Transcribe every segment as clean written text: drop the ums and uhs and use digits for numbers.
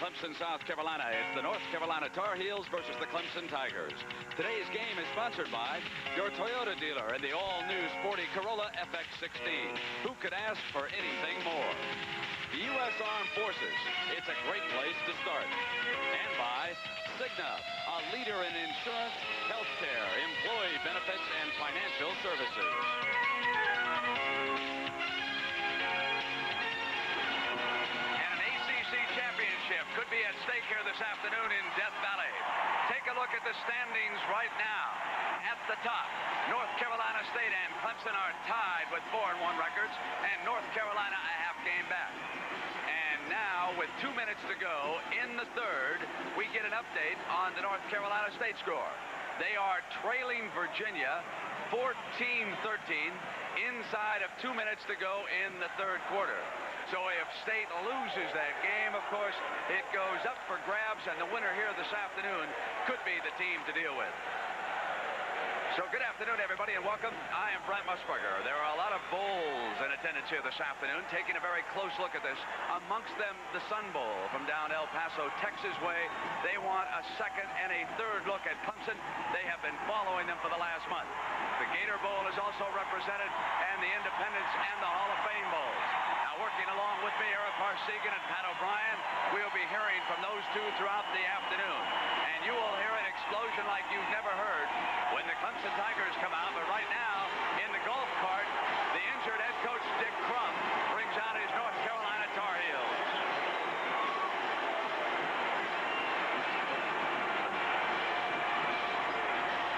Clemson, South Carolina. It's the North Carolina Tar Heels versus the Clemson Tigers. Today's game is sponsored by your Toyota dealer in the all-new sporty Corolla FX16. Who could ask for anything more? The U.S. Armed Forces. It's a great place to start. And by Cigna, a leader in insurance, healthcare, employee benefits, and financial services. Could be at stake here this afternoon in Death Valley. Take a look at the standings right now. At the top, North Carolina State and Clemson are tied with 4-1 records, and North Carolina a half game back. And now, with 2 minutes to go in the third, we get an update on the North Carolina State score. They are trailing Virginia 14-13 inside of 2 minutes to go in the third quarter. So if State loses that game, of course, it goes up for grabs, and the winner here this afternoon could be the team to deal with. So good afternoon, everybody, and welcome. I am Brent Musburger. There are a lot of bowls in attendance here this afternoon, taking a very close look at this. Amongst them, the Sun Bowl from down El Paso, Texas way. They want a second and a third look at Clemson. They have been following them for the last month. The Gator Bowl is also represented, and the Independence and the Hall of Fame Bowls. Working along with me, Eric Parsegan and Pat O'Brien. We'll be hearing from those two throughout the afternoon. And you will hear an explosion like you've never heard when the Clemson Tigers come out. But right now, in the golf cart, the injured head coach Dick Crum brings out his North Carolina Tar Heels.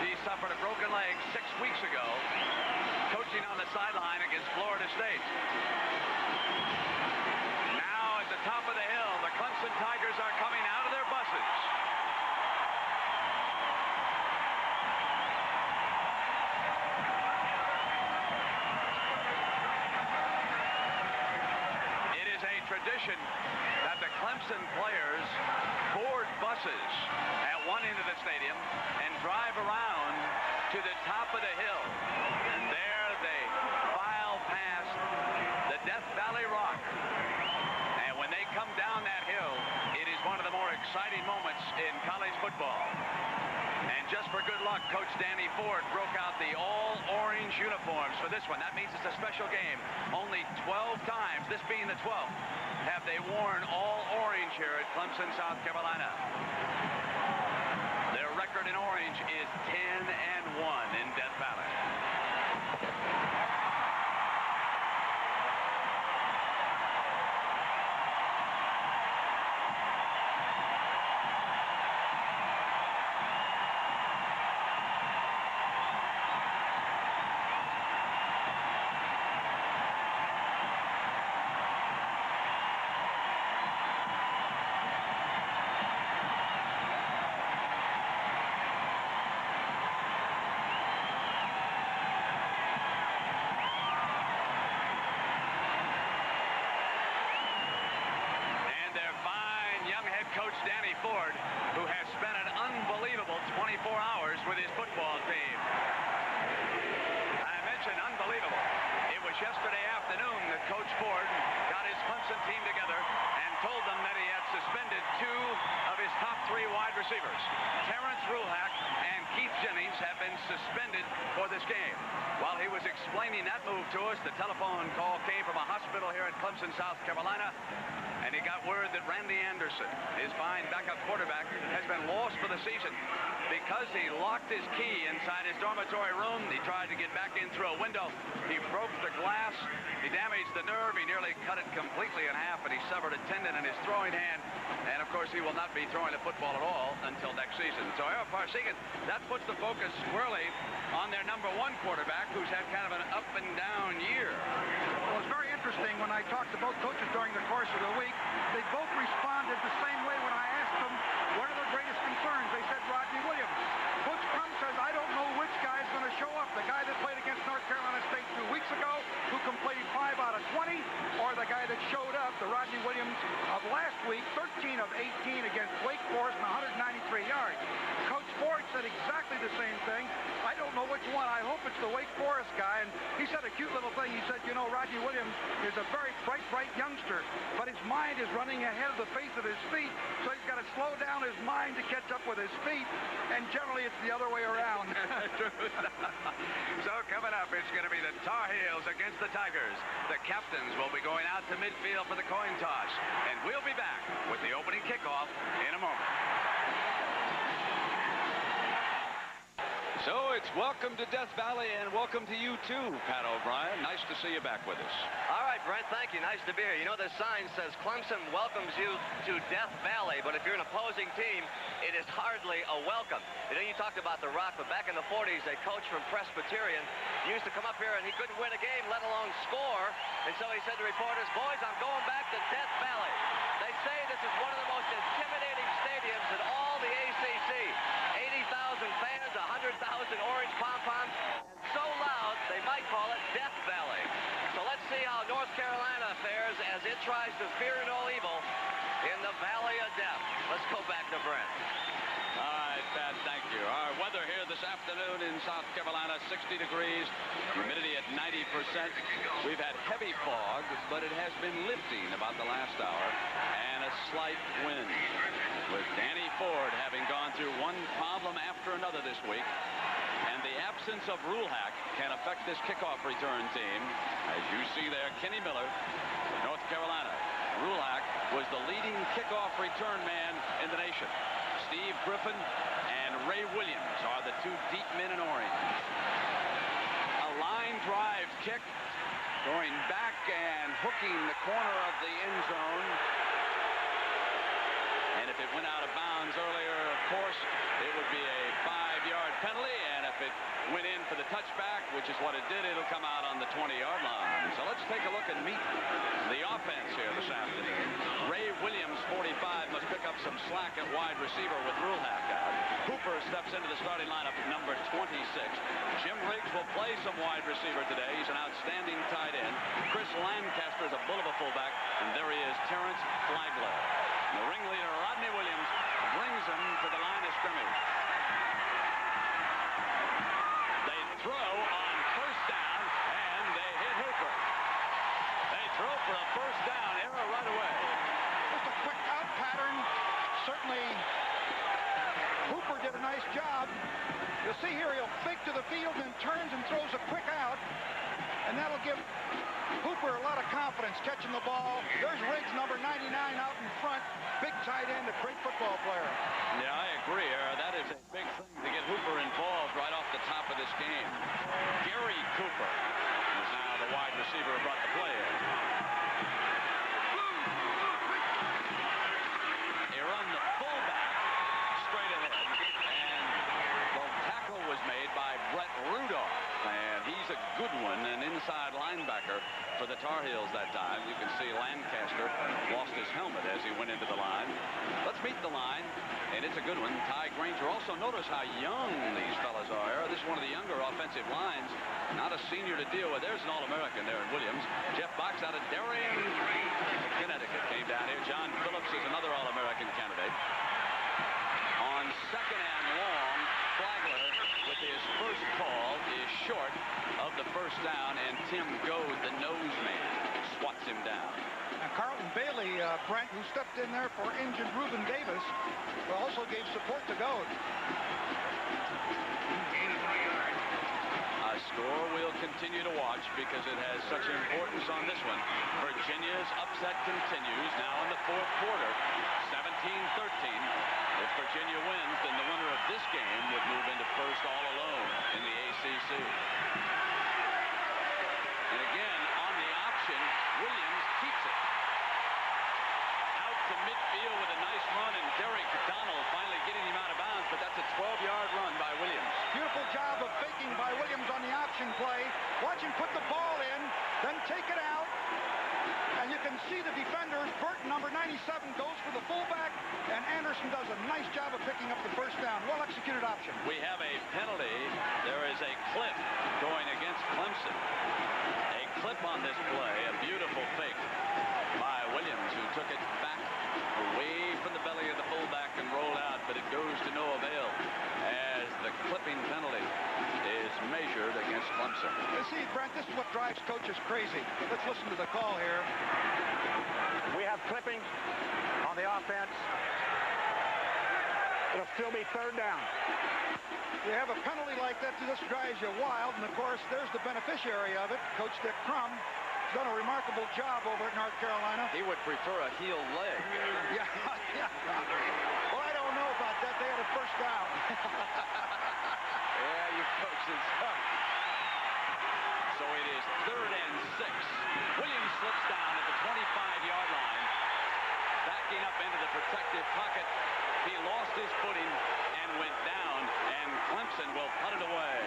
He suffered a broken leg 6 weeks ago, coaching on the sideline against Florida State. Top of the hill, the Clemson Tigers are coming out of their buses. It is a tradition that the Clemson players board buses at one end of the stadium and drive around to the top of the hill. And there they file past the Death Valley Rock. Come down that hill, it is one of the more exciting moments in college football. And just for good luck, Coach Danny Ford broke out the all-orange uniforms for this one. That means it's a special game. Only 12 times, this being the 12th, have they worn all orange here at Clemson, South Carolina. Their record in orange is 10-1 in Death Valley. Coach Danny Ford, who has spent an unbelievable 24 hours with his football team. I mentioned unbelievable. It was yesterday afternoon that Coach Ford got his Clemson team together and told them that he had suspended 2 of his top 3 wide receivers. Terrence Ruhack and Keith Jennings have been suspended for this game. While he was explaining that move to us, the telephone call came from a hospital here in Clemson, South Carolina. And he got word that Randy Anderson, his fine backup quarterback, has been lost for the season because he locked his key inside his dormitory room. He tried to get back in through a window. He broke the glass. He damaged the nerve. He nearly cut it completely in half, and he severed a tendon in his throwing hand. And, of course, he will not be throwing the football at all until next season. So, Eric Parsegan, that puts the focus squarely on their #1 quarterback, who's had kind of an up-and-down year. Well, it's very interesting. When I talked to both coaches during the course of the week, they both responded the same way when I asked them what are their greatest concerns. They said Rodney Williams. Coach Crum says, I don't know which guy's going to show up. The guy that played against North Carolina State 2 weeks ago, who completed 5 out of 20, or the guy that showed up, the Rodney Williams of last week, 13 of 18 against Wake Forest and 193 yards. Coach Ford said exactly the same thing. I don't know which one. I hope it's the Wake Forest guy. And he said a cute little thing. He said, you know, Rodney Williams is a very bright youngster, but his mind is running ahead of the pace of his feet, so he's got to slow down his mind to catch up with his feet, and generally it's the other way around. So coming up, it's going to be the Tar Heels against the Tigers. The captains will be going out to midfield for the coin toss, and we'll be back with the opening kickoff in a moment. So it's welcome to Death Valley, and welcome to you too, Pat O'Brien. Nice to see you back with us. All right, Brent, thank you. Nice to be here. You know, the sign says Clemson welcomes you to Death Valley, but if you're an opposing team, it is hardly a welcome. You know, you talked about The Rock, but back in the 40s, a coach from Presbyterian used to come up here, and he couldn't win a game, let alone score, and so he said to reporters, boys, I'm going back to Death Valley. They say this is one of the most intimidating stadiums in all the ACC. 80,000 fans, 100,000 orange pom-poms, and so loud they might call it Death Valley. So let's see how North Carolina fares as it tries to fear no evil in the Valley of Death. Let's go back to Brent. All right, Pat, thank you. Our weather here this afternoon in South Carolina, 60 degrees, humidity at 90%. We've had heavy fog, but it has been lifting about the last hour, and a slight wind. With Danny Ford having gone through one problem after another this week, and the absence of Rulehack can affect this kickoff return team. As you see there, Kenny Miller, North Carolina. Rulehack was the leading kickoff return man in the nation. Steve Griffin and Ray Williams are the two deep men in orange. A line drive kick going back and hooking the corner of the end zone. And if it went out of bounds earlier, of course, it would be a 5-yard penalty. And if it went in for the touchback, which is what it did, it'll come out on the 20-yard line. So let's take a look and meet the offense here this afternoon. Ray Williams, 45, must pick up some slack at wide receiver with Rulehack out. Hooper steps into the starting lineup at number 26. Jim Riggs will play some wide receiver today. He's an outstanding tight end. Chris Lancaster is a bull of a fullback. And there he is, Terrence Flagler. The ringleader, Rodney Williams, brings him to the line of scrimmage. They throw on first down, and they hit Hooper. They throw for a first down, error right away. Just a quick out pattern. Certainly, Hooper did a nice job. You'll see here he'll fake to the field and turns and throws a quick out. And that'll give Hooper a lot of confidence catching the ball. There's Riggs, number 99, out in front. Big tight end, a great football player. Yeah, I agree. That is a big thing to get Hooper involved right off the top of this game. Gary Cooper is now the wide receiver who brought the play in. He run the fullback straight ahead, and the tackle was made by Brett Rudolph. And he's a good one, an inside linebacker for the Tar Heels that time. You can see Lancaster lost his helmet as he went into the line. Let's meet the line, and it's a good one. Ty Granger. Also notice how young these fellas are. This is one of the younger offensive lines. Not a senior to deal with. There's an All-American there in Williams. Jeff Box out of Darien, Connecticut, came down here. John Phillips is another All-American candidate. On second and long, Flagler, with his first call, is short of the first down, and Tim Goad, the nose man, swats him down. And Carlton Bailey, Brent, who stepped in there for injured Reuben Davis, also gave support to Goad. A score we'll continue to watch because it has such importance on this one. Virginia's upset continues now in the fourth quarter, 17-13. If Virginia wins, then the winner of this game would move into first all alone in the ACC. And again, on the option, Williams keeps it. Out to midfield with a nice run, and Derek Donald finally getting him out of bounds, but that's a 12-yard run by Williams. Beautiful job of faking by Williams on the option play. Watch him put the ball in, then take it out. And you can see the defenders. Burton, number 97, goes for the fullback, and Anderson does a nice job of picking up the first down. Well-executed option. We have a penalty. There is a clip going against Clemson. A clip on this play, a beautiful fake by Williams, who took it back away from the belly of the fullback and rolled out, but it goes to no avail as drives coaches crazy. Let's listen to the call here. We have clipping on the offense. It'll still be 3rd down. You have a penalty like that, this drives you wild, and of course, there's the beneficiary of it, Coach Dick Crum. He's done a remarkable job over at North Carolina. He would prefer a heel leg. Yeah. Well, I don't know about that. They had a 1st down. Yeah, you coaches. So it is 3rd and 6. Williams slips down at the 25-yard line. Backing up into the protective pocket. He lost his footing and went down, and Clemson will punt it away.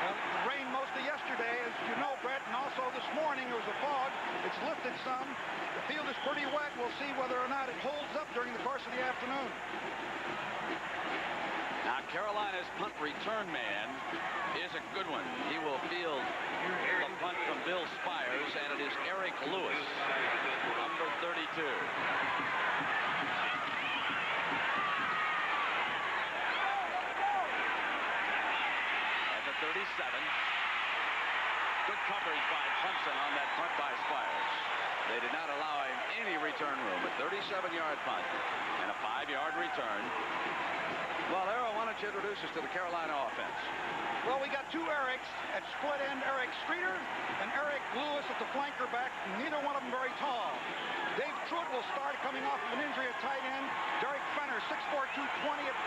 Well, it rained most of yesterday, as you know, Brett, and also this morning there was a fog. It's lifted some. The field is pretty wet. We'll see whether or not it holds up during the course of the afternoon. Now, Carolina's punt return man is a good one. He will field the punt from Bill Spires, and it is Eric Lewis, number 32. At the 37. Good coverage by Clemson on that punt by Spires. They did not allow him any return room. A 37-yard punt and a 5-yard return. Well, Arrow, why don't you introduce us to the Carolina offense? Well, we got 2 Erics at split end, Eric Streeter and Eric Lewis at the flanker back. Neither one of them very tall. Dave Truitt will start coming off of an injury at tight end. Derek Fenner, 6'4", 220 at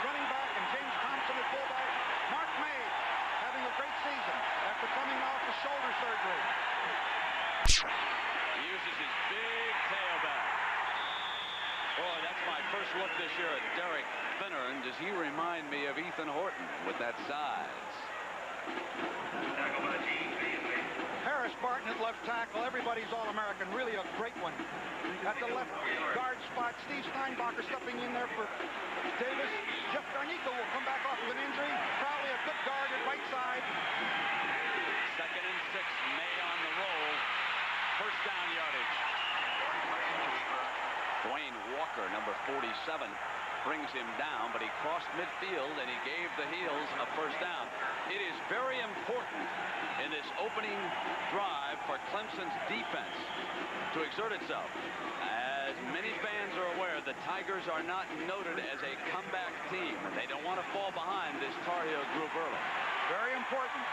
running back, and James Thompson at fullback. Mark May having a great season after coming off the shoulder surgery. He uses his big tailback. Boy, that's my first look this year at Derek Fenner, and does he remind me of Ethan Horton with that size? Harris Barton at left tackle. Everybody's All-American. Really a great one. At the left guard spot, Steve Steinbacher stepping in there for Davis. Jeff Garnico will come back off of an injury. Probably a good guard at right side. 2nd and 6. May on the roll. 1st down yardage. Dwayne Walker, number 47, brings him down, but he crossed midfield and he gave the Heels a 1st down. It is very important in this opening drive for Clemson's defense to exert itself. As many fans are aware, the Tigers are not noted as a comeback team, and they don't want to fall behind this Tar Heel group early. Very important.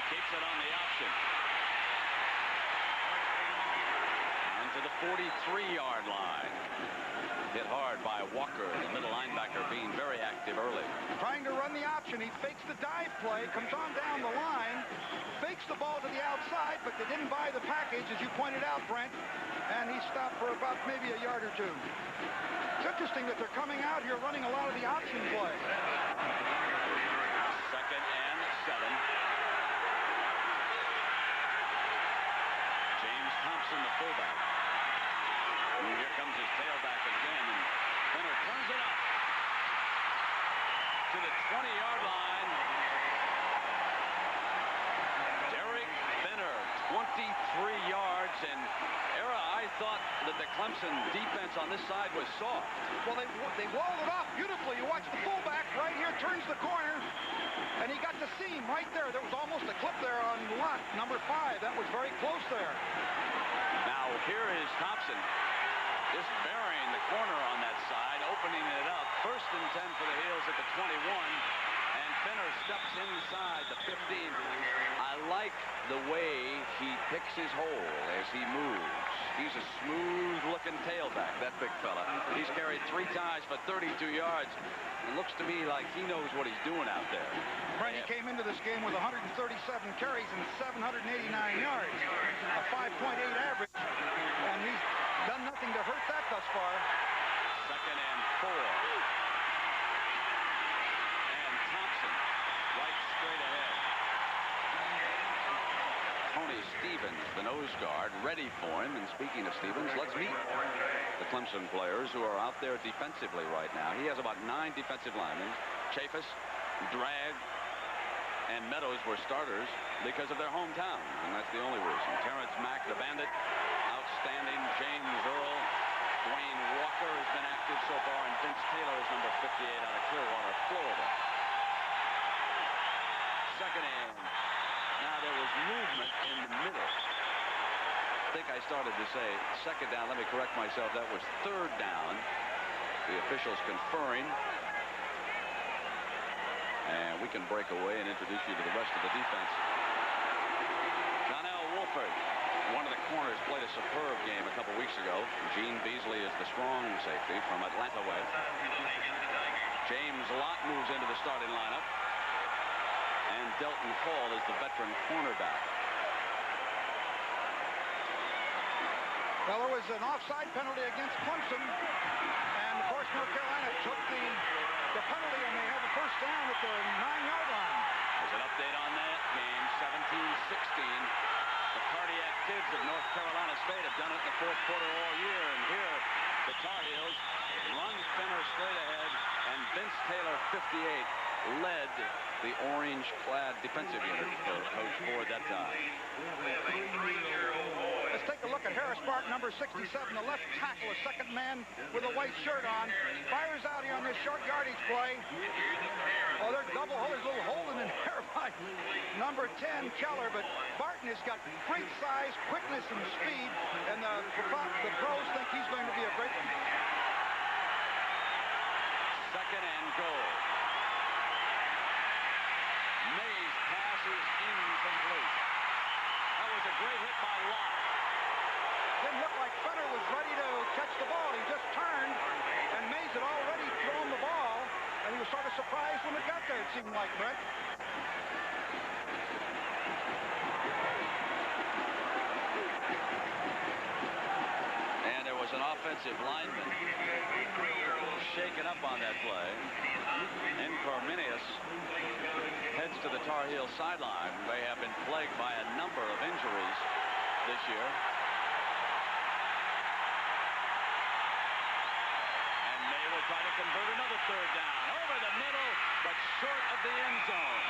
Keeps it on the option. Down to the 43-yard line. Hit hard by Walker, the middle linebacker, being very active early. Trying to run the option. He fakes the dive play, comes on down the line, fakes the ball to the outside, but they didn't buy the package, as you pointed out, Brent, and he stopped for about maybe a yard or 2. It's interesting that they're coming out here running a lot of the option play. 2nd and 7. James Thompson, the fullback. And here comes his tailback again, and Fenner turns it up to the 20-yard line. Derek Fenner, 23 yards, and I thought that the Clemson defense on this side was soft. Well, they walled it off beautifully. You watch the fullback right here, turns the corner, and he got the seam right there. There was almost a clip there on lot number 5. That was very close there. Now, here is Thompson just burying the corner on that side, opening it up. 1st and 10 for the Heels at the 21, and Fenner steps inside the 15. I like the way he picks his hole as he moves. He's a smooth-looking tailback, that big fella. He's carried 3 ties for 32 yards. It looks to me like he knows what he's doing out there. Brady came into this game with 137 carries and 789 yards, a 5.8 average, and he's done nothing to hurt that thus far. 2nd and 4. And Thompson right straight ahead. Tony Stevens, the nose guard, ready for him. And speaking of Stevens, let's meet the Clemson players who are out there defensively right now. He has about 9 defensive linemen. Chaffetz, Drag, and Meadows were starters because of their hometown, and that's the only reason. Terrence Mack, the Bandit, outstanding. James Earl, Dwayne Walker has been active so far, and Vince Taylor is number 58 out of Clearwater, Florida. Second and. Now there was movement in the middle. I think I started to say second down. Let me correct myself. That was third down. The officials conferring. And we can break away and introduce you to the rest of the defense. Donnell Wolford, one of the corners, played a superb game a couple weeks ago. Gene Beasley is the strong safety from Atlanta way. James Lott moves into the starting lineup. And Delton Hall is the veteran cornerback. Well, there was an offside penalty against Clemson. And, of course, North Carolina took the penalty, and they have a first down at the 9-yard line. There's an update on that game, 17-16. The cardiac kids of North Carolina State have done it in the fourth quarter all year. And here, the Tar Heels run Fenner straight ahead, and Vince Taylor, 58, led the orange-clad defensive unit for Coach Ford that time. Let's take a look at Harris Barton, number 67, the left tackle, a second man with a white shirt on. Fires out here on this short yardage play. Oh, there's double hole. There's a little hole in there by number 10, Keller. But Barton has got great size, quickness, and speed. And the pros think he's going to be a great one. Second and goal. Mays passes incomplete. That was a great hit by Lott. Didn't look like Fenner was ready to catch the ball. He just turned, and Mays had already thrown the ball, and he was sort of surprised when it got there, it seemed like, Brett. And there was an offensive lineman shaken up on that play. And Corminius heads to the Tar Heel sideline. They have been plagued by a number of injuries this year. And May will try to convert another third down. Over the middle, but short of the end zone.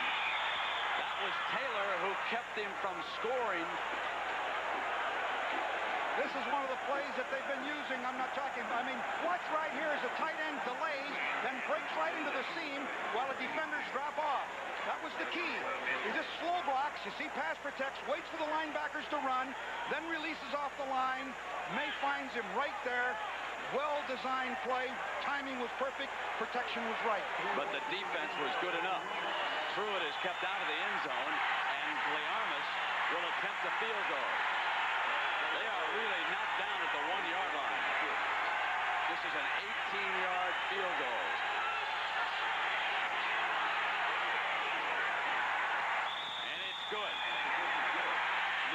That was Taylor who kept him from scoring. This is one of the plays that they've been using. I'm not talking, I mean, watch right here as the tight end delays, then breaks right into the seam while the defenders drop off. That was the key. He just slow blocks. You see, pass protects, waits for the linebackers to run, then releases off the line. May finds him right there. Well-designed play. Timing was perfect. Protection was right. But the defense was good enough. Truitt is kept out of the end zone, and Gliarmas will attempt a field goal. They are really not down at the 1-yard line. This is an 18-yard field goal. And it's good.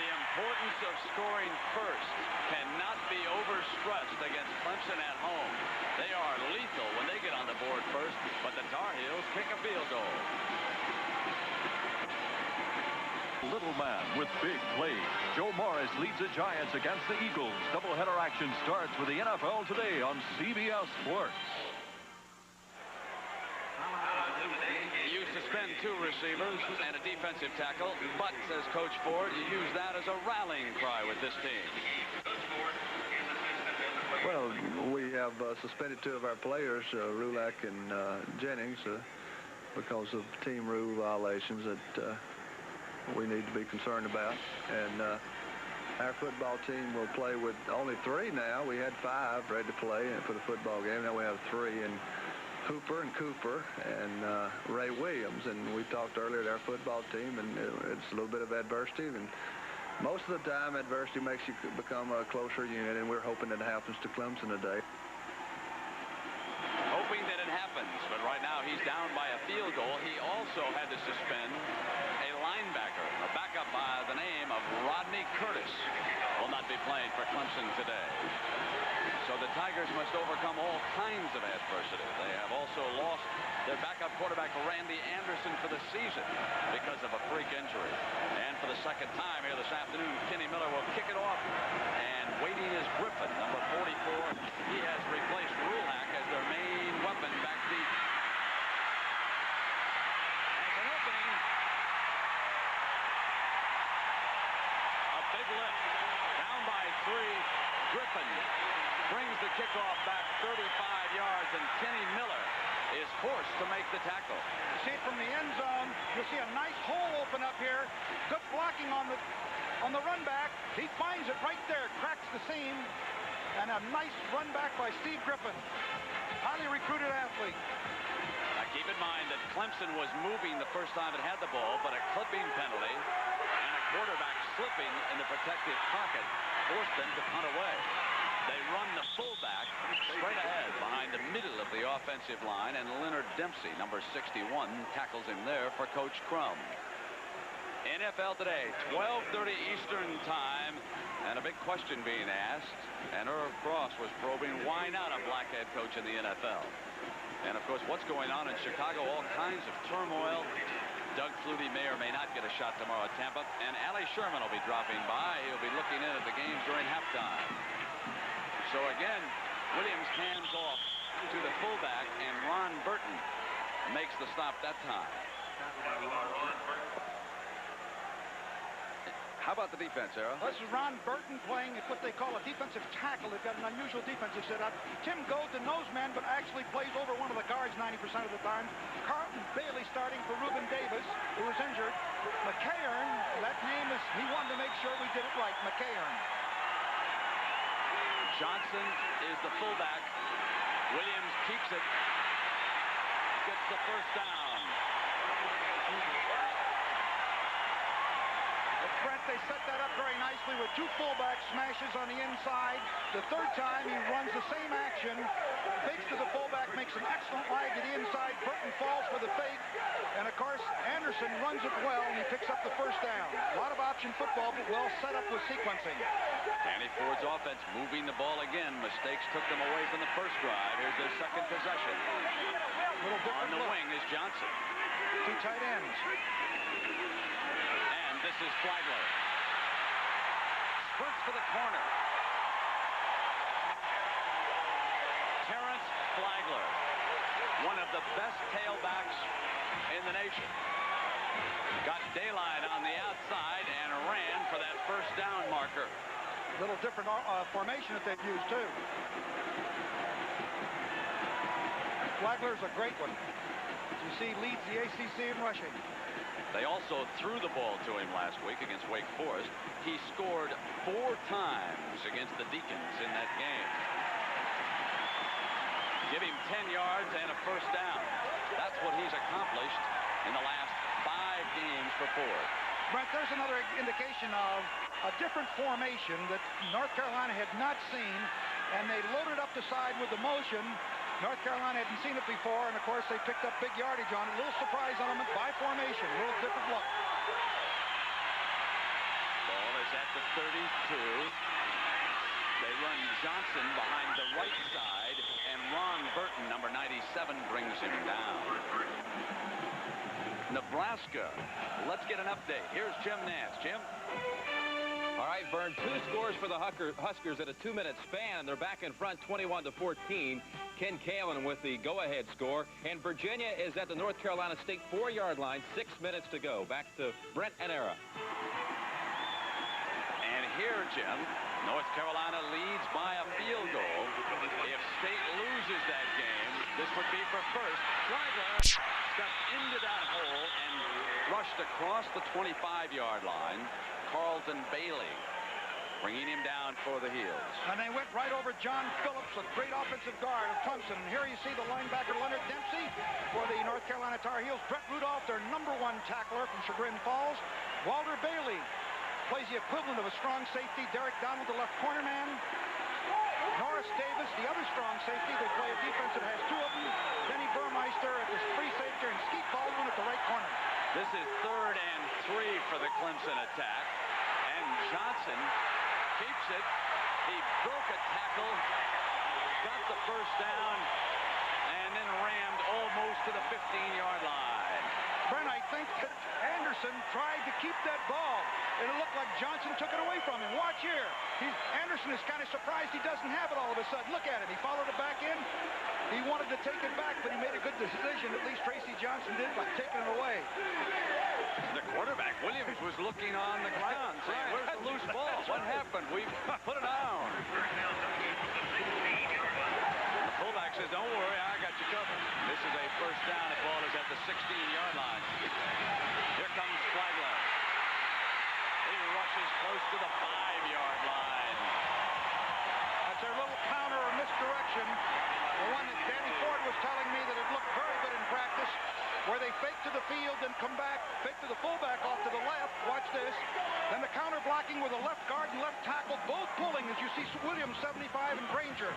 The importance of scoring first cannot be overstressed against Clemson at home. They are lethal when they get on the board first, but the Tar Heels kick a field goal. Little man with big plays. Joe Morris leads the Giants against the Eagles. Doubleheader action starts with the NFL today on CBS Sports. You suspend 2 receivers and a defensive tackle, but, says Coach Ford, you use that as a rallying cry with this team. Well, we have suspended 2 of our players, Rulak and Jennings, because of team rule violations that we need to be concerned about. And our football team will play with only 3 now. We had 5 ready to play for the football game. Now we have 3, and Hooper and Cooper and Ray Williams. And we talked earlier at our football team, and it's a little bit of adversity. And most of the time, adversity makes you become a closer unit, and we're hoping that happens to Clemson today. Hoping that it happens, but right now he's down by a field goal. He also had to suspend a linebacker, a backup by the name of Rodney Curtis. Will not be playing for Clemson today. So the Tigers must overcome all kinds of adversity. They have also lost their backup quarterback, Randy Anderson, for the season because of a freak injury. And for the second time here this afternoon, Kenny Miller will kick it off. And waiting is Griffin, number 44. He has replaced Rulak as their main weapon back deep. As an opening, a big lift, down by 3. Griffin brings the kickoff back 35 yards, and Kenny Miller is forced to make the tackle. You see it from the end zone. You'll see a nice hole open up here. Good blocking on the run back. He finds it right there, cracks the seam, and a nice run back by Steve Griffin. Highly recruited athlete. Now keep in mind that Clemson was moving the first time it had the ball, but a clipping penalty and a quarterback slipping in the protective pocket forced them to punt away. They run the fullback straight ahead behind the middle of the offensive line, and Leonard Dempsey, number 61, tackles him there for Coach Crum. NFL Today, 12:30 Eastern Time, and a big question being asked, and Irv Cross was probing why not a black head coach in the NFL. And of course, what's going on in Chicago, all kinds of turmoil. Doug Flutie may or may not get a shot tomorrow at Tampa, and Allie Sherman will be dropping by. He'll be looking in at the game during halftime. So again, Williams hands off to the fullback, and Ron Burton makes the stop that time. How about the defense, Arrow? This is Ron Burton playing at what they call a defensive tackle. They've got an unusual defensive setup. Tim Goad, the nose man, but actually plays over one of the guards 90% of the time. Carlton Bailey starting for Reuben Davis, who was injured. McCairn, that name is, he wanted to make sure we did it right, McCairn. Johnson is the fullback. Williams keeps it. Gets the first down. Brent, they set that up very nicely with two fullback smashes on the inside. The third time he runs the same action, fakes to the fullback, makes an excellent lag to the inside. Burton falls for the fake, and of course Anderson runs it well, and he picks up the first down. A lot of option football, but well set up with sequencing. Danny Ford's offense moving the ball again. Mistakes took them away from the first drive. Here's their second possession. On the wing is Johnson. Two tight ends. This is Flagler. Spurts for the corner. Terrence Flagler, one of the best tailbacks in the nation. Got daylight on the outside and ran for that first down marker. Little different formation that they've used, too. Flagler's a great one. You see, leads the ACC in rushing. They also threw the ball to him last week against Wake Forest. He scored 4 times against the Deacons in that game. Give him 10 yards and a first down. That's what he's accomplished in the last 5 games for Ford. Brent, there's another indication of a different formation that North Carolina had not seen, and they loaded up the side with the motion. North Carolina hadn't seen it before, and of course they picked up big yardage on it. A little surprise element by formation, a little different look. Ball is at the 32. They run Johnson behind the right side, and Ron Burton, number 97, brings him down. Nebraska. Let's get an update. Here's Jim Nance. Jim? All right, Vern, 2 scores for the Huskers at a 2-minute span, and they're back in front 21-14. Ken Kalen with the go-ahead score, and Virginia is at the North Carolina State 4-yard line, 6 minutes to go. Back to Brent and Era. And here, Jim, North Carolina leads by a field goal. If State loses that game, this would be for first. Flagler stepped into that hole and rushed across the 25-yard line. Carlton Bailey bringing him down for the heels. And they went right over John Phillips, a great offensive guard of Clemson. And here you see the linebacker Leonard Dempsey for the North Carolina Tar Heels. Brett Rudolph, their #1 tackler from Chagrin Falls. Walter Bailey plays the equivalent of a strong safety. Derek Donald, the left corner man. Norris Davis, the other strong safety. They play a defense that has 2 of them. Denny Burmeister at the free safety, and Skeet Baldwin at the right corner. This is 3rd and 3 for the Clemson attack. And Johnson keeps it. He broke a tackle, got the first down, and then rammed almost to the 15-yard line. Brent, I think that Anderson tried to keep that ball, and it looked like Johnson took it away from him. Watch here. Anderson is kind of surprised he doesn't have it all of a sudden. Look at it. He followed it back in. He wanted to take it back, but he made a good decision. At least Tracy Johnson did by taking it away. The quarterback, Williams, was looking on the ground saying, where's the loose ball? What happened? and we put it down. The fullback says, don't worry, I got you covered. This is a first down. The ball is at the 16-yard line. Here comes Flagler. He rushes close to the 5-yard line. That's their little counter or misdirection. The one that Danny Ford was telling me that it looked very good in practice, where they fake to the field and come back, fake to the fullback off to the left. Watch this. Then the counter blocking with a left guard and left tackle, both pulling, as you see Williams, 75, and Granger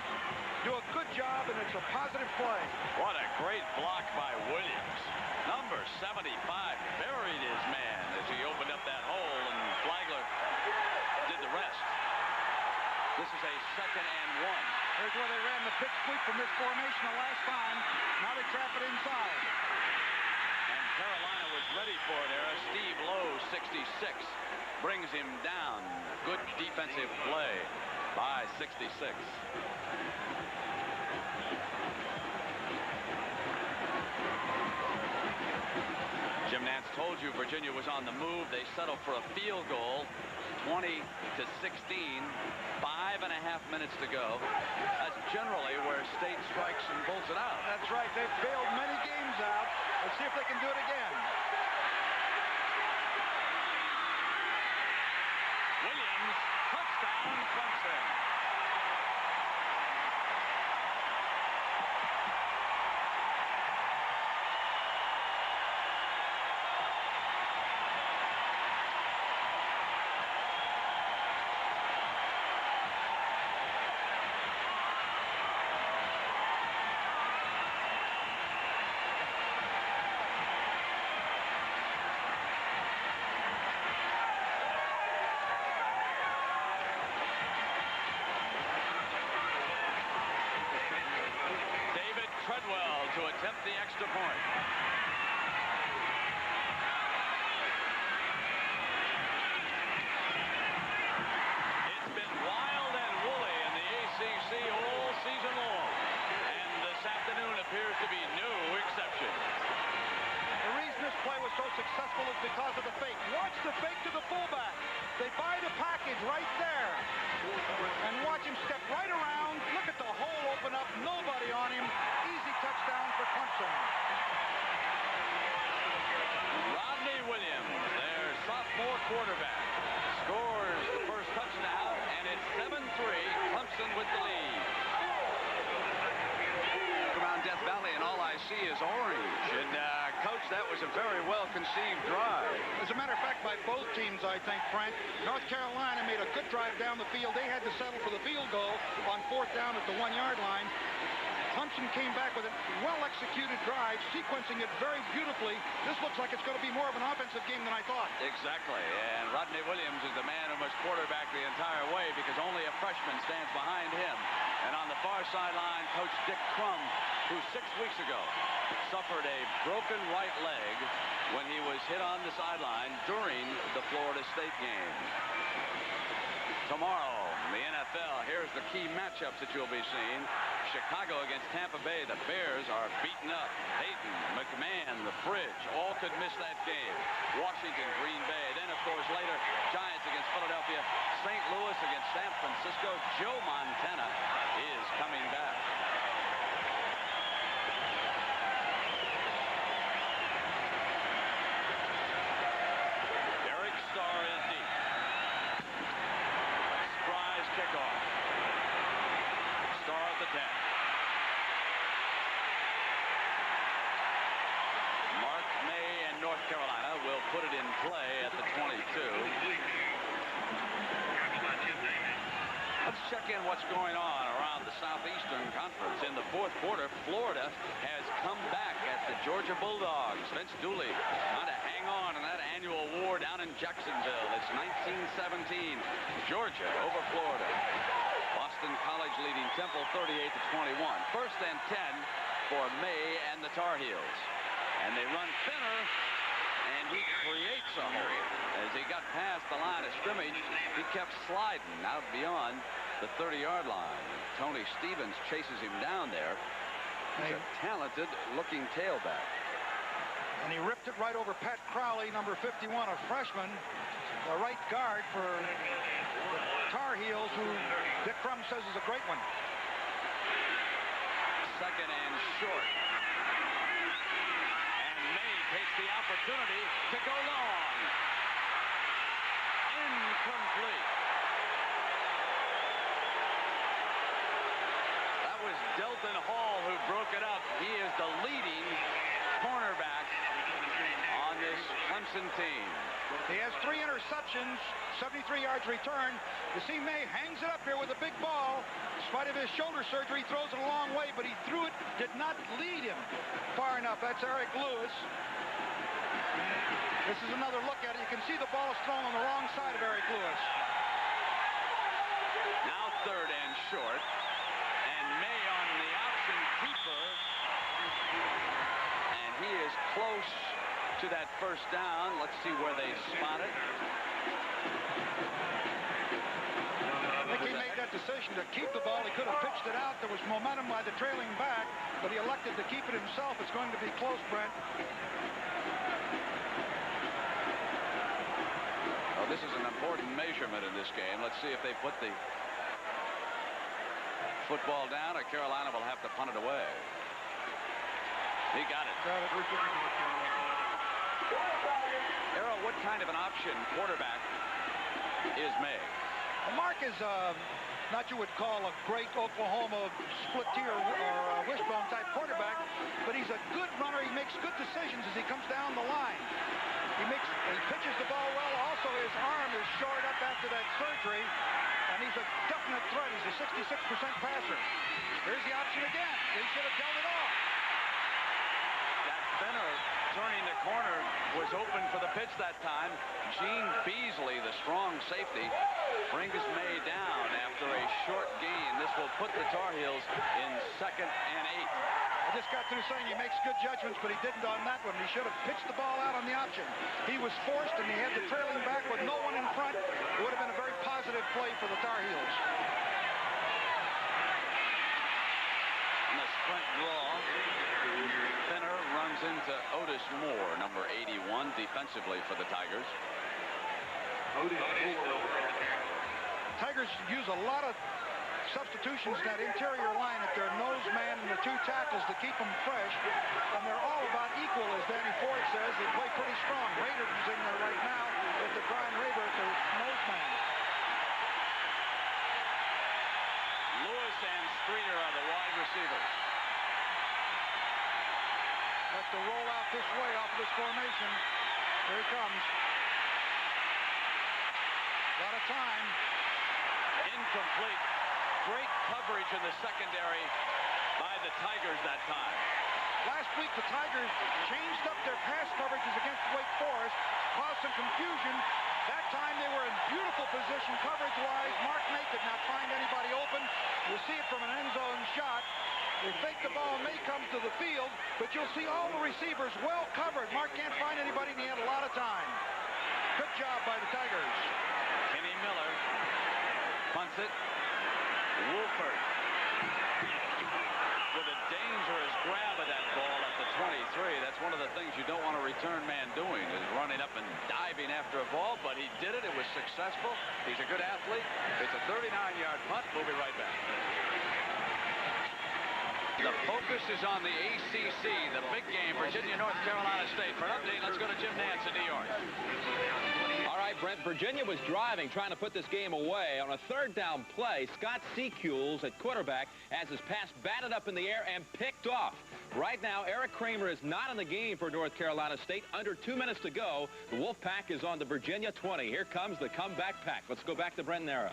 do a good job, and it's a positive play. What a great block by Williams. Number 75 buried his man as he opened up that hole, and Flagler did the rest. This is a 2nd and 1. Here's where they ran the pitch sweep from this formation the last time. Now they trap it inside. And Carolina was ready for it there. Steve Lowe, 66, brings him down. Good defensive play by 66. Jim Nantz told you Virginia was on the move. They settled for a field goal, 20-16. 5.5 minutes to go. That's generally where State strikes and pulls it out. That's right. They've bailed many games out. Let's see if they can do it again. Williams, touchdown, Clemson. To attempt the extra point. It's been wild and woolly in the ACC all season long, and this afternoon appears to be no exception. The reason this play was so successful is because of the fake. Watch the fake to the fullback. They buy the package right there. And watch him step right around. Look at the hole open up. Nobody on him. Easy touchdown for Clemson. Rodney Williams, their sophomore quarterback, scores the first touchdown, and it's 7-3. Clemson with the lead. Around Death Valley, and all I see is orange. And, Coach, that was a very well-conceived drive. As a matter of fact, by both teams, I think, Frank. North Carolina made a good drive down the field. They had to settle for the field goal on 4th down at the 1-yard line. Clemson came back with a well-executed drive, sequencing it very beautifully. This looks like it's going to be more of an offensive game than I thought. Exactly, and Rodney Williams is the man who must quarterback the entire way because only a freshman stands behind him. And on the far sideline, Coach Dick Crum, who 6 weeks ago suffered a broken right leg when he was hit on the sideline during the Florida State game. Tomorrow, the NFL, here's the key matchups that you'll be seeing. Chicago against Tampa Bay. The Bears are beaten up. Hayden, McMahon, the Fridge, all could miss that game. Washington, Green Bay. Then, of course, later, Giants against Philadelphia. St. Louis against San Francisco. Joe Montana is coming back. Derek Starr is deep. Surprise kickoff. Starr at the 10. Mark May and North Carolina will put it in play at the 22. Let's check in what's going on around the Southeastern Conference. In the 4th quarter, Florida has come back at the Georgia Bulldogs. Vince Dooley trying to hang on in that annual war down in Jacksonville. It's 1917. Georgia over Florida. Boston College leading Temple 38-21. 1st and 10 for May and the Tar Heels. And they run thinner, and he creates a hole. As he got past the line of scrimmage, he kept sliding out beyond the 30-yard line. Tony Stevens chases him down there. He's a talented-looking tailback. And he ripped it right over Pat Crowley, number 51, a freshman. the right guard for the Tar Heels, who Dick Crum says is a great one. Second and short. And May takes the opportunity to go long. Incomplete. That was Delton Hall who broke it up. He is the leading cornerback on this Clemson team. He has 3 interceptions, 73 yards return. You see May hangs it up here with a big ball. In spite of his shoulder surgery, he throws it a long way, but he threw it, did not lead him far enough. That's Eric Lewis. This is another look at it. You can see the ball is thrown on the wrong side of Eric Lewis. Now third and short. And May on the option keeper. And he is close to that first down. Let's see where they spot it. I think he made that decision to keep the ball. He could have pitched it out. There was momentum by the trailing back, but he elected to keep it himself. It's going to be close, Brent. Well, this is an important measurement in this game. Let's see if they put the football down, or Carolina will have to punt it away. He got it. Errol, what kind of an option quarterback is May? Well, Mark is not you would call a great Oklahoma split tier or wishbone type quarterback, but he's a good runner. He makes good decisions as he comes down the line. He pitches the ball well. Also, his arm is shored up after that surgery, and he's a definite threat. He's a 66% passer. Here's the option again. He should have dealt it off. That Fenner turning the corner was open for the pitch that time. Gene Beasley, the strong safety, brings May down after a short gain. This will put the Tar Heels in 2nd and 8. I just got through saying he makes good judgments, but he didn't on that one. He should have pitched the ball out on the option. He was forced, and he had the trailing back with no one in front. It would have been a very positive play for the Tar Heels. And the sprint draw. Fenner runs into Otis Moore, number 81, defensively for the Tigers. Tigers use a lot of substitutions in that interior line at their nose man and the 2 tackles to keep them fresh, and they're all about equal, as Danny Ford says. They play pretty strong. Rader is in there right now with the Brian Raber at the nose man. Lewis and Streeter are the wide receivers. Like to roll out this way off of this formation. Here he comes. A lot of time. Incomplete. Great coverage in the secondary by the Tigers that time. Last week, the Tigers changed up their pass coverages against Wake Forest, caused some confusion. That time, they were in beautiful position coverage-wise. Mark May could not find anybody open. You see it from an end zone shot. They think the ball may come to the field, but you'll see all the receivers well covered. Mark can't find anybody, and he had a lot of time. Good job by the Tigers. Kenny Miller punts it. Wolford with a dangerous grab of that ball at the 23. That's one of the things you don't want a return man doing, is running up and diving after a ball, but he did it. It was successful. He's a good athlete. It's a 39-yard punt. We'll be right back. The focus is on the ACC, the big game, Virginia, North Carolina State. For an update, let's go to Jim Nance in New York. All right, Brent, Virginia was driving, trying to put this game away. On a 3rd down play, Scott Secules at quarterback has his pass batted up in the air and picked off. Right now, Eric Kramer is not in the game for North Carolina State. Under 2 minutes to go. The Wolfpack is on the Virginia 20. Here comes the comeback pack. Let's go back to Brent Nera.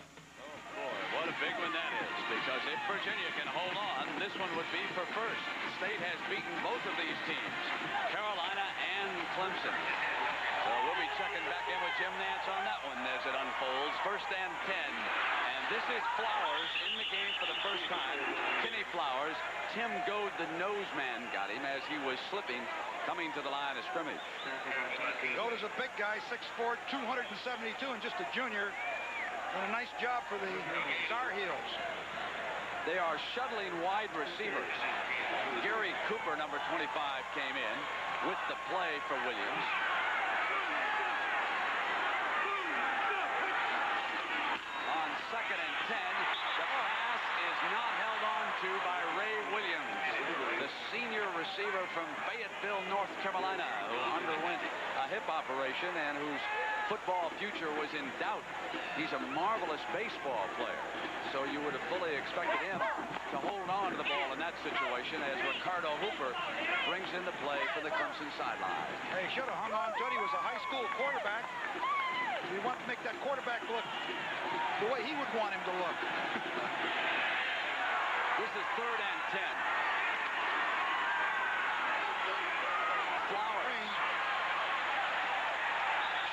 Boy, what a big one that is, because if Virginia can hold on, this one would be for first. State has beaten both of these teams, Carolina and Clemson. So we'll be checking back in with Jim Nance on that one as it unfolds. 1st and 10. And this is Flowers in the game for the first time. Kenny Flowers. Tim Goad, the nose man, got him as he was slipping, coming to the line of scrimmage. Goad is a big guy, 6'4", 272, and just a junior. And a nice job for the Tar Heels. They are shuttling wide receivers. Gary Cooper, number 25, came in with the play for Williams. hip operation and whose football future was in doubt. He's a marvelous baseball player. So you would have fully expected him to hold on to the ball in that situation as Ricardo Hooper brings into play for the Clemson sideline. Hey, should have hung on to it. He was a high school quarterback. We want to make that quarterback look the way he would want him to look. This is 3rd and 10. Flowers.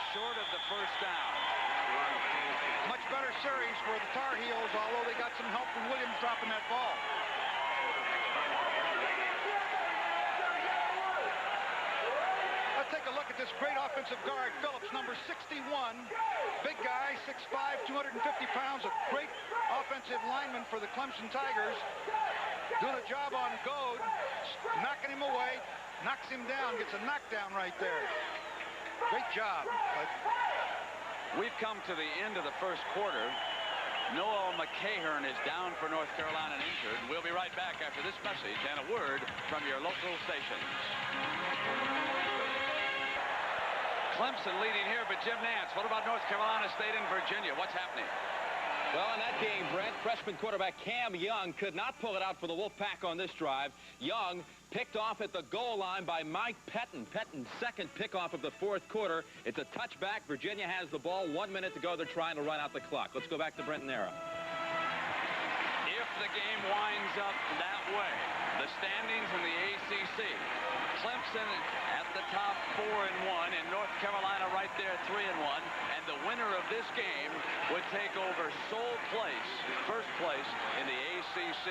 Short of the first down. Much better series for the Tar Heels, although they got some help from Williams dropping that ball. Let's take a look at this great offensive guard, Phillips, number 61. Big guy, 6'5", 250 pounds, a great offensive lineman for the Clemson Tigers. Doing a job on Goad, knocking him away, knocks him down, gets a knockdown right there. Great job. We've come to the end of the first quarter. Noel McCahern is down for North Carolina and injured. We'll be right back after this message and a word from your local stations. Clemson leading here, but Jim Nance, what about North Carolina State and Virginia? What's happening? Well, in that game, Brent, freshman quarterback Cam Young could not pull it out for the Wolfpack on this drive. Young picked off at the goal line by Mike Pettin. Pettin's second pickoff of the fourth quarter. It's a touchback. Virginia has the ball. 1 minute to go. They're trying to run out the clock. Let's go back to Brent Nera. If the game winds up that way, the standings in the ACC, Clemson at the top 4-1, and North Carolina right there 3-1, and the winner of this game would take over sole place, first place in the ACC.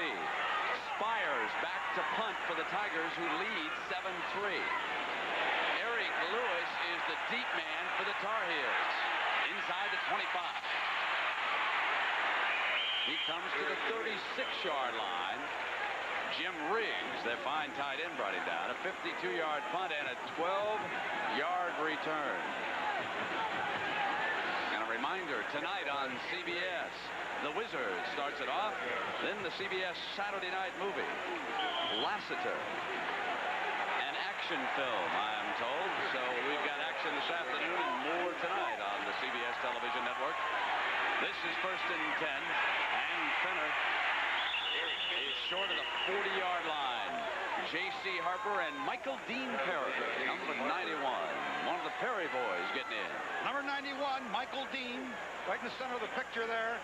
Spires back to punt for the Tigers, who lead 7-3. Eric Lewis is the deep man for the Tar Heels, inside the 25. He comes to the 36-yard line. Jim Riggs, their fine tight end, brought him down. A 52-yard punt and a 12-yard return. And a reminder, tonight on CBS, The Wizard starts it off. Then the CBS Saturday night movie, Lassiter. An action film, I am told. So we've got action this afternoon and more tonight on the CBS television network. This is 1st and 10, and Fenner is short of the 40-yard line. J.C. Harper and Michael Dean Perry, number 91. One of the Perry boys getting in. Number 91, Michael Dean, right in the center of the picture there.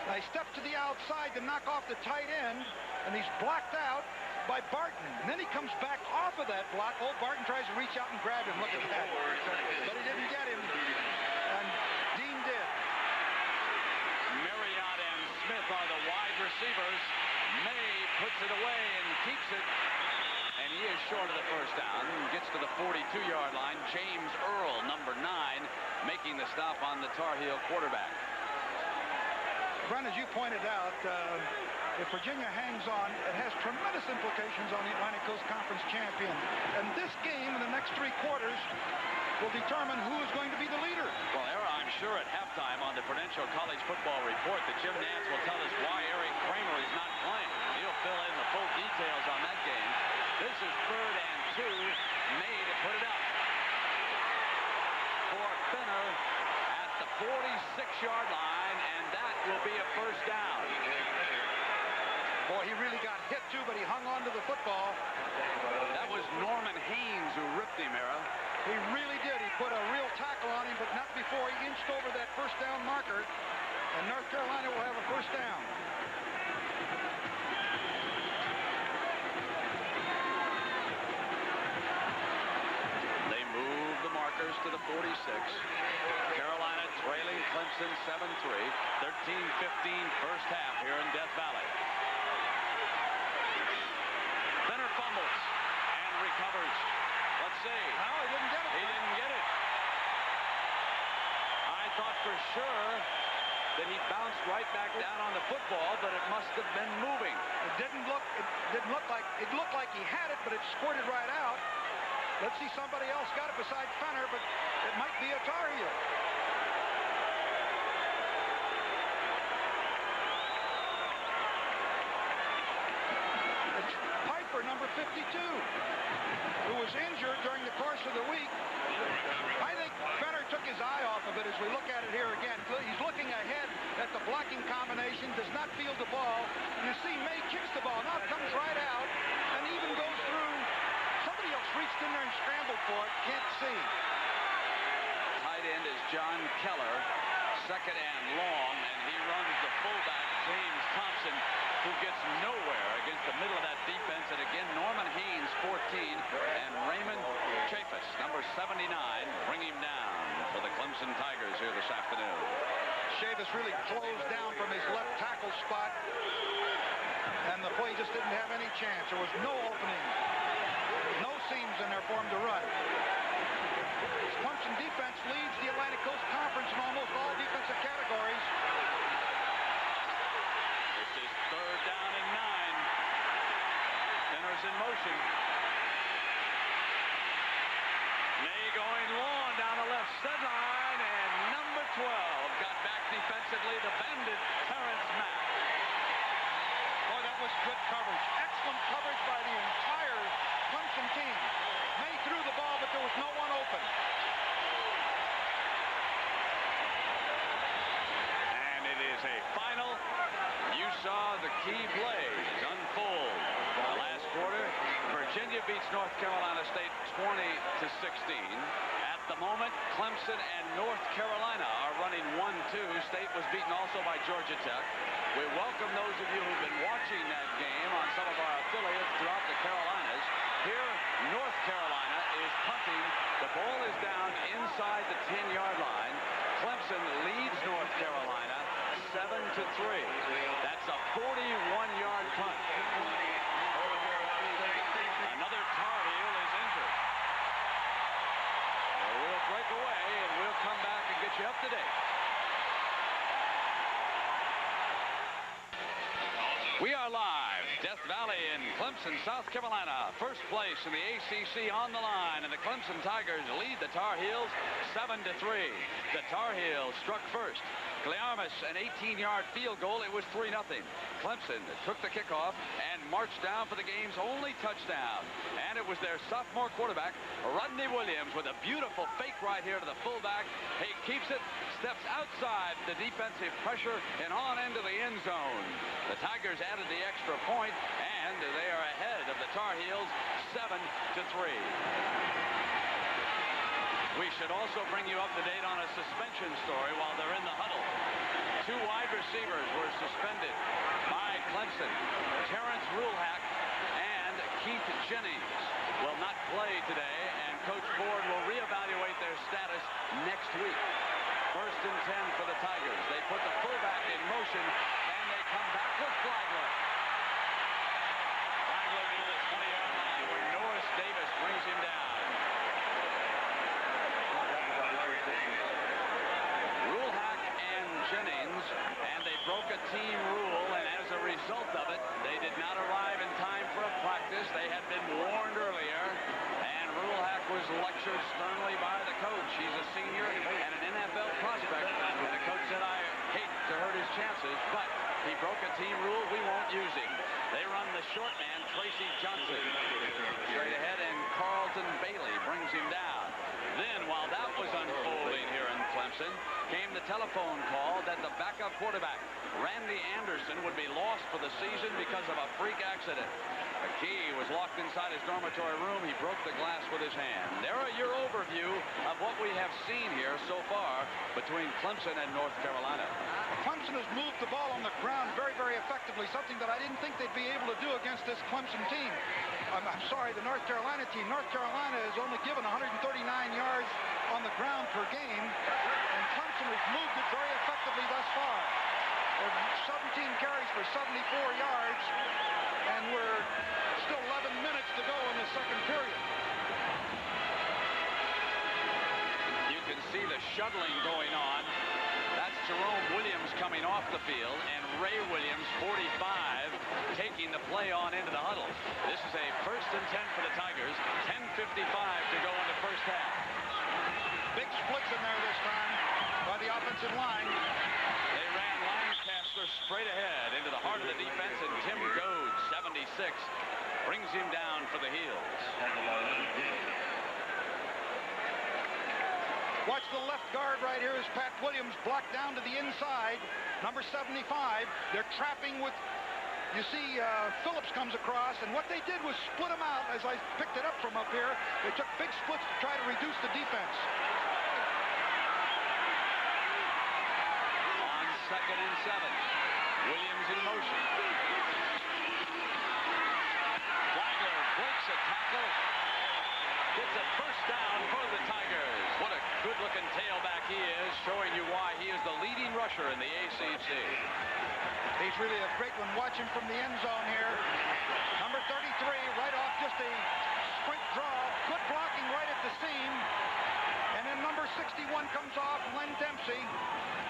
Now he steps to the outside to knock off the tight end, and he's blocked out by Barton. And then he comes back off of that block. Old Barton tries to reach out and grab him. Look at that. But he didn't get him, and Dean did. Marriott and Smith are the wide receivers. May puts it away and keeps it. And he is short of the first down. Gets to the 42-yard line. James Earl, number 9, making the stop on the Tar Heel quarterback. Brent, as you pointed out, if Virginia hangs on, it has tremendous implications on the Atlantic Coast Conference champion. And this game in the next 3 quarters will determine who is going to be the leader. Well, Era, I'm sure at halftime on the Prudential College Football Report that Jim Nance will tell us why Eric Kramer is not playing. He'll fill in the full details on that game. This is 3rd and 2. May to put it up for Fenner at the 46-yard line, and that will be a first down. Boy, he really got hit too, but he hung on to the football. That was Norman Haynes who ripped him, Era. He really did. He put a real tackle on him, but not before he inched over that first down marker. And North Carolina will have a first down. They move the markers to the 46. Carolina trailing Clemson 7-3. 13-15 first half here in Death Valley. Fenner fumbles and recovers. Let's see. No, he didn't get it. He didn't get it. I thought for sure that he bounced right back down on the football, but it must have been moving. It didn't look like he had it, but it squirted right out. Let's see, somebody else got it besides Fenner, but it might be a Tar Heel. It's Piper number 52, who was injured during the course of the week. I think Fenner took his eye off of it as we look at it here again. He's looking ahead at the blocking combination, does not field the ball. You see May kicks the ball. Now it comes right out and even goes through. Somebody else reached in there and scrambled for it. Can't see. Tight end is John Keller, second and long, and he runs the fullback, James Thompson, who gets nowhere against the middle of that defense. And again, Norman Haynes, 14, and Raymond Chaffetz, number 79, bring him down for the Clemson Tigers here this afternoon. Chaffetz really closed down from his left tackle spot, and the play just didn't have any chance. There was no opening, no seams in there for him to run. Clemson defense leads the Atlantic Coast Conference in almost all defensive categories. This is third down and 9. Fenner's in motion. May going long down the left sideline, and number 12 got back defensively, the bandit Terrence Mack. Boy, that was good coverage. Excellent coverage by the entire Clemson team. May threw the ball, but there was no one open. And it is a final. You saw the key plays unfold in the last quarter. Virginia beats North Carolina State 20-16. At the moment, Clemson and North Carolina are running 1-2. State was beaten also by Georgia Tech. We welcome those of you who've been watching that game on some of our affiliates throughout the Carolinas. Here, North Carolina is punting. The ball is down inside the 10-yard line. Clemson leads North Carolina 7-3. That's a 41-yard punt. Another Tar Heel is injured. We'll break away and we'll come back and get you up to date. We are live, Death Valley in Clemson, South Carolina. First place in the ACC on the line, and the Clemson Tigers lead the Tar Heels 7-3. The Tar Heels struck first. Clearmas, an 18-yard field goal. It was 3-0. Clemson took the kickoff and marched down for the game's only touchdown. And it was their sophomore quarterback, Rodney Williams, with a beautiful fake right here to the fullback. He keeps it, steps outside the defensive pressure, and on into the end zone. The Tigers added the extra point, and they are ahead of the Tar Heels 7-3. We should also bring you up to date on a suspension story while they're in the huddle. 2 wide receivers were suspended by Clemson. Terrence Rulehack and Keith Jennings will not play today, and Coach Ford will reevaluate their status next week. First and 10 for the Tigers. They put the fullback in motion, and they come back with Flagler. Flagler near the 20-yard line where Norris Davis brings him down. Rulehack and Jennings, and they broke a team rule, and as a result of it, they did not arrive in time for a practice. They had been warned earlier, and Rulehack was lectured sternly by the coach. He's a senior and an NFL prospect, and the coach said, I hate to hurt his chances, but he broke a team rule. We won't use him. They run the short man, Tracy Johnson, straight ahead, and Carlton Bailey brings him down. Then, while that was unfolding here in Clemson, came the telephone call that the backup quarterback, Randy Anderson, would be lost for the season because of a freak accident. McKee was locked inside his dormitory room. He broke the glass with his hand. There are your overview of what we have seen here so far between Clemson and North Carolina. Clemson has moved the ball on the ground very, very effectively, something that I didn't think they'd be able to do against this Clemson team. I'm sorry, the North Carolina team. North Carolina has only given 139 yards on the ground per game, and Clemson has moved it very effectively thus far. They're 17 carries for 74 yards, and we're still 11 minutes to go in the second period. You can see the shuttling going on. That's Jerome Williams coming off the field, and Ray Williams, 45, taking the play on into the huddle. This is a first and 10 for the Tigers. 10:55 to go in the first half. Big splits in there this time by the offensive line. They ran Lancaster straight ahead into the heart of the defense, and Tim Goad, 76, brings him down for the heels. Watch the left guard right here as Pat Williams blocked down to the inside. Number 75. They're trapping with, you see, Phillips comes across, and what they did was split them out. As I picked it up from up here, they took big splits to try to reduce the defense. On 2nd and 7. Williams in motion. Flagler breaks a tackle. Gets a first down for the Tigers. What a good-looking tailback he is, showing you why he is the leading rusher in the ACC. He's really a great one. Watch him from the end zone here. Number 33, right off just a sprint draw. Good blocking right at the seam. And then number 61 comes off, Len Dempsey,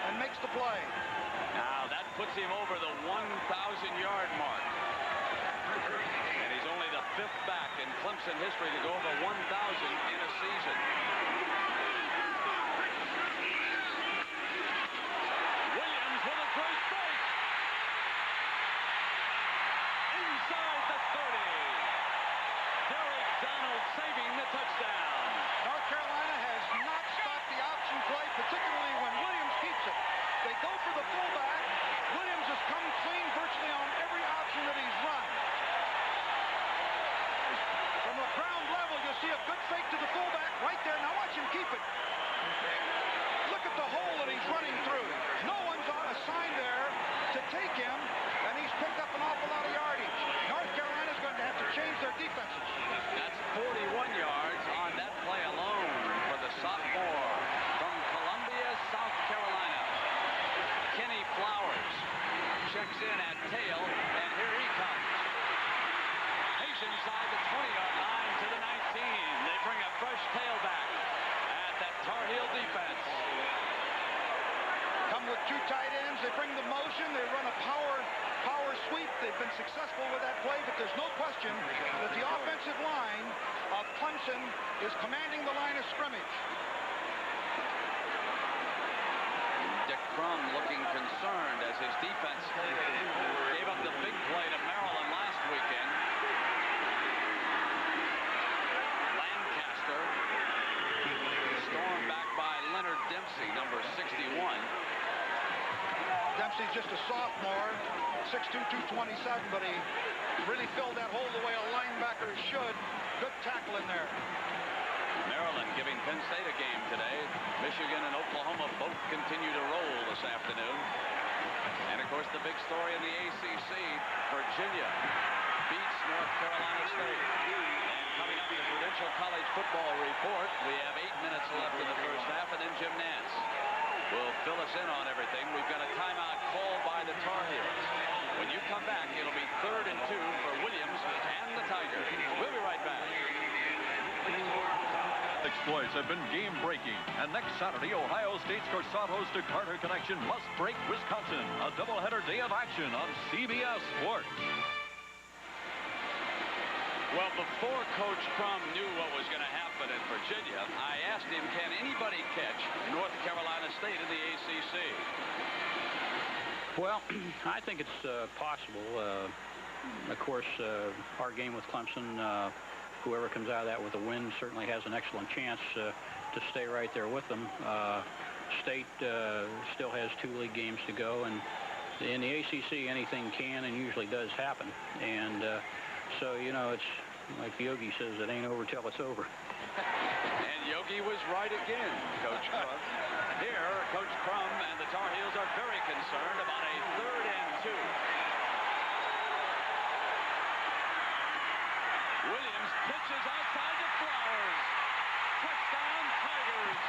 and makes the play. Now that puts him over the 1,000-yard mark. And he's only the 5th back in Clemson history to go over 1,000 in a season. Williams with a great break. Inside the 30. Derek Donald saving the touchdown. North Carolina has not stopped the option play, particularly when Williams keeps it. They go for the fullback. Williams has come clean virtually on every option that he's run. From the ground level, you'll see a good fake to the fullback right there. Now watch him keep it. Look at the hole that he's running through. No one's on a sign there to take him, and he's picked up an awful lot of yardage. North Carolina's going to have to change their defenses. That's 41 yards on that play alone for the sophomore from Columbia, South Carolina. Kenny Flowers checks in at tail, and here he comes. He's inside the 20-yard line to the 19. They bring a fresh tailback at that Tar Heel defense. Come with 2 tight ends. They bring the motion. They run a power sweep. They've been successful with that play, but there's no question that the offensive line of Clemson is commanding the line of scrimmage. Dick Crum looking concerned as his defense gave up the big play to Maryland last weekend. Lancaster stormed back by Leonard Dempsey, number 61. Dempsey's just a sophomore, 6'2", 227, but he really filled that hole the way a linebacker should. Good tackle in there. Maryland giving Penn State a game today. Michigan and Oklahoma both continue to roll this afternoon. And, of course, the big story in the ACC, Virginia beats North Carolina State. And coming up in the Prudential College Football Report, we have 8 minutes left in the first half, and then Jim Nance will fill us in on everything. We've got a timeout called by the Tar Heels. When you come back, it'll be 3rd and 2 for Williams and the Tigers. We'll be right back. Exploits have been game-breaking, and next Saturday, Ohio State's Corsatos to Carter connection must break Wisconsin. A doubleheader day of action on CBS Sports. Well, before Coach Crum knew what was going to happen in Virginia, I asked him, can anybody catch North Carolina State in the ACC? Well, I think it's possible. Of course, our game with Clemson, whoever comes out of that with a win certainly has an excellent chance to stay right there with them. State still has 2 league games to go, and in the ACC, anything can and usually does happen. And so, you know, it's like Yogi says, it ain't over till it's over. And Yogi was right again, Coach Crum. Here, Coach Crum and the Tar Heels are very concerned about a 3rd and 2. Williams pitches outside to Flowers. Touchdown, Tigers.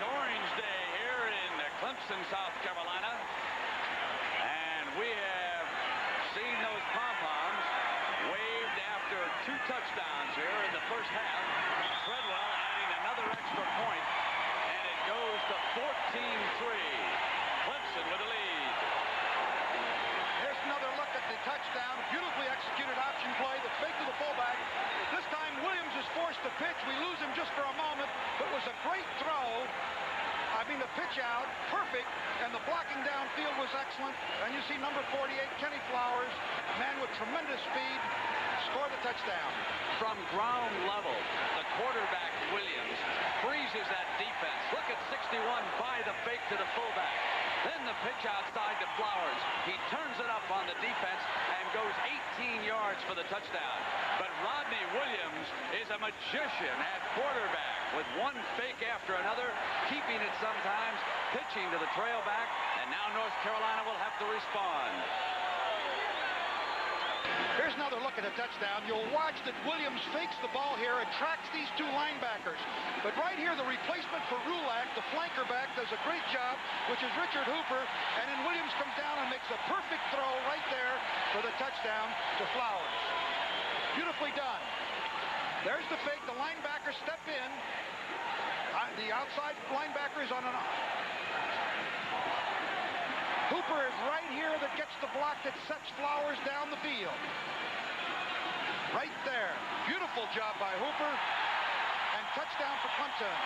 Orange Day touchdowns here in the first half. Treadwell adding another extra point, and it goes to 14-3. Clemson with the lead. Here's another look at the touchdown. Beautifully executed option play. The fake to the fullback. This time Williams is forced to pitch. We lose him just for a moment, but it was a great throw. I mean, the pitch out, perfect, and the blocking downfield was excellent. And you see number 48, Kenny Flowers, a man with tremendous speed, score the touchdown. From ground level, the quarterback, Williams, freezes that defense. Look at 61 by the fake to the fullback. Then the pitch outside to Flowers. He turns it up on the defense and goes 18 yards for the touchdown. But Rodney Williams is a magician at quarterback with one fake after another, keeping it sometimes, pitching to the trailback, and now North Carolina will have to respond. Here's another look at a touchdown. You'll watch that Williams fakes the ball here, attracts these two linebackers. But right here, the replacement for Rulak, the flanker back, does a great job, which is Richard Hooper. And then Williams comes down and makes a perfect throw right there for the touchdown to Flowers. Beautifully done. There's the fake. The linebackers step in. The outside linebacker is on an... Hooper is right here that gets the block that sets Flowers down the field. Right there. Beautiful job by Hooper. And touchdown for Clemson.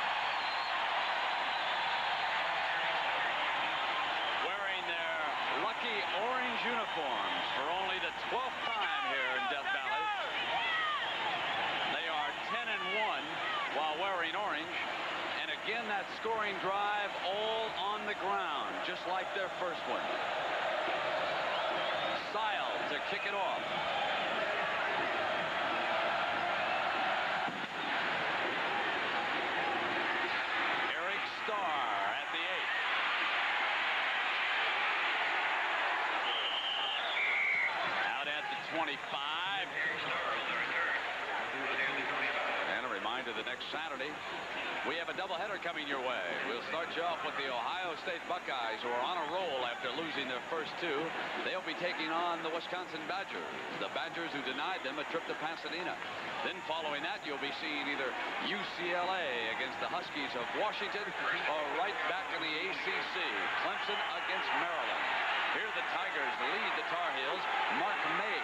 Wearing their lucky orange uniforms for only the 12th time here in Death Valley. They are 10-1 while wearing orange. And again, that scoring drive all on the ground, just like their first one. Sile to kick it off. Eric Starr at the 8. Out at the 25. And a reminder that next Saturday, we have a doubleheader coming your way. We'll start you off with the Ohio State Buckeyes, who are on a roll after losing their first two. They'll be taking on the Wisconsin Badgers, the Badgers who denied them a trip to Pasadena. Then following that, you'll be seeing either UCLA against the Huskies of Washington or right back in the ACC, Clemson against Maryland. Here the Tigers lead the Tar Heels. Mark May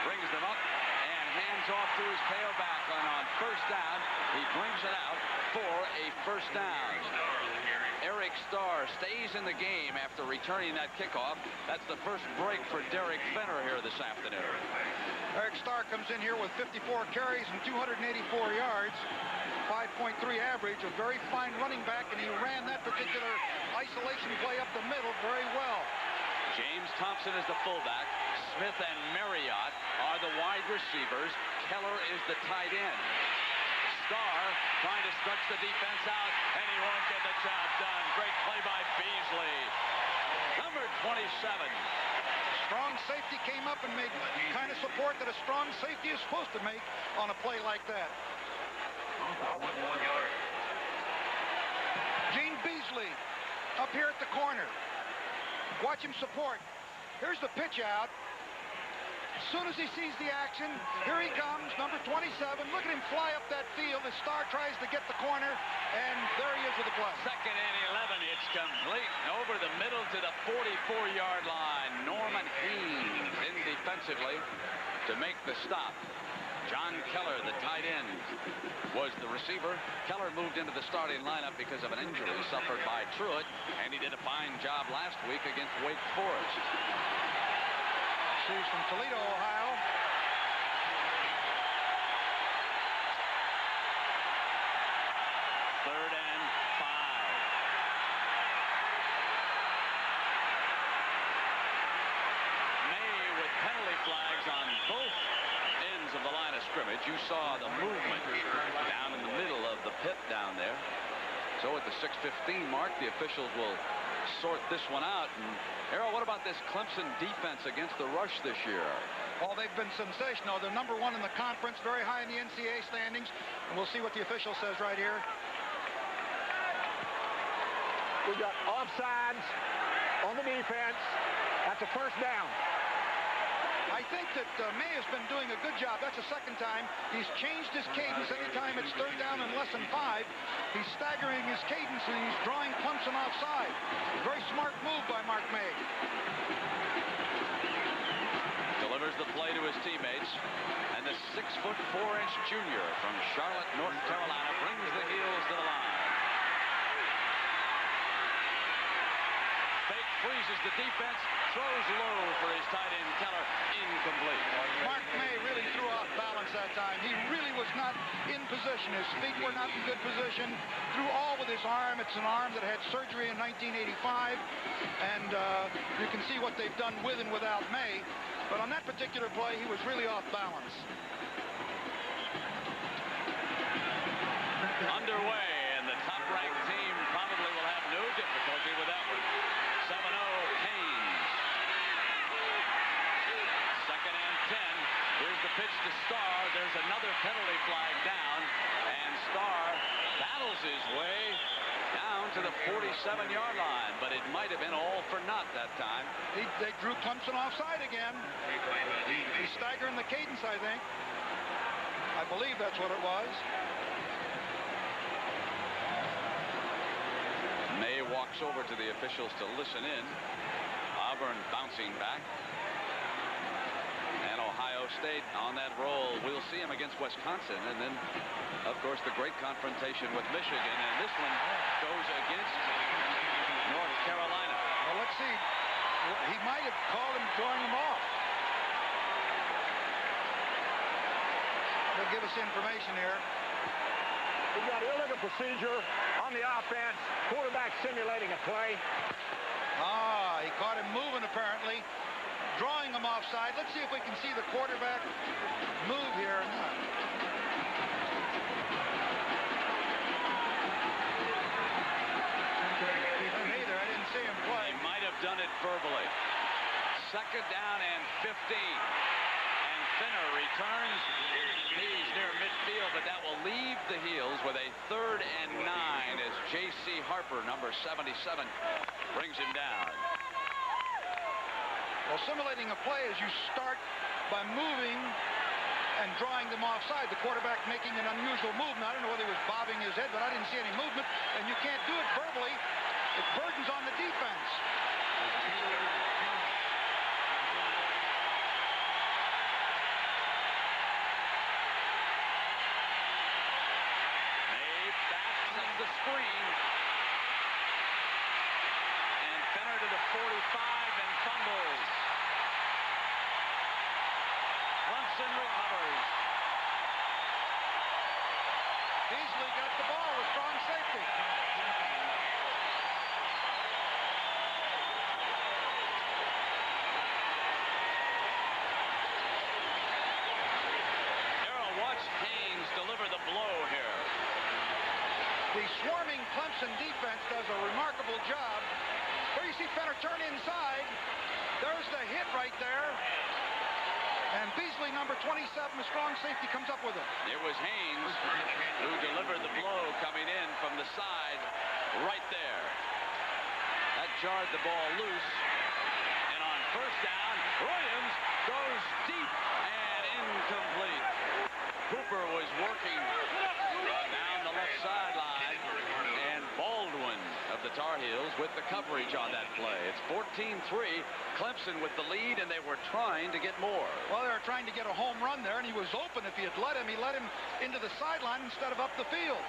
brings them up and hands off to his tailback, and on first down, he brings it out for a first down. Eric Starr stays in the game after returning that kickoff. That's the first break for Derek Fenner here this afternoon. Eric Starr comes in here with 54 carries and 284 yards, 5.3 average, a very fine running back, and he ran that particular isolation play up the middle very well. James Thompson is the fullback. Smith and Marriott are the wide receivers. Keller is the tight end. Starr trying to stretch the defense out, and he won't get the job done. Great play by Beasley. Number 27. Strong safety came up and made kind of support that a strong safety is supposed to make on a play like that. Gene Beasley up here at the corner. Watch him support. Here's the pitch out. As soon as he sees the action, here he comes, number 27. Look at him fly up that field as Starr tries to get the corner, and there he is with the play. Second and 11. It's complete over the middle to the 44-yard line. Norman Haynes in defensively to make the stop. John Keller, the tight end, was the receiver. Keller moved into the starting lineup because of an injury suffered by Truitt, and he did a fine job last week against Wake Forest. She's from Toledo, Ohio. Third and 5. May with penalty flags on both ends of the line of scrimmage. You saw the movement down in the middle of the pit down there. So at the 6:15 mark, the officials will sort this one out. And Errol, what about this Clemson defense against the rush this year? Well, they've been sensational. They're number one in the conference, very high in the NCAA standings. And we'll see what the official says right here. We've got offsides on the defense. That's a first down. I think that May has been doing a good job. That's the second time. He's changed his cadence anytime it's third down and less than 5. He's staggering his cadence, and he's drawing Clemson offside. Very smart move by Mark May. Delivers the play to his teammates, and the 6'4" junior from Charlotte, North Carolina, brings the heels to the line. Fake freezes the defense, throws low for his tight end Keller, incomplete. Mark May really threw off balance that time. He really was not in position. His feet were not in good position. Threw all with his arm. It's an arm that had surgery in 1985, and you can see what they've done with and without May. But on that particular play, he was really off balance. Underway, and the top-ranked team probably will have no difficulty with that one. 7-0 Haynes. 2nd and 10. Here's the pitch to Starr. There's another penalty flag down, and Starr battles his way down to the 47-yard line, but it might have been all for naught that time. They drew Clemson offside again. He's staggering the cadence, I think. I believe that's what it was. May walks over to the officials to listen in. Auburn bouncing back. And Ohio State on that roll. We'll see him against Wisconsin. And then, of course, the great confrontation with Michigan. And this one goes against North Carolina. Well, let's see. He might have called him throwing him off. They'll give us information here. We've got illegal procedure on the offense. Quarterback simulating a play. He caught him moving apparently. Drawing him offside. Let's see if we can see the quarterback move here or not. Neither. I didn't see him play. He might have done it verbally. 2nd down and 15. And Finner returns. He's near midfield, but that will leave the heels with a 3rd and 9 as J.C. Harper, number 77, brings him down. Well, simulating a play is you start by moving and drawing them offside. The quarterback making an unusual movement. I don't know whether he was bobbing his head, but I didn't see any movement. And you can't do it verbally. It burdens on the defense. May backs up the screen. And Finner to the 45 and fumbles. Clemson recovers. Beasley got the ball with strong safety. Darrell, watch Haynes deliver the blow here. The swarming Clemson defense does a remarkable job. Where you see Fenner turn inside. There's the hit right there. And Beasley, number 27, the strong safety, comes up with him. It was Haynes who delivered the blow coming in from the side right there. That jarred the ball loose. And on 1st down, Williams goes deep and incomplete. Cooper was working down the left sideline, and Baldwin of the Tar Heels with the coverage on that play. It's 14-3, Clemson with the lead, and they were trying to get more. Well, they were trying to get a home run there, and he was open. If he had let him, he let him into the sideline instead of up the field.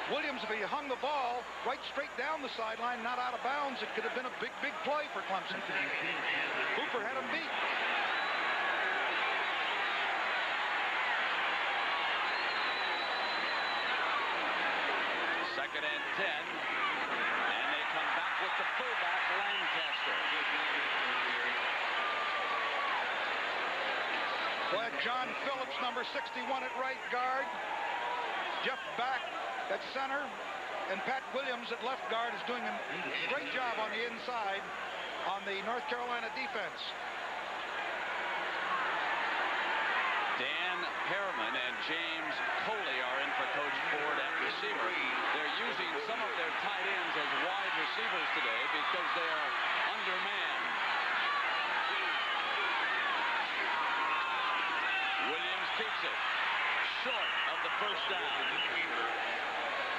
Williams, if he hung the ball right straight down the sideline, not out of bounds, it could have been a big, big play for Clemson. Cooper had him beat. Second and 10, and they come back with the fullback, Lancaster. Well, John Phillips, number 61 at right guard. Jeff Back at center. And Pat Williams at left guard is doing a great job on the inside on the North Carolina defense. Dan Harriman and James Coley are in for Coach Ford at receiver. They're using some of their tight ends as wide receivers today because they are undermanned. keeps it short of the first down.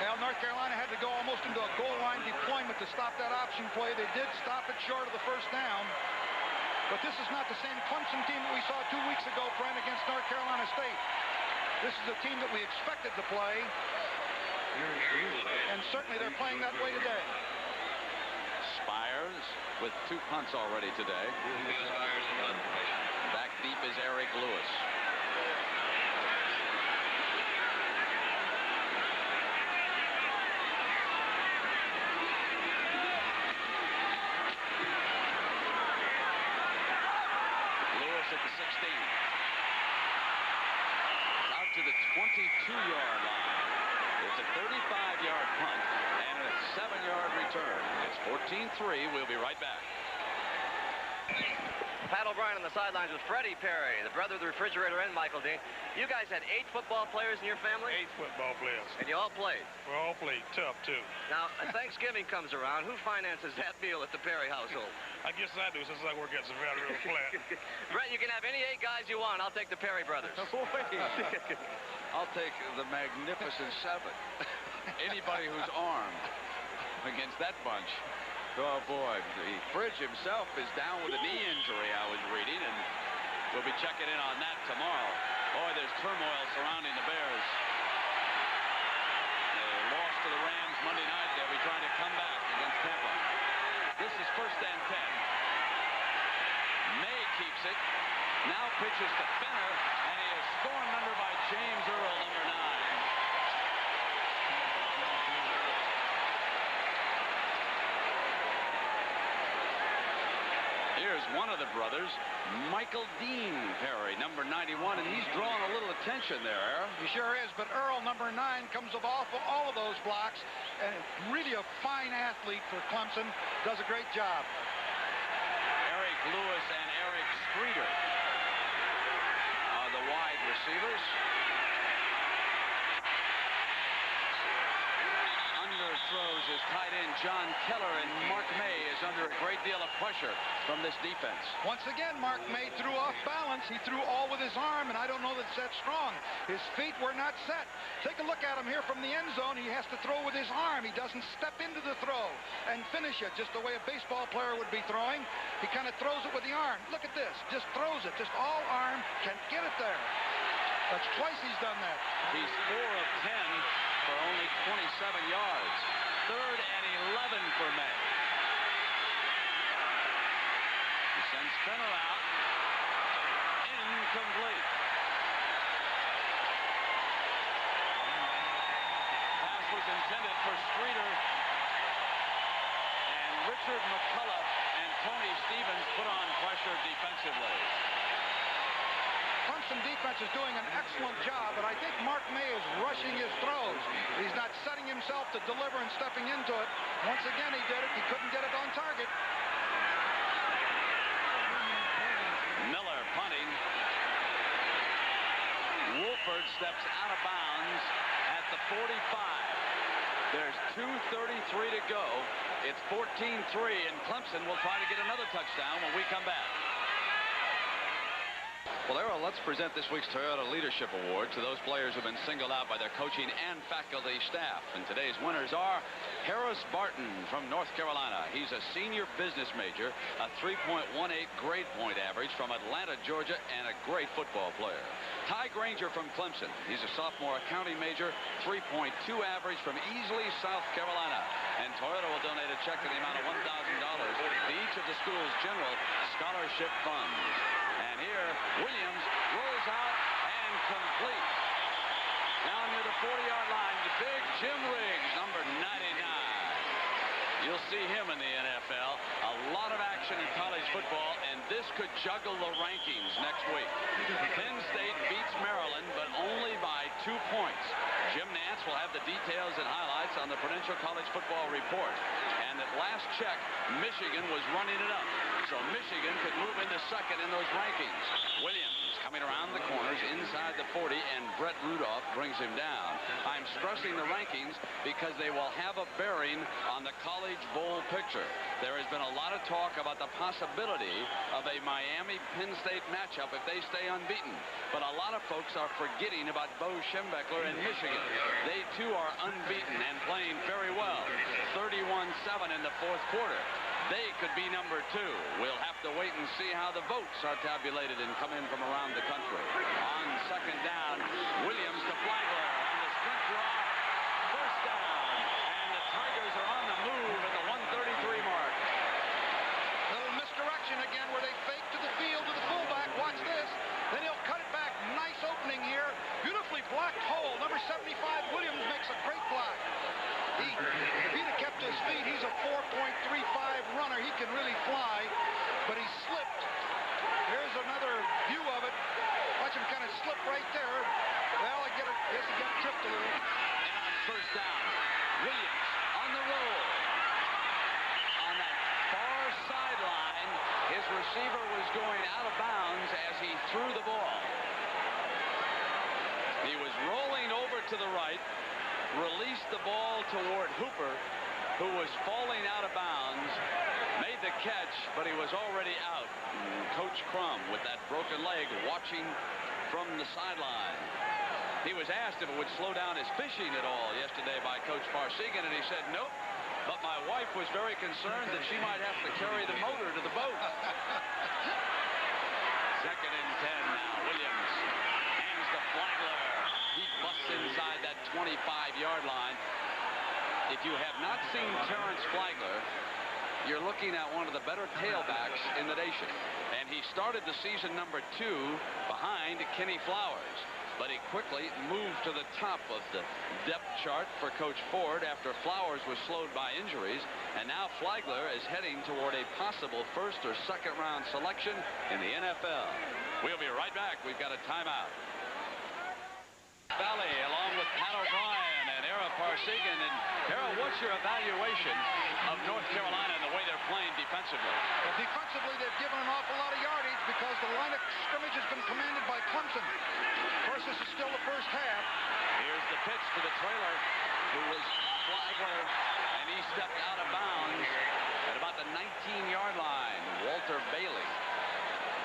Well, North Carolina had to go almost into a goal line deployment to stop that option play. They did stop it short of the first down. But this is not the same Clemson team that we saw 2 weeks ago playing against North Carolina State. This is a team that we expected to play. And certainly they're playing that way today. Spires with 2 punts already today. Back deep is Eric Lewis. Lewis at the 16. Out to the 22-yard line. It's a 35-yard punt and a 7-yard return. It's 14-3. We'll be right back. Pat O'Brien on the sidelines with Freddie Perry, the brother of the refrigerator, and Michael Dean. You guys had 8 football players in your family? 8 football players. And you all played? We all played tough, too. Now, Thanksgiving comes around. Who finances that meal at the Perry household? I guess I do, since I work at Savannah River Flat. Brett, you can have any 8 guys you want. I'll take the Perry brothers. I'll take the Magnificent 7. Anybody who's armed against that bunch. Oh, boy. The Fridge himself is down with a knee injury, I was reading, and we'll be checking in on that tomorrow. Boy, there's turmoil surrounding the Bears. They lost to the Rams Monday night. They'll be trying to come back against Tampa. This is 1st and 10. May keeps it. Now pitches to Fenner, and he is stormed under by James Earl, number 9. Here's one of the brothers, Michael Dean Perry, number 91, and he's drawing a little attention there, Earl. He sure is, but Earl, number 9, comes off of all of those blocks, and really a fine athlete for Clemson, does a great job. Eric Lewis and Eric Streeter are the wide receivers. Throws his tight end John Keller, and Mark May is under a great deal of pressure from this defense. Once again, Mark May threw off balance. He threw all with his arm, and I don't know that it's that strong. His feet were not set. Take a look at him here from the end zone. He has to throw with his arm. He doesn't step into the throw and finish it just the way a baseball player would be throwing. He kind of throws it with the arm. Look at this. Just throws it. Just all arm. Can't get it there. That's twice he's done that. He's 4 of 10 for only 27 yards. 3rd and 11 for May. He sends Fenner out. Incomplete. Pass was intended for Streeter. And Richard McCullough and Tony Stevens put on pressure defensively. Clemson defense is doing an excellent job, but I think Mark May is rushing his throws. He's not setting himself to deliver and stepping into it. Once again, he did it. He couldn't get it on target. Miller punting. Wolford steps out of bounds at the 45. There's 2:33 to go. It's 14-3, and Clemson will try to get another touchdown when we come back. Well, Errol, let's present this week's Toyota Leadership Award to those players who've been singled out by their coaching and faculty staff. And today's winners are Harris Barton from North Carolina. He's a senior business major, a 3.18 grade point average from Atlanta, Georgia, and a great football player. Ty Granger from Clemson. He's a sophomore accounting major, 3.2 average from Easley, South Carolina. And Toyota will donate a check in the amount of $1,000 to each of the school's general scholarship funds. And here, Williams rolls out and complete. Down near the 40-yard line, the big Jim Riggs, number 99. You'll see him in the NFL. A lot of action in college football, and this could juggle the rankings next week. Penn State beats Maryland, but only by 2 points. Jim Nantz will have the details and highlights on the Prudential College Football Report. And at last check, Michigan was running it up. So Michigan could move into second in those rankings. Williams coming around the corners inside the 40, and Brett Rudolph brings him down. I'm stressing the rankings because they will have a bearing on the College Bowl picture. There has been a lot of talk about the possibility of a Miami-Penn State matchup if they stay unbeaten. But a lot of folks are forgetting about Bo Schembechler in Michigan. They, too, are unbeaten and playing very well. 31-7 in the fourth quarter. They could be number 2. We'll have to wait and see how the votes are tabulated and come in from around the country. On second down, Williams to Flagler on the sprint draw. First down, and the Tigers are on the move at the 133 mark. Little misdirection again where they fake to the field to the fullback. Watch this. Then he'll cut it back. Nice opening here. Beautifully blocked hole. Number 75, Williams, makes a great block. If he'd have kept his feet, he's a 4.35 runner. He can really fly, but he slipped. Here's another view of it. Watch him kind of slip right there. Well, I guess he got tripped a little. And on first down, Williams on the roll. On that far sideline, his receiver was going out of bounds as he threw the ball. He was rolling over to the right, released the ball toward Hooper, who was falling out of bounds, made the catch, but he was already out. Coach Crum, with that broken leg, watching from the sideline. He was asked if it would slow down his fishing at all yesterday by Coach Farsigan, and he said nope, but my wife was very concerned that she might have to carry the motor to the boat. Second and 10 now. Williams hands to Flagler. He busts inside that 25-yard line. If you have not seen Terrence Flagler, you're looking at one of the better tailbacks in the nation. And he started the season number 2 behind Kenny Flowers. But he quickly moved to the top of the depth chart for Coach Ford after Flowers was slowed by injuries. And now Flagler is heading toward a possible first or second round selection in the NFL. We'll be right back. We've got a timeout. Valley along with Pat O'Brien and Ara Farsigan. And Ara, what's your evaluation of North Carolina and the way they're playing defensively? Well, defensively, they've given an awful lot of yardage because the line of scrimmage has been commanded by Clemson. Of course, this is still the first half. Here's the pitch to the trailer, who was Flagler, and he stepped out of bounds at about the 19-yard line. Walter Bailey,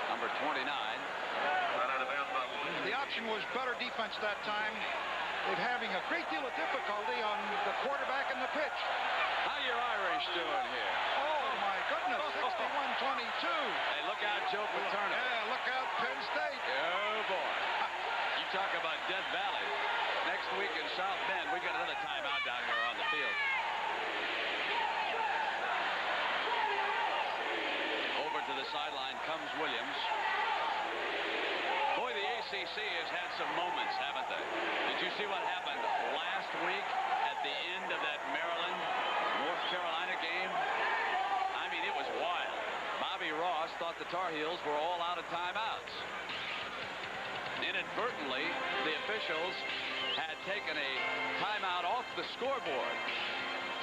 number 29. The option was better defense that time. They're having a great deal of difficulty on the quarterback and the pitch. How your Irish doing here? Oh, my goodness, 61-22. Hey, look out, Joe Paterno. Yeah, look out, Penn State. Oh, boy. You talk about Death Valley. Next week in South Bend, we got another timeout down here on the field. Over to the sideline comes Williams. Boy, the ACC has had some moments, haven't they? Did you see what happened last week at the end of that Maryland-North Carolina game? I mean, it was wild. Bobby Ross thought the Tar Heels were all out of timeouts. Inadvertently, the officials had taken a timeout off the scoreboard.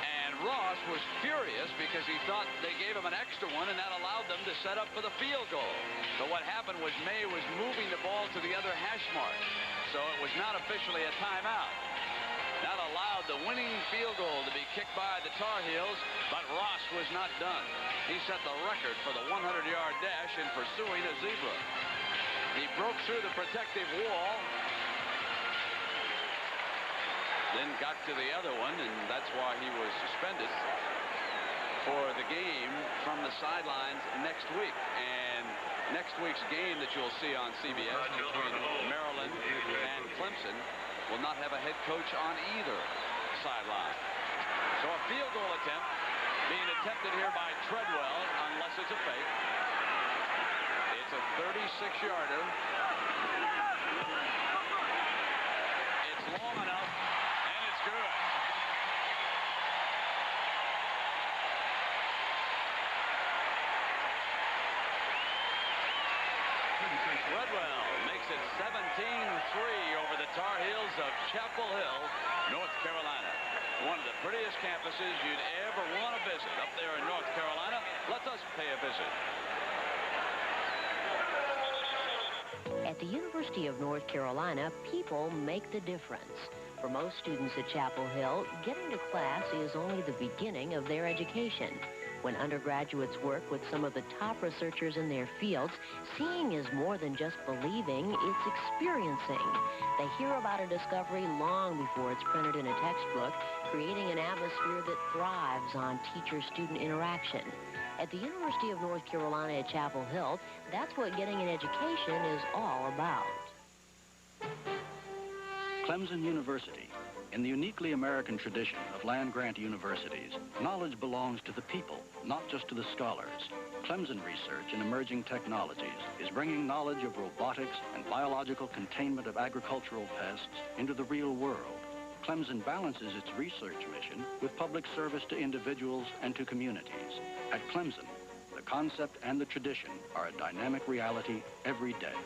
And Ross was furious because he thought they gave him an extra one, and that allowed them to set up for the field goal. But what happened was May was moving the ball to the other hash mark, so it was not officially a timeout. That allowed the winning field goal to be kicked by the Tar Heels, but Ross was not done. He set the record for the 100-yard dash in pursuing a zebra. He broke through the protective wall, then got to the other one, and that's why he was suspended for the game from the sidelines next week. And next week's game that you'll see on CBS between Maryland and Clemson will not have a head coach on either sideline. So a field goal attempt being attempted here by Treadwell, unless it's a fake. It's a 36-yarder. It's long enough. Good. Treadwell makes it 17-3 over the Tar Heels of Chapel Hill, North Carolina. One of the prettiest campuses you'd ever want to visit up there in North Carolina. Let us pay a visit. At the University of North Carolina, people make the difference. For most students at Chapel Hill, getting to class is only the beginning of their education. When undergraduates work with some of the top researchers in their fields, seeing is more than just believing, it's experiencing. They hear about a discovery long before it's printed in a textbook, creating an atmosphere that thrives on teacher-student interaction. At the University of North Carolina at Chapel Hill, that's what getting an education is all about. Clemson University. In the uniquely American tradition of land-grant universities, knowledge belongs to the people, not just to the scholars. Clemson research in emerging technologies is bringing knowledge of robotics and biological containment of agricultural pests into the real world. Clemson balances its research mission with public service to individuals and to communities. At Clemson, the concept and the tradition are a dynamic reality every day.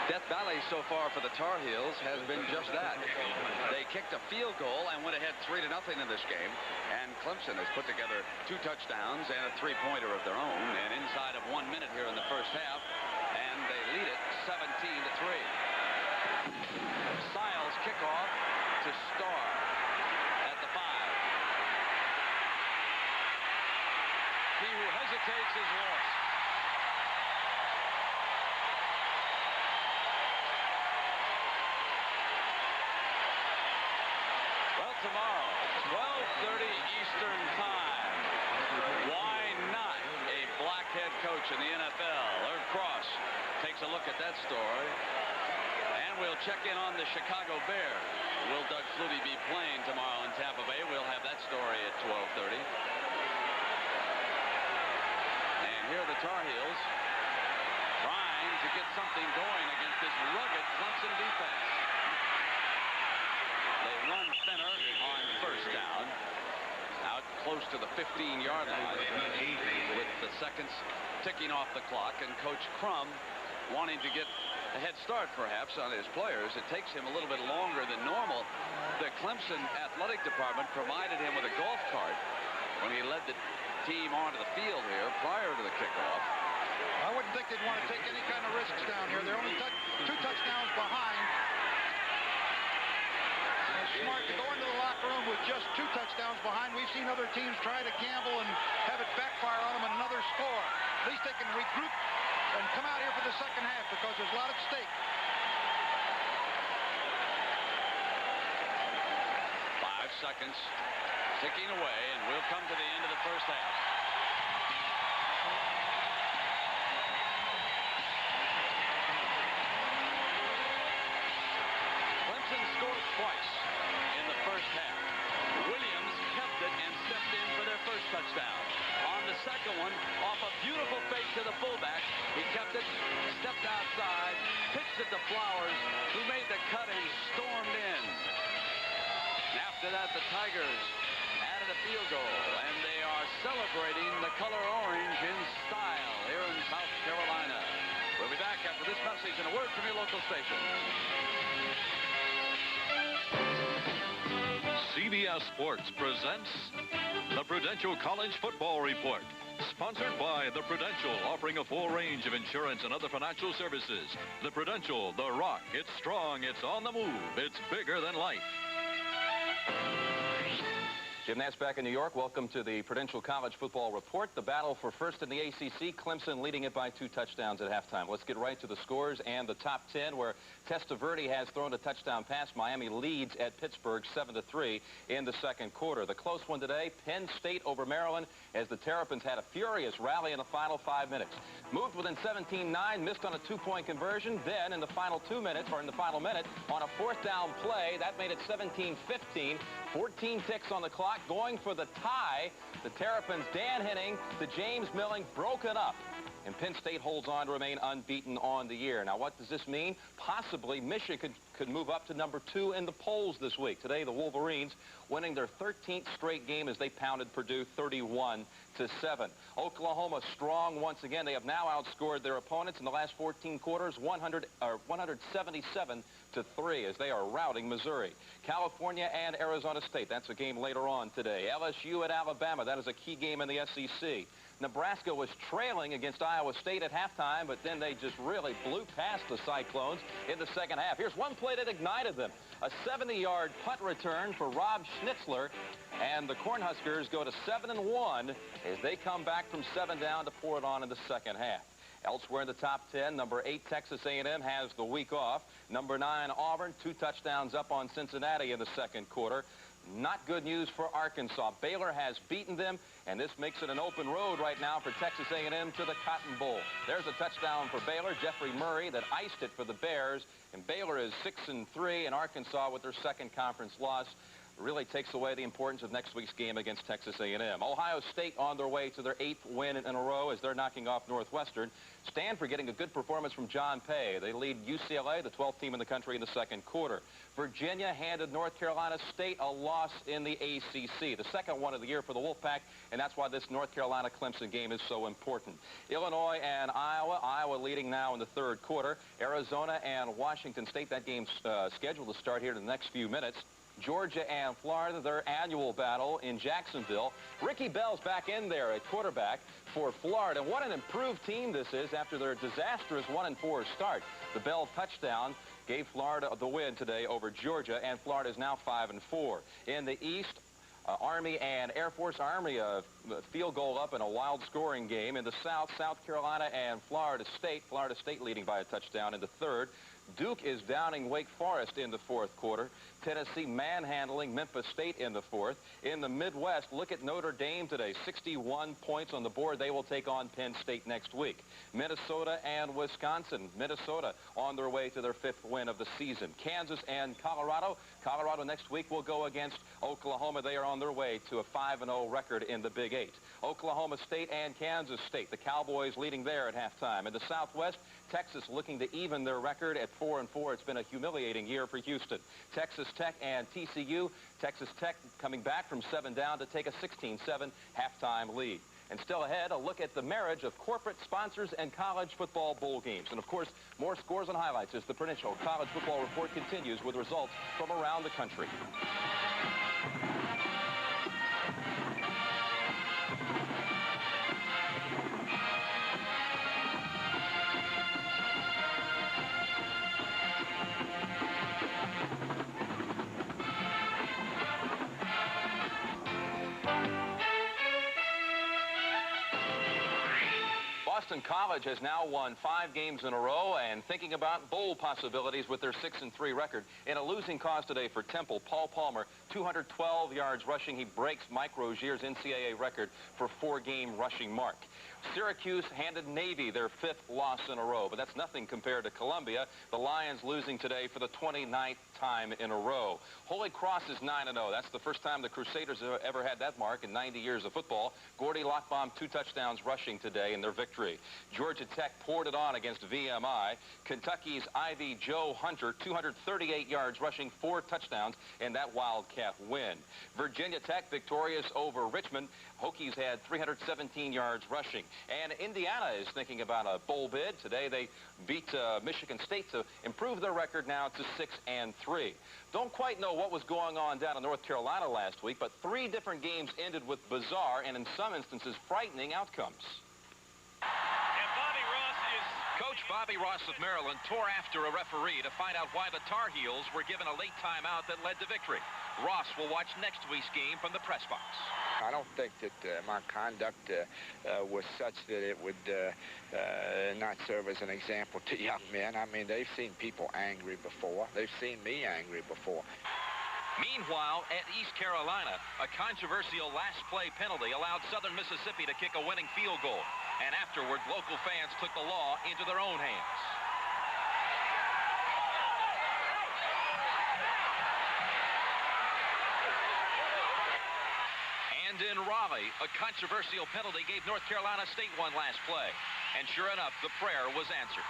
Death Valley so far for the Tar Heels has been just that. They kicked a field goal and went ahead 3-0 in this game. And Clemson has put together 2 touchdowns and a 3-pointer of their own. And inside of 1 minute here in the first half. And they lead it 17-3. Siles kickoff to Starr at the 5. He who hesitates is lost. Tomorrow, 12:30 Eastern Time. Why not a black head coach in the NFL? Herb Cross takes a look at that story. And we'll check in on the Chicago Bears. Will Doug Flutie be playing tomorrow in Tampa Bay? We'll have that story at 12:30. And here are the Tar Heels trying to get something going against this rugged Clemson defense. They run thinner on first down, out close to the 15-yard line with the seconds ticking off the clock, and Coach Crum wanting to get a head start perhaps on his players. It takes him a little bit longer than normal. The Clemson athletic department provided him with a golf cart when he led the team onto the field here prior to the kickoff. I wouldn't think they'd want to take any kind of risks down here. They're only 2 touchdowns behind. Smart to go into the locker room with just 2 touchdowns behind. We've seen other teams try to gamble and have it backfire on them and another score. At least they can regroup and come out here for the second half because there's a lot at stake. 5 seconds ticking away, and we'll come to the end of the first half. Clemson scored twice in the first half. Williams kept it and stepped in for their first touchdown. On the second one, off a beautiful fake to the fullback, he kept it, stepped outside, pitched it to Flowers, who made the cut and stormed in. And after that, the Tigers added a field goal, and they are celebrating the color orange in style here in South Carolina. We'll be back after this message and a word from your local station. CBS Sports presents the Prudential College Football Report. Sponsored by the Prudential, offering a full range of insurance and other financial services. The Prudential, the rock. It's strong, it's on the move, it's bigger than life. Jim Nance back in New York. Welcome to the Prudential College Football Report. The battle for first in the ACC. Clemson leading it by 2 touchdowns at halftime. Let's get right to the scores and the top 10, where Testaverde has thrown a touchdown pass. Miami leads at Pittsburgh 7-3 in the second quarter. The close one today, Penn State over Maryland, as the Terrapins had a furious rally in the final 5 minutes. Moved within 17-9, missed on a 2-point conversion. Then in the final 2 minutes, or in the final minute, on a 4th down play, that made it 17-15. 14 ticks on the clock, going for the tie. The Terrapins, Dan Henning to James Milling, broken up. and Penn State holds on to remain unbeaten on the year. Now, what does this mean? Possibly Michigan could move up to number 2 in the polls this week. Today, the Wolverines winning their 13th straight game as they pounded Purdue 31-7. Oklahoma strong once again. They have now outscored their opponents in the last 14 quarters 177-3 as they are routing Missouri. California and Arizona State. That's a game later on today. LSU at Alabama. That is a key game in the SEC. Nebraska was trailing against Iowa State at halftime, but then they just really blew past the Cyclones in the second half. Here's one play that ignited them. A 70-yard punt return for Rob Schnitzler, and the Cornhuskers go to 7-1 as they come back from 7 down to pour it on in the second half. Elsewhere in the top 10, number 8 Texas A&M has the week off. Number 9 Auburn, 2 touchdowns up on Cincinnati in the second quarter. Not good news for Arkansas. Baylor has beaten them, and this makes it an open road right now for Texas A&M to the Cotton Bowl. There's a touchdown for Baylor. Jeffrey Murray that iced it for the Bears, and Baylor is 6-3, and Arkansas with their second conference loss really takes away the importance of next week's game against Texas A&M. Ohio State on their way to their 8th win in a row as they're knocking off Northwestern. Stanford getting a good performance from John Pay. They lead UCLA, the 12th team in the country, in the second quarter. Virginia handed North Carolina State a loss in the ACC, the second one of the year for the Wolfpack, and that's why this North Carolina-Clemson game is so important. Illinois and Iowa leading now in the third quarter. Arizona and Washington State, that game's scheduled to start here in the next few minutes. Georgia and Florida, their annual battle in Jacksonville. Ricky Bell's back in there at quarterback for Florida. What an improved team this is after their disastrous 1-4 start. The Bell touchdown gave Florida the win today over Georgia, and Florida is now 5-4. In the East, Army and Air Force. Army a field goal up in a wild scoring game. In the South, South Carolina and Florida State. Florida State leading by a touchdown in the third. Duke is downing Wake Forest in the fourth quarter. Tennessee manhandling Memphis State in the fourth. In the Midwest, look at Notre Dame today. 61 points on the board. They will take on Penn State next week. Minnesota and Wisconsin. Minnesota on their way to their 5th win of the season. Kansas and Colorado. Colorado next week will go against Oklahoma. They are on their way to a 5-0 record in the Big 8. Oklahoma State and Kansas State. The Cowboys leading there at halftime. In the Southwest, Texas looking to even their record at 4-4. It's been a humiliating year for Houston. Texas Tech and TCU. Texas Tech coming back from 7 down to take a 16-7 halftime lead. And still ahead, a look at the marriage of corporate sponsors and college football bowl games. And of course, more scores and highlights as the Prudential College Football Report continues with results from around the country. Boston College has now won 5 games in a row and thinking about bowl possibilities with their 6-3 record. In a losing cause today for Temple, Paul Palmer, 212 yards rushing. He breaks Mike Rozier's NCAA record for 4-game rushing mark. Syracuse handed Navy their 5th loss in a row, but that's nothing compared to Columbia. The Lions losing today for the 29th time in a row. Holy Cross is 9-0. That's the first time the Crusaders have ever had that mark in 90 years of football. Gordy Lockbaum, 2 touchdowns rushing today in their victory. Georgia Tech poured it on against VMI. Kentucky's Ivy Joe Hunter, 238 yards rushing, 4 touchdowns in that Wildcat win. Virginia Tech victorious over Richmond. Hokies had 317 yards rushing. And Indiana is thinking about a bowl bid. Today they beat Michigan State to improve their record now to 6-3. Don't quite know what was going on down in North Carolina last week, but 3 different games ended with bizarre and in some instances frightening outcomes. Coach Bobby Ross of Maryland tore after a referee to find out why the Tar Heels were given a late timeout that led to victory. Ross will watch next week's game from the press box. I don't think that my conduct was such that it would not serve as an example to young men. I mean, they've seen people angry before. They've seen me angry before. Meanwhile, at East Carolina, a controversial last-play penalty allowed Southern Mississippi to kick a winning field goal. And afterward, local fans took the law into their own hands. And in Raleigh, volley, a controversial penalty, gave North Carolina State one last play. And sure enough, the prayer was answered.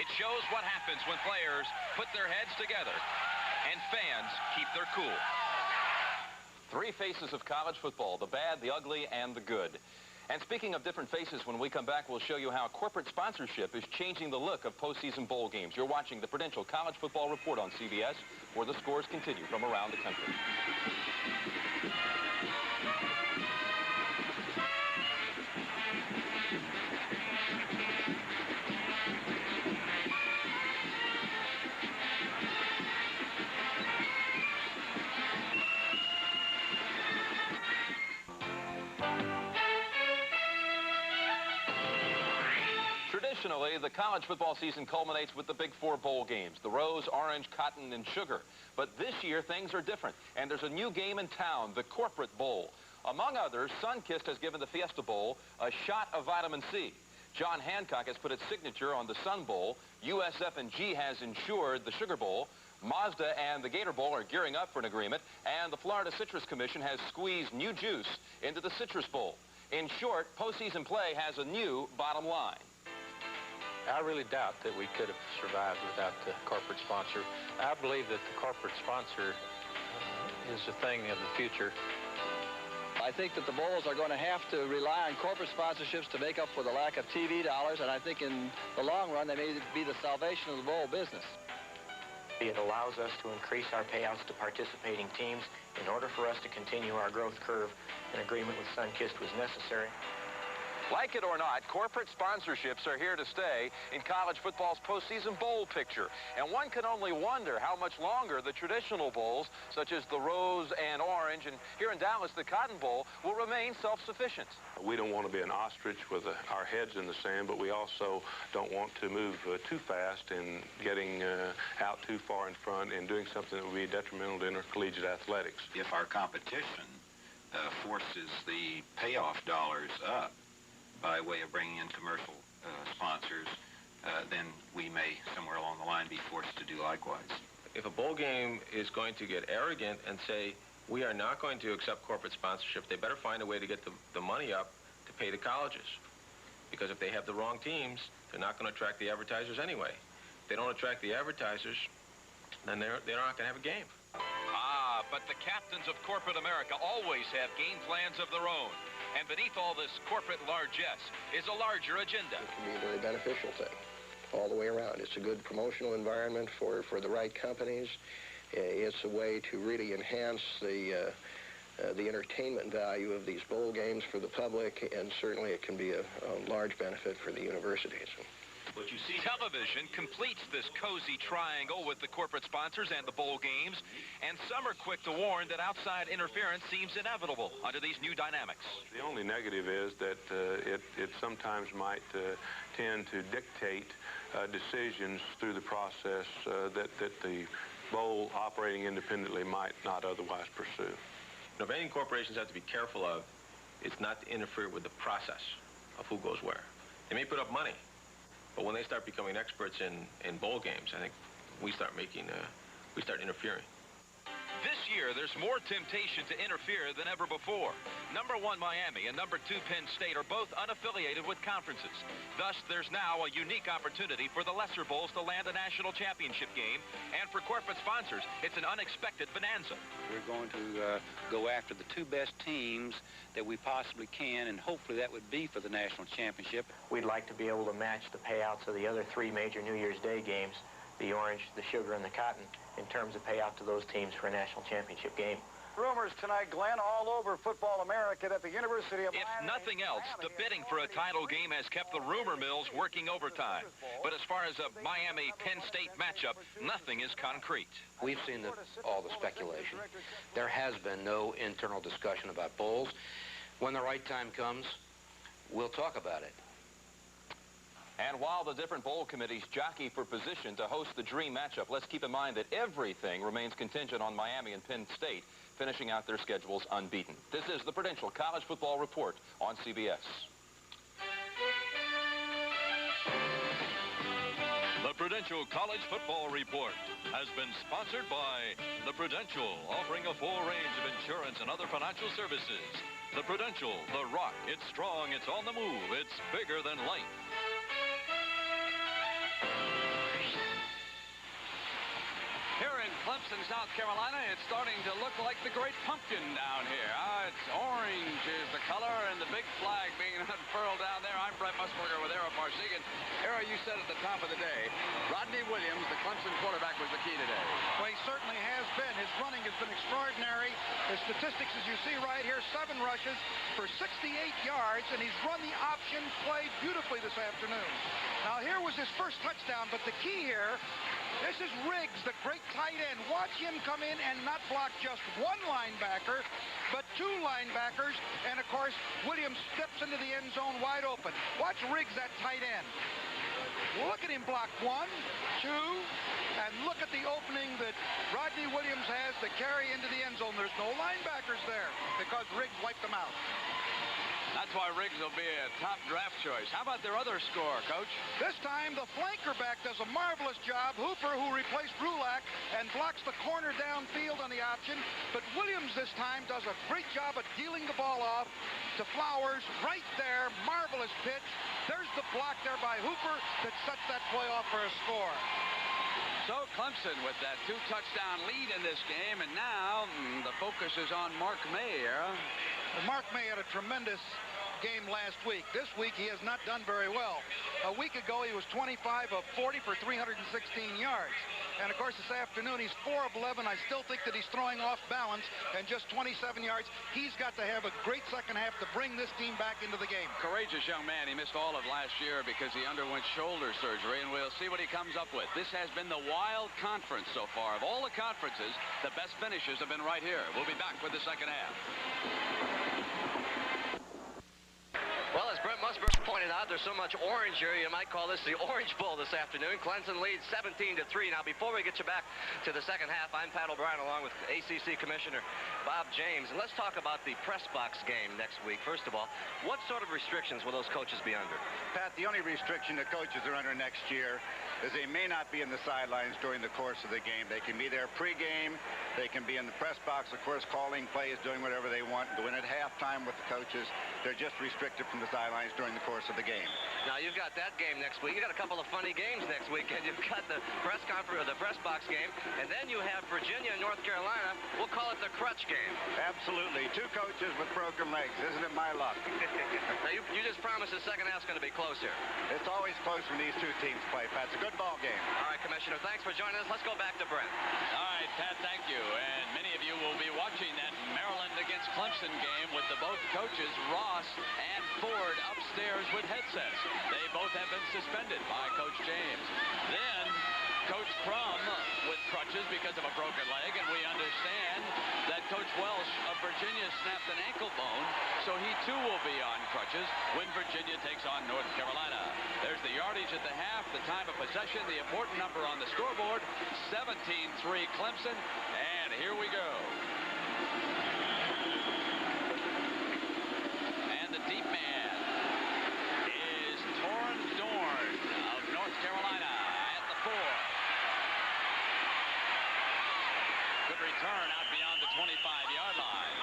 It shows what happens when players put their heads together and fans keep their cool. Three faces of college football, the bad, the ugly, and the good. And speaking of different faces, when we come back, we'll show you how corporate sponsorship is changing the look of postseason bowl games. You're watching the Prudential College Football Report on CBS, where the scores continue from around the country. Traditionally, the college football season culminates with the Big Four bowl games, the Rose, Orange, Cotton, and Sugar. But this year, things are different, and there's a new game in town, the Corporate Bowl. Among others, Sunkist has given the Fiesta Bowl a shot of vitamin C. John Hancock has put its signature on the Sun Bowl. USF&G has insured the Sugar Bowl. Mazda and the Gator Bowl are gearing up for an agreement, and the Florida Citrus Commission has squeezed new juice into the Citrus Bowl. In short, postseason play has a new bottom line. I really doubt that we could have survived without the corporate sponsor. I believe that the corporate sponsor is a thing of the future. I think that the bowls are going to have to rely on corporate sponsorships to make up for the lack of TV dollars, and I think in the long run, they may be the salvation of the bowl business. It allows us to increase our payouts to participating teams. In order for us to continue our growth curve, an agreement with Sunkist was necessary. Like it or not, corporate sponsorships are here to stay in college football's postseason bowl picture. And one can only wonder how much longer the traditional bowls, such as the Rose and Orange, and here in Dallas, the Cotton Bowl, will remain self-sufficient. We don't want to be an ostrich with our heads in the sand, but we also don't want to move too fast and getting out too far in front and doing something that would be detrimental to intercollegiate athletics. If our competition forces the payoff dollars up, by way of bringing in commercial sponsors, then we may, somewhere along the line, be forced to do likewise. If a bowl game is going to get arrogant and say, we are not going to accept corporate sponsorship, they better find a way to get the money up to pay the colleges. Because if they have the wrong teams, they're not going to attract the advertisers anyway. If they don't attract the advertisers, then they're not going to have a game. Ah, but the captains of corporate America always have game plans of their own. And beneath all this corporate largesse is a larger agenda. It can be a very beneficial thing all the way around. It's a good promotional environment for the right companies. It's a way to really enhance the entertainment value of these bowl games for the public, and certainly it can be a large benefit for the universities. But you see, television completes this cozy triangle with the corporate sponsors and the bowl games, and some are quick to warn that outside interference seems inevitable under these new dynamics. The only negative is that it sometimes might tend to dictate decisions through the process that the bowl operating independently might not otherwise pursue. If any corporations have to be careful of, it's not to interfere with the process of who goes where. They may put up money, but when they start becoming experts in bowl games, I think we start interfering. This year, there's more temptation to interfere than ever before. Number 1 Miami and number 2 Penn State are both unaffiliated with conferences. Thus, there's now a unique opportunity for the lesser bowls to land a national championship game. And for corporate sponsors, it's an unexpected bonanza. We're going to go after the 2 best teams that we possibly can, and hopefully that would be for the national championship. We'd like to be able to match the payouts of the other 3 major New Year's Day games, the Orange, the Sugar, and the Cotton, in terms of payout to those teams for a national championship game. Rumors tonight, Glenn, all over Football America that the University of If nothing else, the bidding for a title game has kept the rumor mills working overtime. But as far as a Miami-Penn State matchup, nothing is concrete. We've seen all the speculation. There has been no internal discussion about bowls. When the right time comes, we'll talk about it. And while the different bowl committees jockey for position to host the dream matchup, let's keep in mind that everything remains contingent on Miami and Penn State finishing out their schedules unbeaten. This is the Prudential College Football Report on CBS. The The Prudential College Football Report has been sponsored by the Prudential, offering a full range of insurance and other financial services. The Prudential, the Rock. It's strong, it's on the move, it's bigger than life. Here in Clemson, South Carolina, it's starting to look like the Great Pumpkin down here. It's orange is the color, and the big flag being unfurled down there. I'm Brett Musburger with Ara Parsegan. Ara, you said at the top of the day, Rodney Williams, the Clemson quarterback, was the key today. Well, he certainly has been. His running has been extraordinary. The statistics, as you see right here, 7 rushes for 68 yards, and he's run the option play beautifully this afternoon. Now, here was his first touchdown, but the key here, this is Riggs, the great tight end. Watch him come in and not block just one linebacker, but 2 linebackers. And, of course, Williams steps into the end zone wide open. Watch Riggs, that tight end. Look at him block 1, 2, and look at the opening that Rodney Williams has to carry into the end zone. There's no linebackers there because Riggs wiped them out. That's why Riggs will be a top draft choice. How about their other score, Coach? This time, the flanker back does a marvelous job. Hooper, who replaced Rulak, and blocks the corner downfield on the option. But Williams this time does a great job of dealing the ball off to Flowers right there. Marvelous pitch. There's the block there by Hooper that sets that play off for a score. So Clemson with that 2-touchdown lead in this game, and now the focus is on Mark May. Mark May had a tremendous game last week. This week he has not done very well. A week ago he was 25 of 40 for 316 yards. And of course this afternoon he's 4 of 11. I still think that he's throwing off balance and just 27 yards. He's got to have a great second half to bring this team back into the game. Courageous young man. He missed all of last year because he underwent shoulder surgery, and we'll see what he comes up with. This has been the wild conference so far. Of all the conferences, the best finishes have been right here. We'll be back with the second half. Well, as Brett Musburger pointed out, there's so much orange here, you might call this the Orange Bowl this afternoon. Clemson leads 17-3. Now, before we get you back to the second half, I'm Pat O'Brien along with ACC Commissioner Bob James. And let's talk about the press box game next week. First of all, what sort of restrictions will those coaches be under? Pat, the only restriction the coaches are under next year is they may not be in the sidelines during the course of the game. They can be there pregame. They can be in the press box, of course, calling plays, doing whatever they want, going at halftime with the coaches. They're just restricted from the sidelines during the course of the game. Now, you've got that game next week. You've got a couple of funny games next weekend. You've got the press conference, or the press box game, and then you have Virginia and North Carolina. We'll call it the crutch game. Absolutely. 2 coaches with broken legs. Isn't it my luck? Now, you just promised the second half's going to be close here. It's always close when these 2 teams play, Pat. It's a good ball game. All right, Commissioner, thanks for joining us. Let's go back to Brent. All right, Pat, thank you. And many of you will be watching that Maryland against Clemson game with the both coaches, Ross and Ford, upstairs with headsets. They both have been suspended by Coach James. Then Coach Crum with crutches because of a broken leg, and we understand that Coach Welsh of Virginia snapped an ankle bone, so he too will be on crutches when Virginia takes on North Carolina. There's the yardage at the half, the time of possession, the important number on the scoreboard, 17-3 Clemson, and here we go. And the deep man is Torrin Dorn of North Carolina at the 4. Good return out beyond the 25-yard line.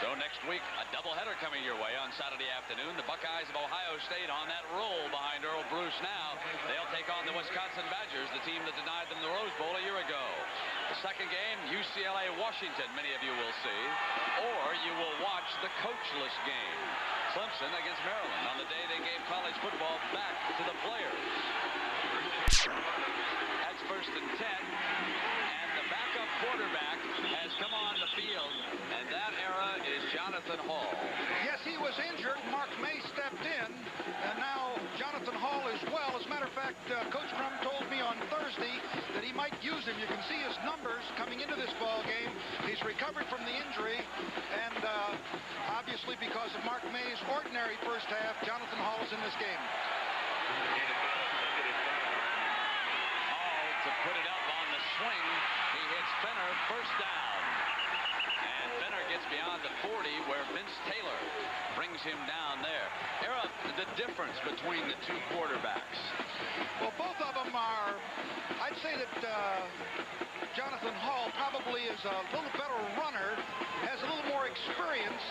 So next week, a doubleheader coming your way on Saturday afternoon. The Buckeyes of Ohio State on that roll behind Earl Bruce now. They'll take on the Wisconsin Badgers, the team that denied them the Rose Bowl a year ago. The second game, UCLA-Washington, many of you will see. Or you will watch the coachless game. Clemson against Maryland on the day they gave college football back to the players. That's 1st and 10. And the backup quarterback has come on the field, and that era is Jonathan Hall. Yes, he was injured. Mark May stepped in, and now Jonathan Hall is well. As a matter of fact, Coach Crum told me on Thursday that he might use him. You can see his numbers coming into this ball game. He's recovered from the injury, and obviously because of Mark May's ordinary first half, Jonathan Hall is in this game. Hall to put it up on the swing. He hits Fenner, first down. And Fenner gets beyond the 40 where Vince Taylor brings him down there. Era, up the difference between the two quarterbacks? Well, both of them are, I'd say that Jonathan Hall probably is a little better runner, has a little more experience,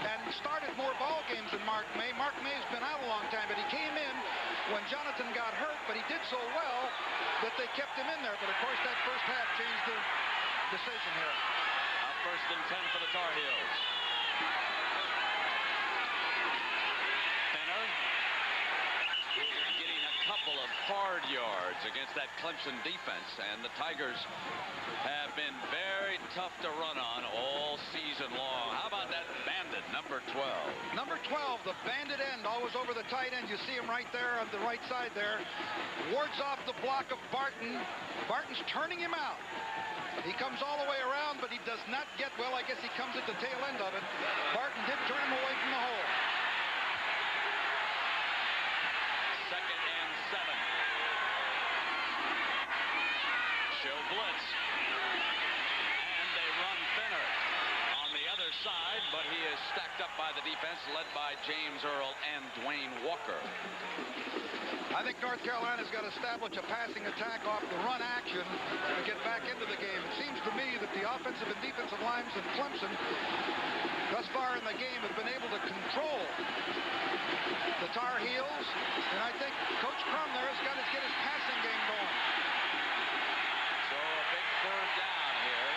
and started more ball games than Mark May. Mark May's been out a long time, but he came in when Jonathan got hurt, but he did so well that they kept him in there. But, of course, that first half changed the decision here. First and 10 for the Tar Heels. Fenner getting a couple of hard yards against that Clemson defense, and the Tigers have been very tough to run on all season long. How about that bandit, number 12? Number 12, the bandit end, always over the tight end. You see him right there on the right side there. Wards off the block of Barton. Barton's turning him out. He comes all the way around, but he does not get, well, I guess he comes at the tail end of it. Barton did turn him away from the hole. Second and 7. Show blitz. And they run Fenner on the other side, but he is stacked up by the defense, led by James Earl and Dwayne Walker. I think North Carolina's got to establish a passing attack off the run action to get back into the game. It seems to me that the offensive and defensive lines of Clemson thus far in the game have been able to control the Tar Heels, and I think Coach Crum there has got to get his passing game going. So a big third down here.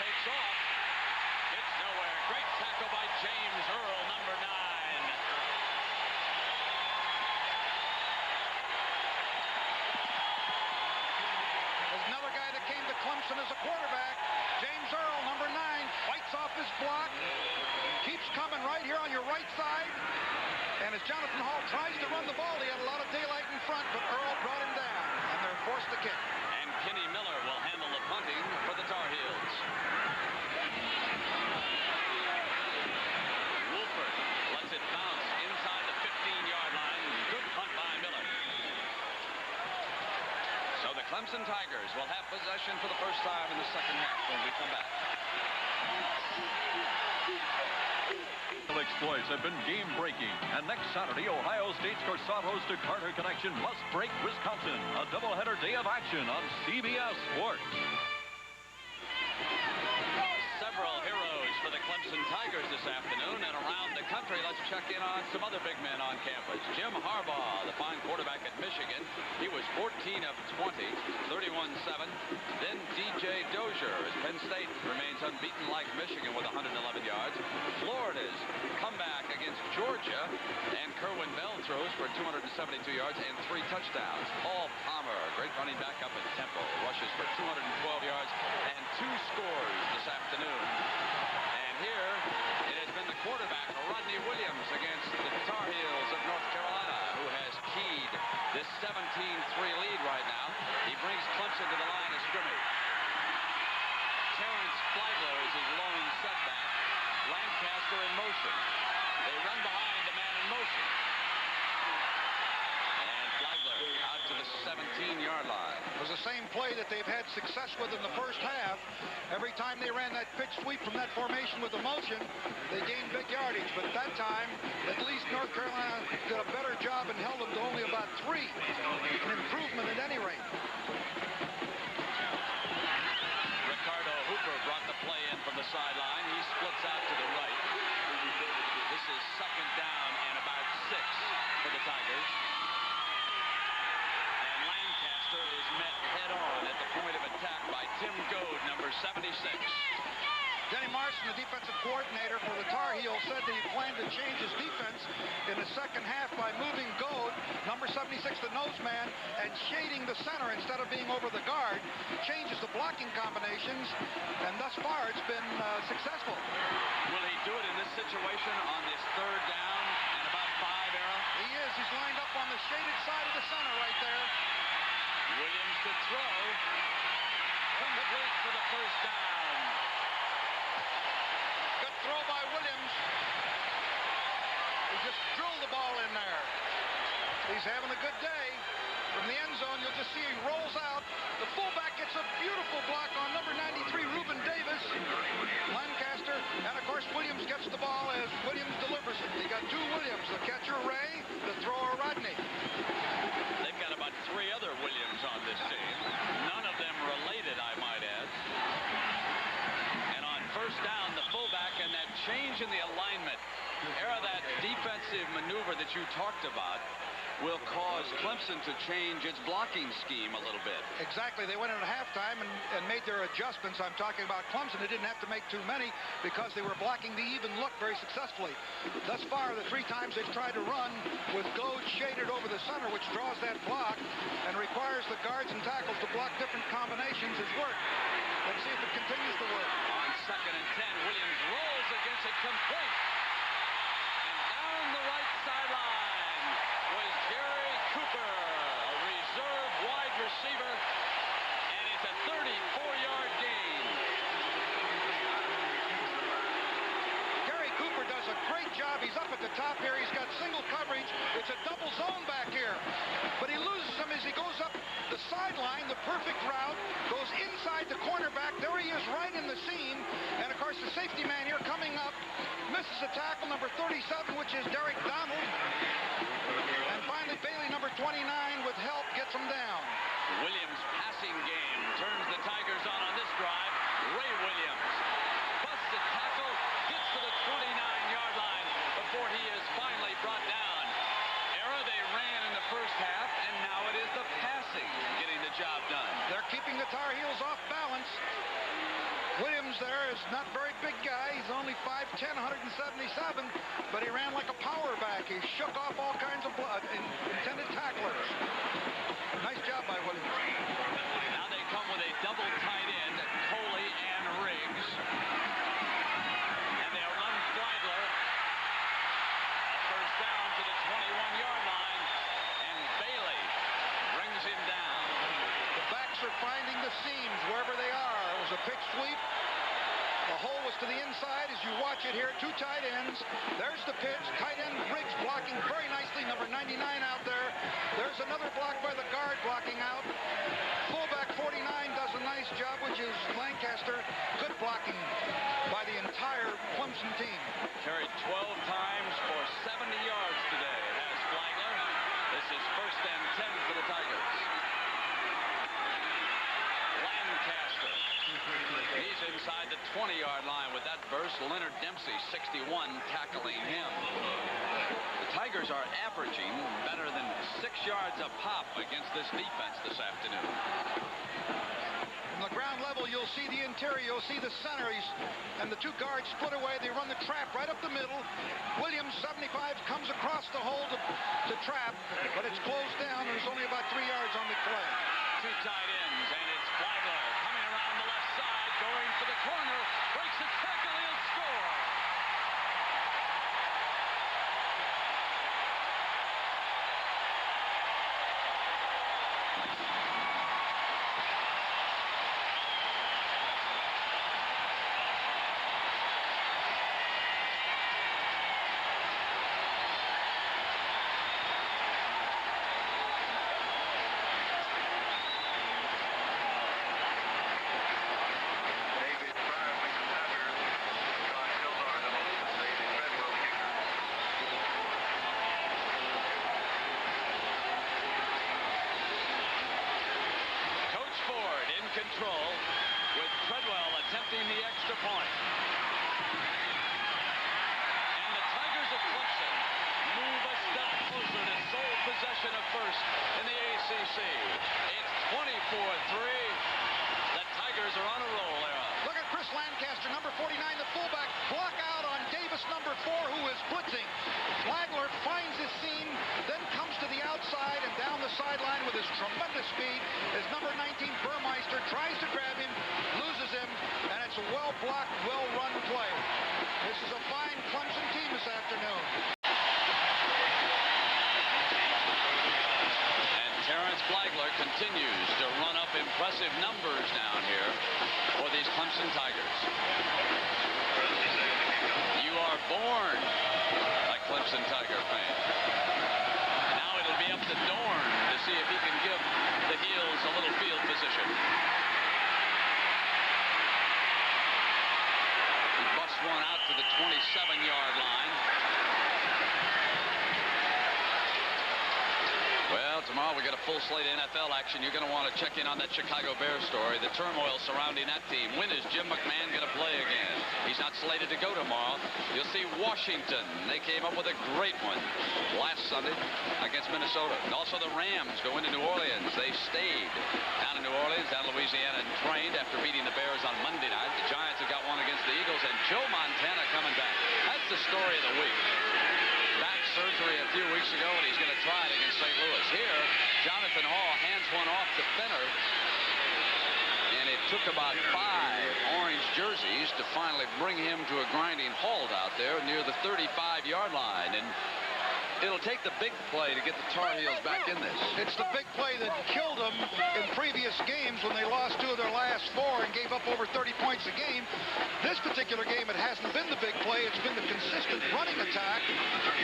Takes off. It's nowhere. Great tackle by James Earl, number 9. There's another guy that came to Clemson as a quarterback. James Earl, number 9, fights off his block. Keeps coming right here on your right side. And as Jonathan Hall tries to run the ball, he had a lot of daylight in front, but Earl brought him down, and they're forced to kick. And Kenny Miller will handle the punting for the Tar Heels. Wolford lets it bounce inside the 15-yard line. Good punt by Miller. So the Clemson Tigers will have possession for the first time in the second half when we come back. Exploits have been game-breaking, and next Saturday, Ohio State's Corsatos to Carter connection must break Wisconsin. A doubleheader day of action on CBS Sports. Several heroes for the Clemson Tigers this afternoon, and around the country, let's check in on some other big men on campus. Jim Harbaugh, the fine quarterback at Michigan. He was 14 of 20, 31-7. Then DJ Dozier, as Penn State remains unbeaten like Michigan with 111 yards. Florida's comeback against Georgia, and Kerwin Bell throws for 272 yards and 3 touchdowns. Paul Palmer, great running back up at Temple, rushes for 212 yards and 2 scores this afternoon. And here it has been the quarterback, Rodney Williams, against the Tar Heels of North Carolina, who has keyed this 17-3 lead right now. He brings Clemson to the line of scrimmage. Terrence Flagler is his lone setback. Lancaster in motion. They run behind the man in motion. And Flagler out to the 17-yard line. It was the same play that they've had success with in the first half. Every time they ran that pitch sweep from that formation with the motion, they gained big yardage. But at that time, at least North Carolina did a better job and held them to only about 3. An improvement at any rate. Ricardo Hooper brought the play in from the sideline. He splits out to the right. This is second down and about 6 for the Tigers. And Lancaster is met head-on at the point of attack by Tim Goad, number 76. Denny Marson, the defensive coordinator for the Tar Heels, said that he planned to change his defense in the second half by moving Goad, number 76, the nose man, and shading the center instead of being over the guard. Changes the blocking combinations, and thus far it's been successful. Will he do it in this situation on this third down and about 5, Aaron? He is. He's lined up on the shaded side of the center right there. Williams to throw. Complete for the first down. Good throw by Williams. He just drilled the ball in there. He's having a good day. From the end zone, you'll just see he rolls out. The fullback gets a beautiful change in the alignment. That defensive maneuver that you talked about will cause Clemson to change its blocking scheme a little bit. Exactly. They went in at halftime and made their adjustments. I'm talking about Clemson. They didn't have to make too many because they were blocking the even look very successfully. Thus far, the 3 times they've tried to run with goads shaded over the center, which draws that block and requires the guards and tackles to block different combinations, has worked. Let's see if it continues to work. On 2nd and 10, Williams rolls against it complete. And down the right sideline was Gary Cooper, a reserve wide receiver, and it's a 34-yard gain. Gary Cooper does a great job. He's up at the top here. He's got single coverage. It's a double zone back here. But he loses him as he goes up the sideline. The perfect route goes inside the cornerback. There he is right in the seam. And, of course, the safety man here coming up misses a tackle, number 37, which is Derek Donald. And finally, Bailey, number 29, with help, gets him down. Williams' passing game turns the Tigers on this drive. Ray Williams busts a tackle, gets to the 29-yard line before he is finally brought down. They ran in the first half, and now it is the passing getting the job done. They're keeping the Tar Heels off balance. Williams there is not a very big guy. He's only 5'10", 177, but he ran like a power back. He shook off all kinds of intended tacklers. Nice job by Williams. Now they come with a double tight end, Coley and Riggs. And they'll run Flagler. First down to the 21-yard line, and Bailey brings him down. The backs are finding the seams wherever they are. It was a pitch sweep. The hole was to the inside as you watch it here. 2 tight ends. There's the pitch. Tight end Riggs blocking very nicely. Number 99 out there. There's another block by the guard blocking out. Fullback 49 does a nice job, which is Lancaster. Good blocking by the entire Clemson team. Carried 12 times for 70 yards today. It has Flagler. This is 1st and 10 for the Tigers. Lancaster. He's inside the 20-yard line with that burst. Leonard Dempsey, 61, tackling him. The Tigers are averaging better than 6 yards a pop against this defense this afternoon. From the ground level, you'll see the interior, you'll see the center, and the 2 guards split away. They run the trap right up the middle. Williams, 75, comes across the hole to trap, but it's closed down, and there's only about 3 yards on the play. 2 tight ends, and it's Flagler coming around the left side, going for the corner, breaks a tackle, he'll score. Control with Treadwell attempting the extra point. And the Tigers of Clemson move a step closer to sole possession of first in the ACC. It's 24-3. The Tigers are on a roll there. Look at Chris Lancaster, number 49, the fullback, block out on Davis, number 4, who is blitzing. Flagler finds his seam, then comes to the outside and down the sideline with his tremendous speed. His number 19, Burmeister, tries to grab him, loses him, and it's a well-blocked, well-run play. This is a fine Clemson team this afternoon. And Terrence Flagler continues to run up impressive numbers down here for these Clemson Tigers. You are born a Clemson Tiger fan. Now it'll be up to Dorn to see if he can give the Heels a little field position. He busts one out to the 27-yard line. Well, tomorrow we get a full slate of NFL action. You're going to want to check in on that Chicago Bears story, the turmoil surrounding that team. When is Jim McMahon going to play again? He's not slated to go tomorrow. You'll see Washington. They came up with a great one last Sunday against Minnesota. And also the Rams go into New Orleans. They stayed down in New Orleans, down in Louisiana, and trained after beating the Bears on Monday night. The Giants have got one against the Eagles, and Joe Montana coming back. That's the story of the week. Back surgery a few weeks ago, and he's going to try it against St. Louis. Here, Jonathan Hall hands one off to Fenner, and it took about 5 orange jerseys to finally bring him to a grinding halt out there near the 35-yard line. And it'll take the big play to get the Tar Heels back in this. It's the big play that killed them in previous games when they lost 2 of their last 4 and gave up over 30 points a game. This particular game, it hasn't been the big play. It's been the consistent running attack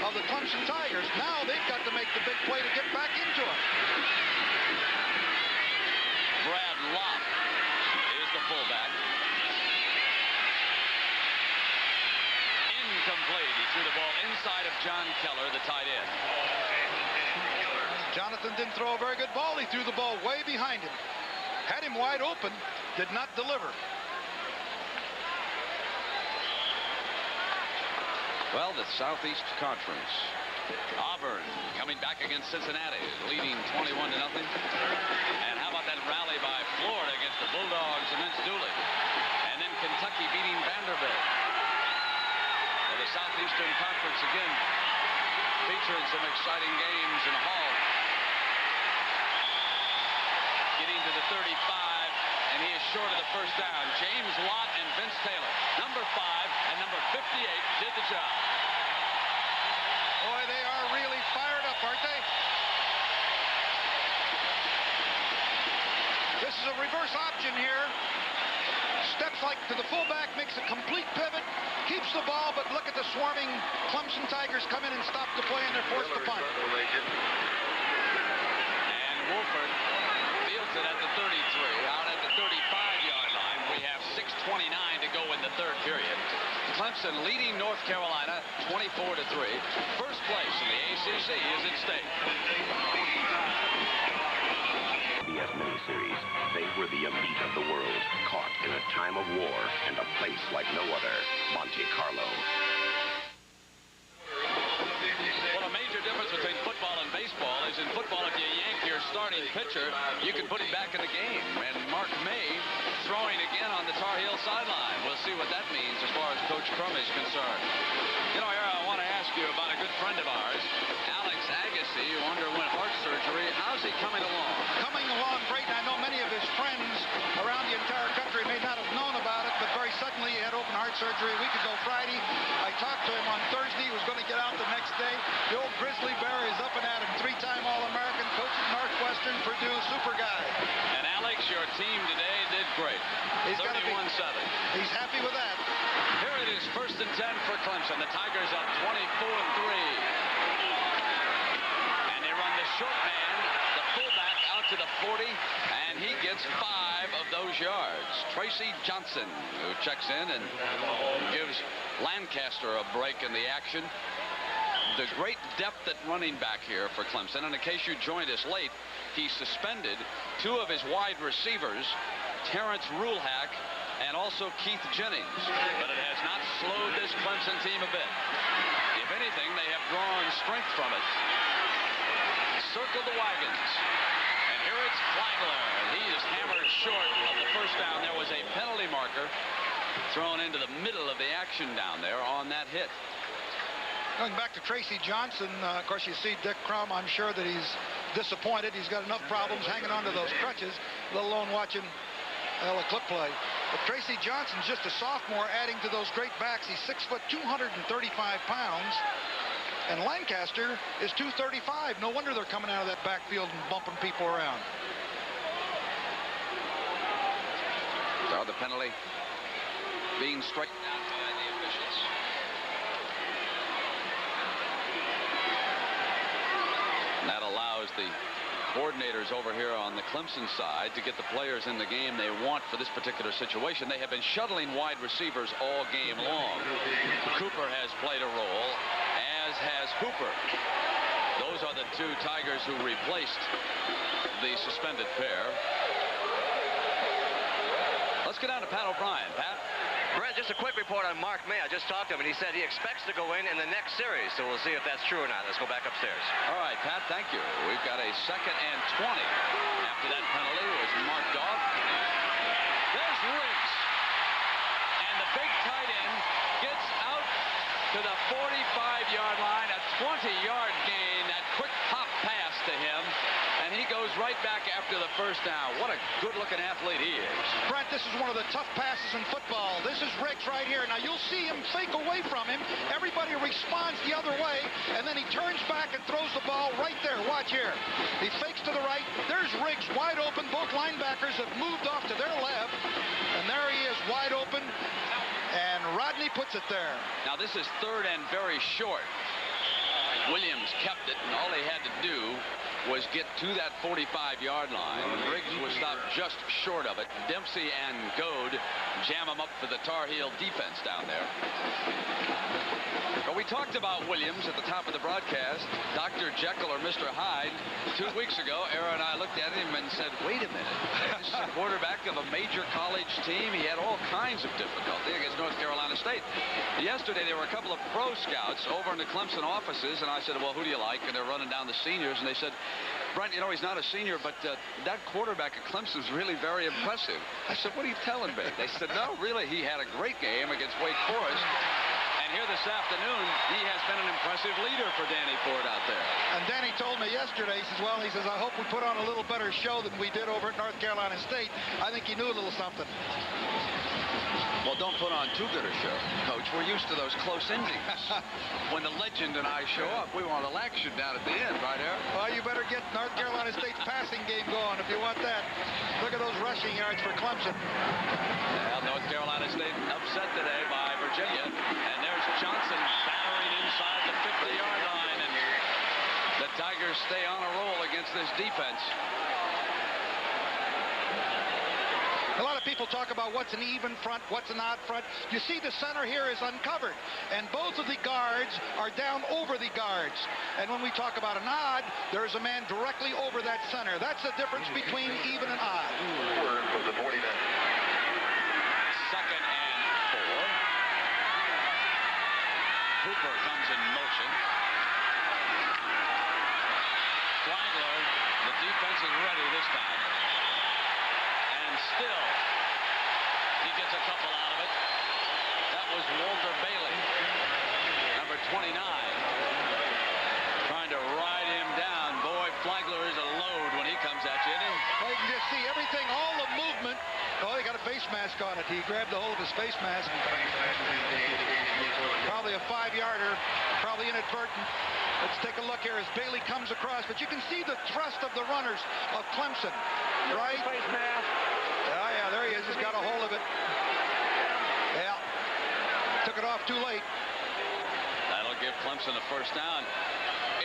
of the Clemson Tigers. Now they've got to make the big play to get back into it. Brad Lott is the fullback. Incomplete. He threw the ball inside of John Keller, the tight end. Jonathan didn't throw a very good ball. He threw the ball way behind him. Had him wide open, did not deliver. Well, the Southeast Conference. Auburn coming back against Cincinnati, leading 21-0. And how about that rally by Florida against the Bulldogs against Dooley? And then Kentucky beating Vanderbilt. Well, the Southeastern Conference again featuring some exciting games in Hall. Getting to the 35, and he is short of the first down. James Lott and Vince Taylor, number 5 and number 58, did the job. Boy, they are really fired up, aren't they? This is a reverse option here. Steps like to the fullback, makes a complete pivot, keeps the ball, but look at the swarming Clemson Tigers come in and stop the play, and they're forced to punt. And Wolford fields it at the 33. Out at the 35-yard line, we have 6:29 to go in the third period. Clemson leading North Carolina 24-3. First place in the ACC is at stake. CBS miniseries. They were the elite of the world, caught in a time of war and a place like no other, Monte Carlo. Well, a major difference between football and baseball is in football, if you yank your starting pitcher, you can put him back in the game. And Mark May throwing again on the Tar Heel sideline. We'll see what that means as far as Coach Crum is concerned. You know, here I want to ask you about a good friend of ours, Alex Agassi, who underwent heart surgery. How's he coming along? Coming along great, and I know many of his friends around the entire country may not have known about it, but very suddenly he had open heart surgery a week ago Friday. I talked to him on Thursday. He was going to get out the next day. The old Grizzly Bear is up and at him. 3-time All-American, coach at Northwestern, Purdue, super guy. And Alex, your team today did great. 31-7. He's happy with that. Here it is, 1st and 10 for Clemson. The Tigers up 24-3. And they run the short man, the fullback, out to the 40, and he gets 5 of those yards. Tracy Johnson, who checks in and gives Lancaster a break in the action. The great depth at running back here for Clemson. And in case you joined us late, he suspended 2 of his wide receivers, Terrence Rulehack and also Keith Jennings. But it has not slowed this Clemson team a bit. If anything, they have drawn strength from it. Circle the wagons. And here it's Flagler. He is hammered short of the first down. There was a penalty marker thrown into the middle of the action down there on that hit. Going back to Tracy Johnson, of course, you see Dick Crum. I'm sure that he's disappointed. He's got enough problems hanging on to those crutches, let alone watching a clip play. But Tracy Johnson's just a sophomore, adding to those great backs. He's 6 foot, 235 pounds. And Lancaster is 235. No wonder they're coming out of that backfield and bumping people around. So the penalty being straightened out by the officials. And that allows the coordinators over here on the Clemson side to get the players in the game they want for this particular situation. They have been shuttling wide receivers all game long. Cooper has played a role, as has Hooper. Those those are the two Tigers who replaced the suspended pair. Let's get down to Pat O'Brien. Pat? Brent, just a quick report on Mark May. I just talked to him, and he said he expects to go in the next series, so we'll see if that's true or not. Let's go back upstairs. All right, Pat, thank you. We've got a 2nd and 20. After that penalty was marked off. There's Riggs. And the big tight end gets out to the 45-yard line, a 20-yard gain, that quick pop pass to him, and he goes right back after the first down. What a good-looking athlete he is. Brent, this is one of the tough passes in football. This is Riggs right here. Now, you'll see him fake away from him. Everybody responds the other way, and then he turns back and throws the ball right there. Watch here. He fakes to the right. There's Riggs wide open. Both linebackers have moved off to their left, and there he is wide open, and Rodney puts it there. Now, this is 3rd and very short. Williams kept it, and all he had to do was get to that 45-yard line. Riggs was stopped just short of it. Dempsey and Goad jam him up for the Tar Heel defense down there. But we talked about Williams at the top of the broadcast. Dr. Jekyll or Mr. Hyde. 2 weeks ago, Era and I looked at him and said, wait a minute. This is a quarterback of a major college team. He had all kinds of difficulty against North Carolina State. Yesterday, there were a couple of pro scouts over in the Clemson offices, and I said, well, who do you like? And they're running down the seniors, and they said, Brent, you know, he's not a senior, but that quarterback at Clemson is really very impressive. I said, what are you telling me? They said, no, really, he had a great game against Wake Forest. And here this afternoon, he has been an impressive leader for Danny Ford out there. And Danny told me yesterday, he says, I hope we put on a little better show than we did over at North Carolina State. I think he knew a little something. Well, don't put on too good a show, Coach. We're used to those close endings. When the legend and I show up, we want a little action down at the end, right, Eric? Well, you better get North Carolina State's passing game going if you want that. Look at those rushing yards for Clemson. Well, North Carolina State upset today by Virginia. And there's Johnson battering inside the 50-yard line. And the Tigers stay on a roll against this defense. A lot of people talk about what's an even front, what's an odd front. You see the center here is uncovered, and both of the guards are down over the guards. And when we talk about an odd, there's a man directly over that center. That's the difference between even and odd. 2nd and 4. Cooper comes in motion. Flagler, the defense is ready this time. And still, he gets a couple out of it. That was Walter Bailey, number 29, trying to ride him down. Boy, Flagler is a load when he comes at you. Well, you can just see everything, all the movement. Oh, he got a face mask on it. He grabbed the hold of his face mask. Probably a 5-yarder, probably inadvertent. Let's take a look here as Bailey comes across. But you can see the thrust of the runners of Clemson, right? Face mask. Oh, yeah, there he is. He's got a hold of it. Yeah. Took it off too late. That'll give Clemson a first down.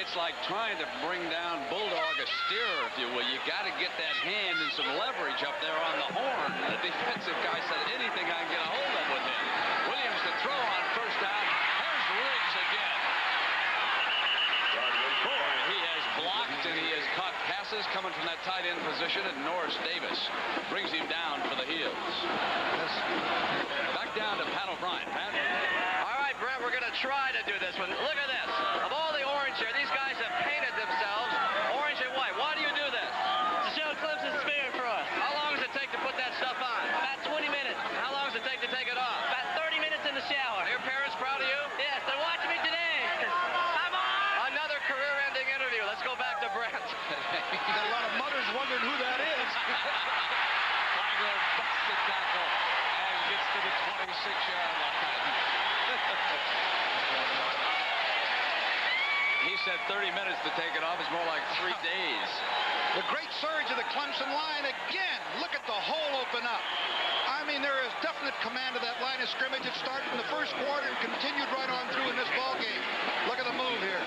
It's like trying to bring down Bulldog a steerer, if you will. You got to get that hand and some leverage up there on the horn. The defensive guy said anything I can get a hold of with him. Williams to throw on first down. Here's Riggs again. Boy, he has blocked and he has caught passes coming from that tight end position, and Norris Davis brings him down for the heels. Back down to Pat O'Brien. Pat? All right, Brent, we're going to try to do this one. Look at this. Of all the orange here, these guys have painted themselves orange and white. Why do you do this? To show Clemson's spirit for us. How long does it take to put that stuff on? About 20 minutes. How long does it take to take it off? About 30 minutes in the shower. Are your parents proud of you? Yes, they're watching me today. Come on! Another career-ending interview. Let's go back to Brent. You got a lot of mothers wondering who that is. Flagler busts the tackle and gets to the 26-yard line. He said 30 minutes to take it off. It's more like 3 days. The great surge of the Clemson line again. Look at the hole open up. I mean, there is definite command of that line of scrimmage. It started in the first quarter and continued right on through in this ball game. Look at the move here.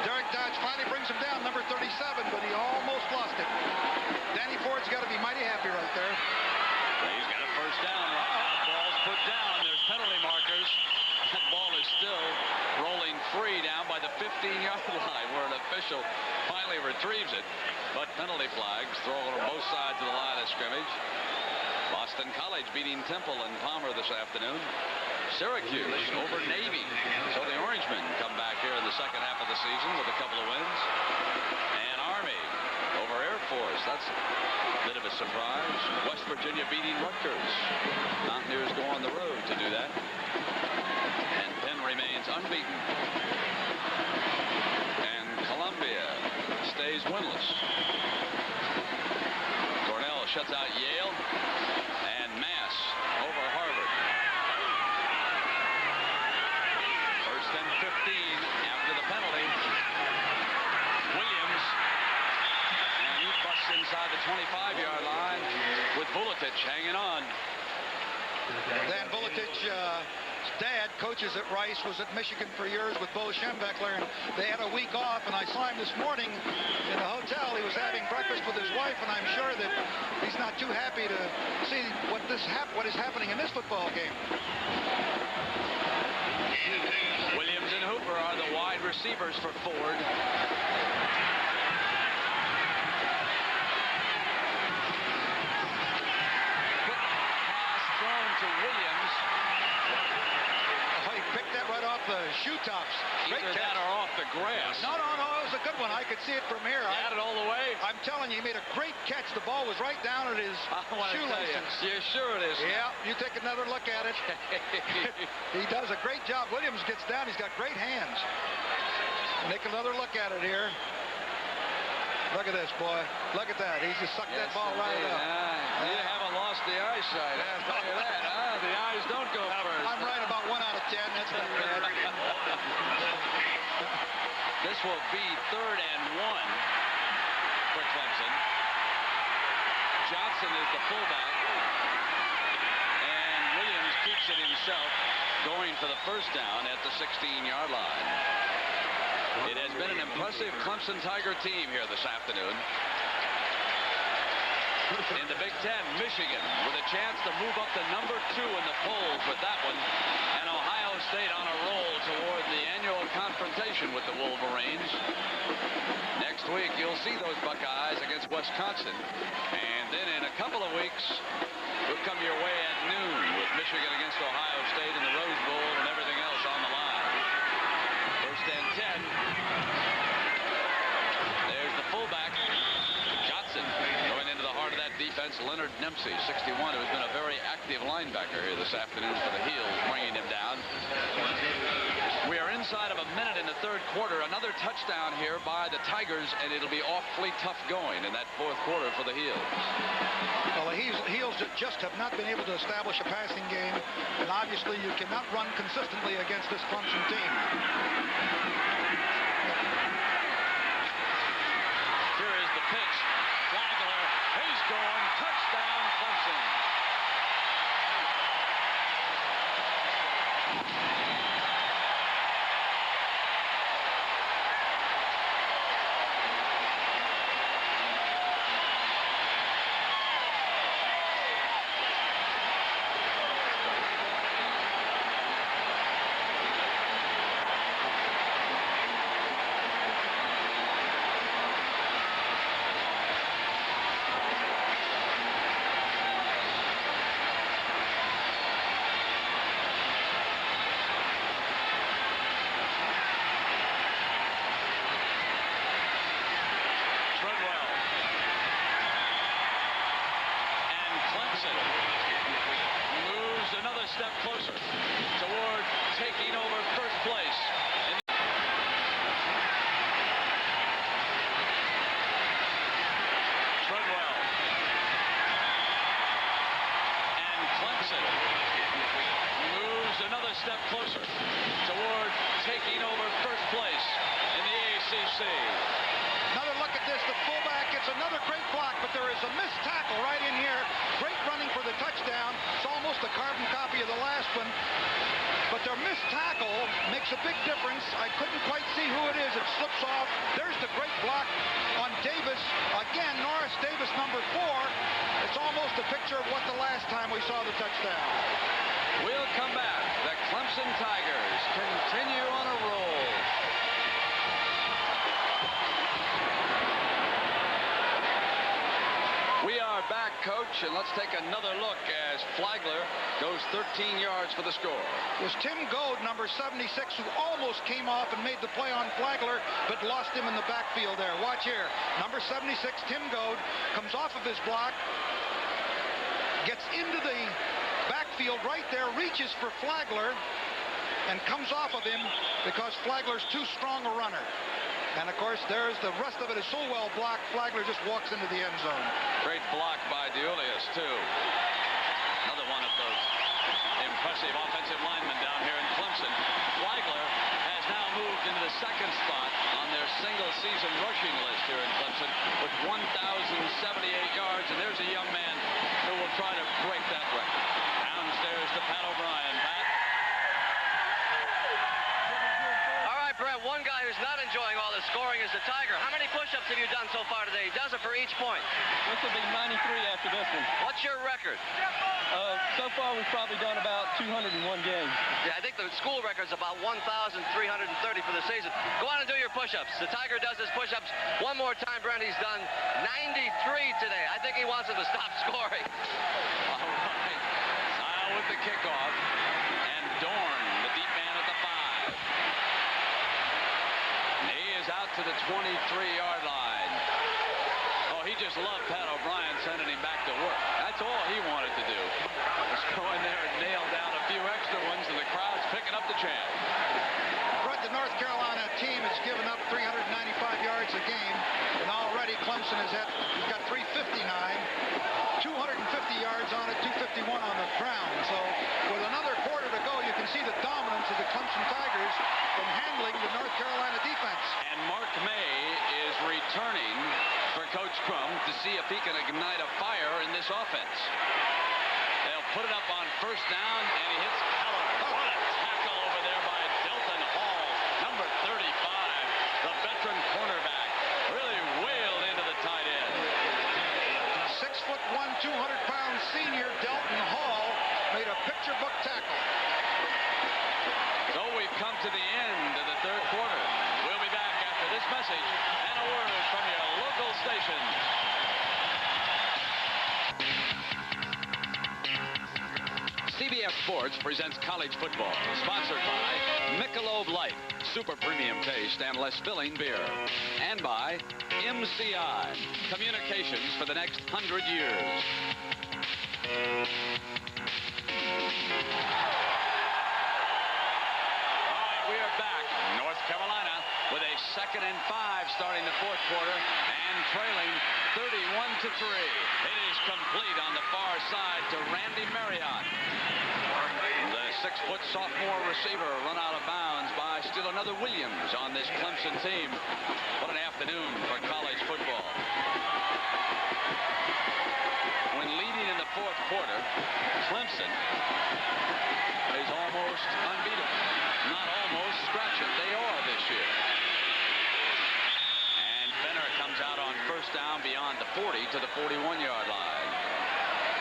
Derek Dodge finally brings him down, number 37, but he almost lost it. Danny Ford's got to be mighty happy right there. He's got a first down. Ball's put down. There's penalty markers. That ball is still rolling free down by the 15-yard line where an official finally retrieves it. But penalty flags thrown on both sides of the line of scrimmage. Boston College beating Temple and Palmer this afternoon. Syracuse over Navy. So the Orangemen come back here in the second half of the season with a couple of wins. And Army over Air Force. That's a bit of a surprise. West Virginia beating Rutgers. Mountaineers go on the road to do that. And Penn remains unbeaten. And Columbia stays winless. Cornell shuts out Yale. And Mass over Harvard. First and 15 after the penalty. Williams. And he busts inside the 25-yard line with Vuletich hanging on. Dan Vuletich, dad coaches at Rice, was at Michigan for years with Bo Schembechler, and they had a week off, and I saw him this morning in the hotel. He was having breakfast with his wife, and I'm sure that he's not too happy to see what is happening in this football game. Williams and Hooper are the wide receivers for Ford. To Williams. Oh, he picked that right off the shoe tops. Either that or off the grass. No, it was a good one. I could see it from here. He had it all the way. I'm telling you, he made a great catch. The ball was right down at his shoelaces. You're sure it is? Yeah, you take another look at it. He does a great job. Williams gets down. He's got great hands. Take another look at it here. Look at this, boy. Look at that. He's just sucked that ball right up. You haven't lost the eyesight. I'll tell you that. The eyes don't go first. I'm right about 1 out of 10. That's not bad. This will be 3rd and 1 for Clemson. Johnson is the fullback. And Williams keeps it himself, going for the first down at the 16-yard line. It has been an impressive Clemson Tiger team here this afternoon. In the Big Ten, Michigan with a chance to move up to number 2 in the polls with that one. And Ohio State on a roll toward the annual confrontation with the Wolverines. Next week, you'll see those Buckeyes against Wisconsin. And then in a couple of weeks, we'll come your way at noon with Michigan against Ohio State in the Rose Bowl and everything else on the line. First and 10. There's the fullback, Johnson, going into the heart of that defense. Leonard Dempsey, 61, who's been a very active linebacker here this afternoon for the Heels, bringing him down. We are inside of a minute in the third quarter. Another touchdown here by the Tigers, and it'll be awfully tough going in that fourth quarter for the Heels. Well, the Heels just have not been able to establish a passing game, and obviously you cannot run consistently against this Clemson team. Here is the pitch. Flagler, he's going. Touchdown, Clemson. Step closer toward taking over first place. Treadwell and Clemson moves another step closer toward taking over first place in the ACC. Another look at this. The fullback gets another great block, but there is a missed tackle right in here. Great running for the touchdown. It's almost a carbon copy of the last one. But their missed tackle makes a big difference. I couldn't quite see who it is. It slips off. There's the great block on Davis. Again, Norris Davis, number 4. It's almost a picture of what the last time we saw the touchdown. We'll come back. The Clemson Tigers continue on a roll. back, Coach, and let's take another look as Flagler goes 13 yards for the score. It was Tim Goad, number 76, who almost came off and made the play on Flagler, but lost him in the backfield there. Watch here. Number 76, Tim Goad, comes off of his block, gets into the backfield right there, reaches for Flagler, and comes off of him because Flagler's too strong a runner. And, of course, there's the rest of it is so well blocked, Flagler just walks into the end zone. Great block by DeUlius, too. Another one of those impressive offensive linemen down here in Clemson. Flagler has now moved into the second spot on their single-season rushing list here in Clemson with 1,078 yards, and there's a young man who will try to break that record. Downstairs to Pat O'Brien. Pat? Brett, one guy who's not enjoying all the scoring is the Tiger. How many push-ups have you done so far today? He does it for each point. This will be 93 after this one. What's your record? So far, we've probably done about 201 games. Yeah, I think the school record's about 1,330 for the season. Go on and do your push-ups. The Tiger does his push-ups one more time, Brent. He's done 93 today. I think he wants him to stop scoring. All right. Sile with the kickoff. And Dorn, the deep man at the 5. Out to the 23-yard line. Oh, he just loved Pat O'Brien sending him back to work. That's all he wanted to do. Just go in there and nail down a few extra ones, and the crowd's picking up the chant. Fred, the North Carolina team has given up 395 yards a game, and already Clemson he's got 359, 250 yards on it, 251 on the ground. So with another quarter to go, you can see the dominance of the Clemson Tigers from handling the North Carolina defense. And Mark May is returning for Coach Crum to see if he can ignite a fire in this offense. They'll put it up on first down, and he hits Keller. What a tackle over there by Delton Hall, number 35. The veteran cornerback really wailed into the tight end. 6'1", 200-pound senior Delton Hall made a picture book tackle. So we've come to the end of the third quarter. We'll be back after this message and a word from your local station. CBS Sports presents college football, sponsored by Michelob Light, super premium taste and less filling beer, and by MCI, communications for the next 100 years. We are back. North Carolina with a 2nd and 5 starting the fourth quarter and trailing 31-3. It is complete on the far side to Randy Marriott. The 6-foot sophomore receiver run out of bounds by still another Williams on this Clemson team. What an afternoon for college football. When leading in the fourth quarter, Clemson is almost unbeatable. Not almost, scratch it. They are this year. And Fenner comes out on first down beyond the 40 to the 41-yard line.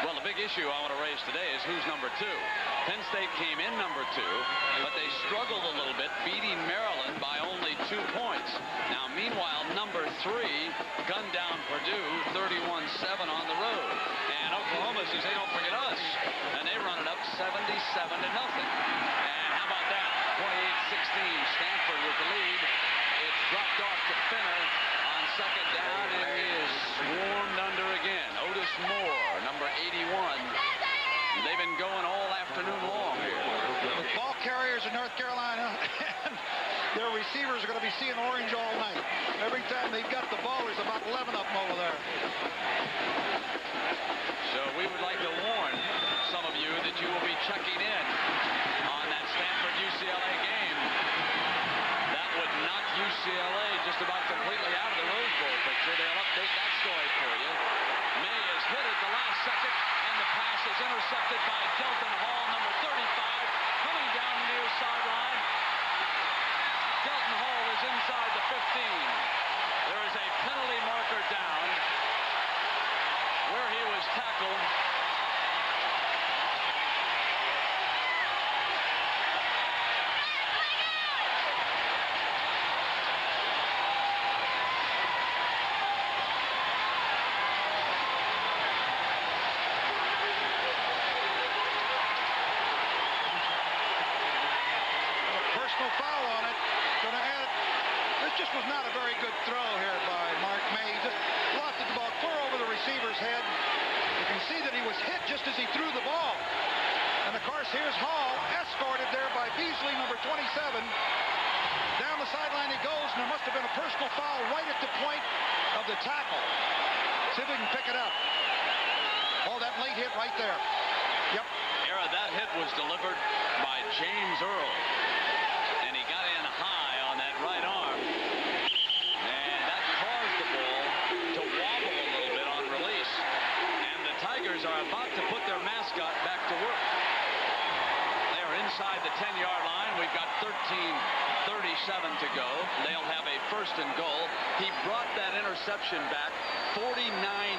Well, the big issue I want to raise today is who's number 2. Penn State came in number 2, but they struggled a little bit, beating Maryland by only 2 points. Now, meanwhile, number 3 gunned down Purdue 31-7 on the road. And Oklahoma says, hey, don't forget us. And they run it up 77-0. And how about that? 28-16, Stanford with the lead. It's dropped off to Fenner on second down, and he is swarmed under again. Otis Moore, number 81. They've been going all afternoon long here. The ball carriers in North Carolina and their receivers are going to be seeing orange all night. Every time they've got the ball, there's about 11 of them over there. So we would like to warn some of you that you will be checking in on that Stanford-UCLA game. That would knock UCLA just about completely out of the Rose Bowl picture. They'll update that story for you. May is hit at the last second, and the pass is intercepted by Delton Hall, number 35, coming down the near sideline. Delton Hall is inside the 15. There is a penalty marker down where he was tackled. personal foul on it. Going to add. This just was not a very good throw here by Mark May. He just lofted the ball clear over the receiver's head. You can see that he was hit just as he threw the ball. And of course, here's Hall, escorted there by Beasley, number 27. Down the sideline he goes, and there must have been a personal foul right at the point of the tackle. See if we can pick it up. Oh, that late hit right there. Yep. Era, that hit was delivered by James Earl. And he got in high on that right arm. And that caused the ball to wobble a little bit on release. And the Tigers are about to put their mascot back to work. They are inside the 10-yard line. We've got 13:37 to go. They'll have a first and goal. He brought that interception back 49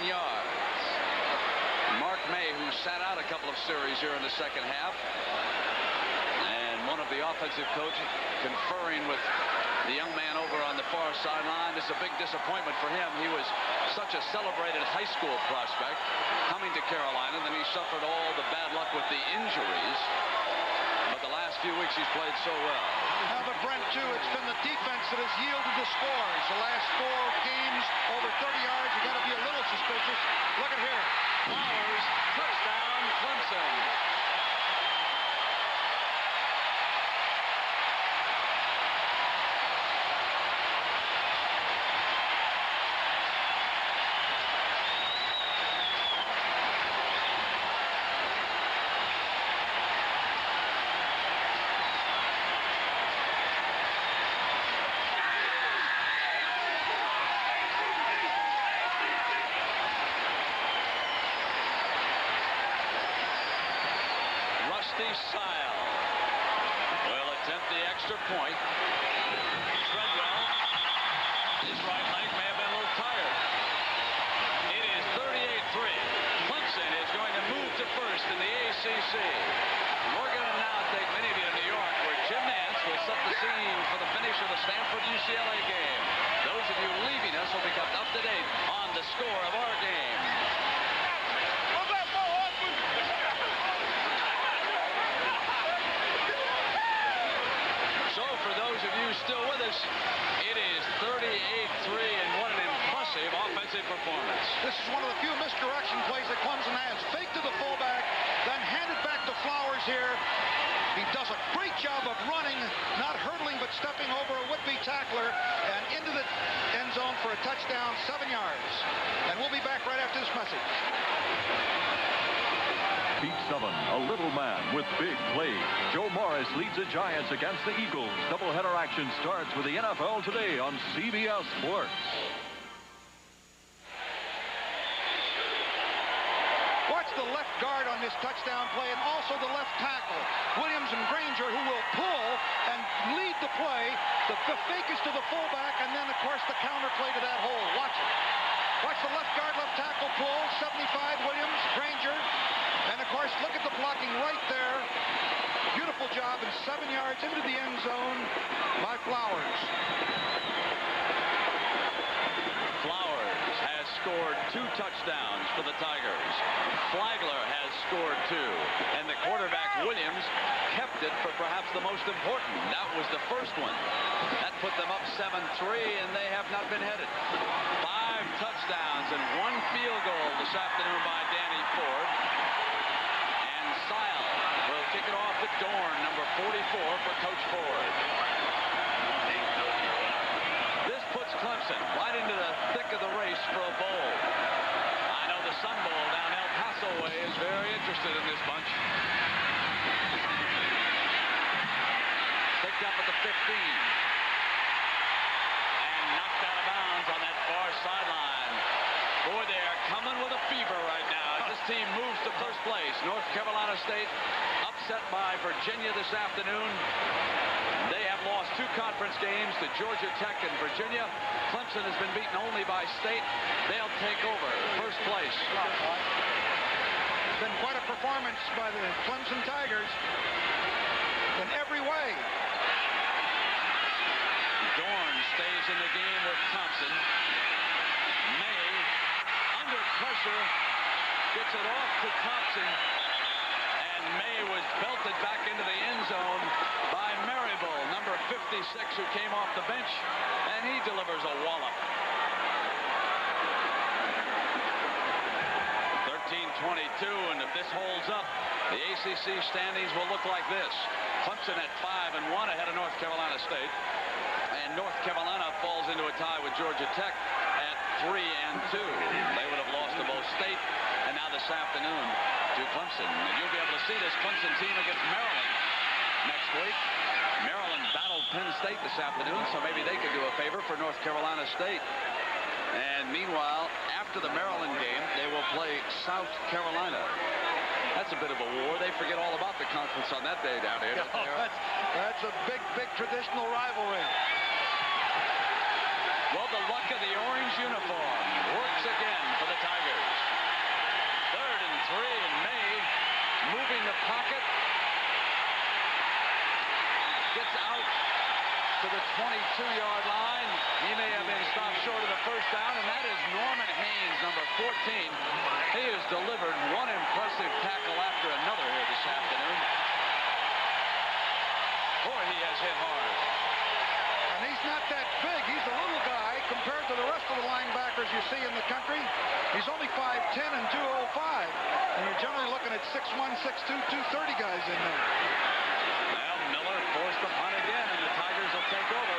yards. Mark May, who sat out a couple of series here in the second half, and one of the offensive coaches conferring with the young man over on the far sideline. This is a big disappointment for him. He was such a celebrated high school prospect coming to Carolina, then he suffered all the bad luck with the injuries. But the last few weeks he's played so well. Now, but Brent, too, it's been the defense that has yielded the scores. The last 4 games, over 30 yards, you got to be a little suspicious. Look at here. Flowers, touchdown, Clemson. Sile will attempt the extra point. Treadwell, his right leg may have been a little tired. It is 38-3. Clemson is going to move to first in the ACC. We're going to now take many of you to New York, where Jim Nance will set the scene for the finish of the Stanford-UCLA game. Those of you leaving us will be kept up to date on the score of our game. Still with us. It is 38-3, and what an impressive offensive performance. This is one of the few misdirection plays that Clemson has. Fake to the fullback, then hand it back to Flowers here. He does a great job of running, not hurdling, but stepping over a would-be tackler and into the end zone for a touchdown, 7 yards. And we'll be back right after this message. Beat 7, a little man with big plays. Joe Morris leads the Giants against the Eagles. Doubleheader action starts with the NFL today on CBS Sports. Watch the left guard on this touchdown play, and also the left tackle, Williams and Granger, who will pull and lead the play. The fake is to the fullback, and then, of course, the counter play to that hole. Watch it. Watch the left guard, left tackle pull. 75, Williams, Granger. And, of course, look at the blocking right there. Beautiful job, and 7 yards into the end zone by Flowers. Flowers has scored 2 touchdowns for the Tigers. Flagler has scored 2. And the quarterback, Williams, kept it for perhaps the most important. That was the first one. That put them up 7-3, and they have not been headed. 5 touchdowns and 1 field goal this afternoon by Danny Ford. Sile will kick it off to Dorn, number 44 for Coach Ford. This puts Clemson right into the thick of the race for a bowl. I know the Sun Bowl down El Paso way is very interested in this bunch. Picked up at the 15. And knocked out of bounds on that far sideline. Boy, they are coming with a fever right now. This team moves to first place. North Carolina State upset by Virginia this afternoon. They have lost 2 conference games to Georgia Tech and Virginia. Clemson has been beaten only by State. They'll take over first place. It's been quite a performance by the Clemson Tigers in every way. Dorn stays in the game with Thompson. May, under pressure, gets it off to Thompson, And May was belted back into the end zone by Maribel, number 56, who came off the bench, and he delivers a wallop. 13-22, and if this holds up, the ACC standings will look like this. Clemson at 5-1 ahead of North Carolina State, and North Carolina falls into a tie with Georgia Tech at 3-2. They would have lost to both State, and now this afternoon to Clemson. And you'll be able to see this Clemson team against Maryland next week. Maryland battled Penn State this afternoon, so maybe they could do a favor for North Carolina State. And meanwhile, after the Maryland game, they will play South Carolina. That's a bit of a war. They forget all about the conference on that day down here. That's a big, big traditional rivalry. Well, the luck of the orange uniform works again for the Tigers. 3rd and 3, and May moving the pocket. Gets out to the 22-yard line. He may have been stopped short of the first down, and that is Norman Haynes, number 14. He has delivered one impressive tackle after another here this afternoon. Boy, he has hit hard. And he's not that big. He's a little guy compared to the rest of the linebackers you see in the country. He's only 5'10" and 205. And you're generally looking at 6'1", 6'2", 230 guys in there. Well, Miller forced the punt again, and the Tigers will take over.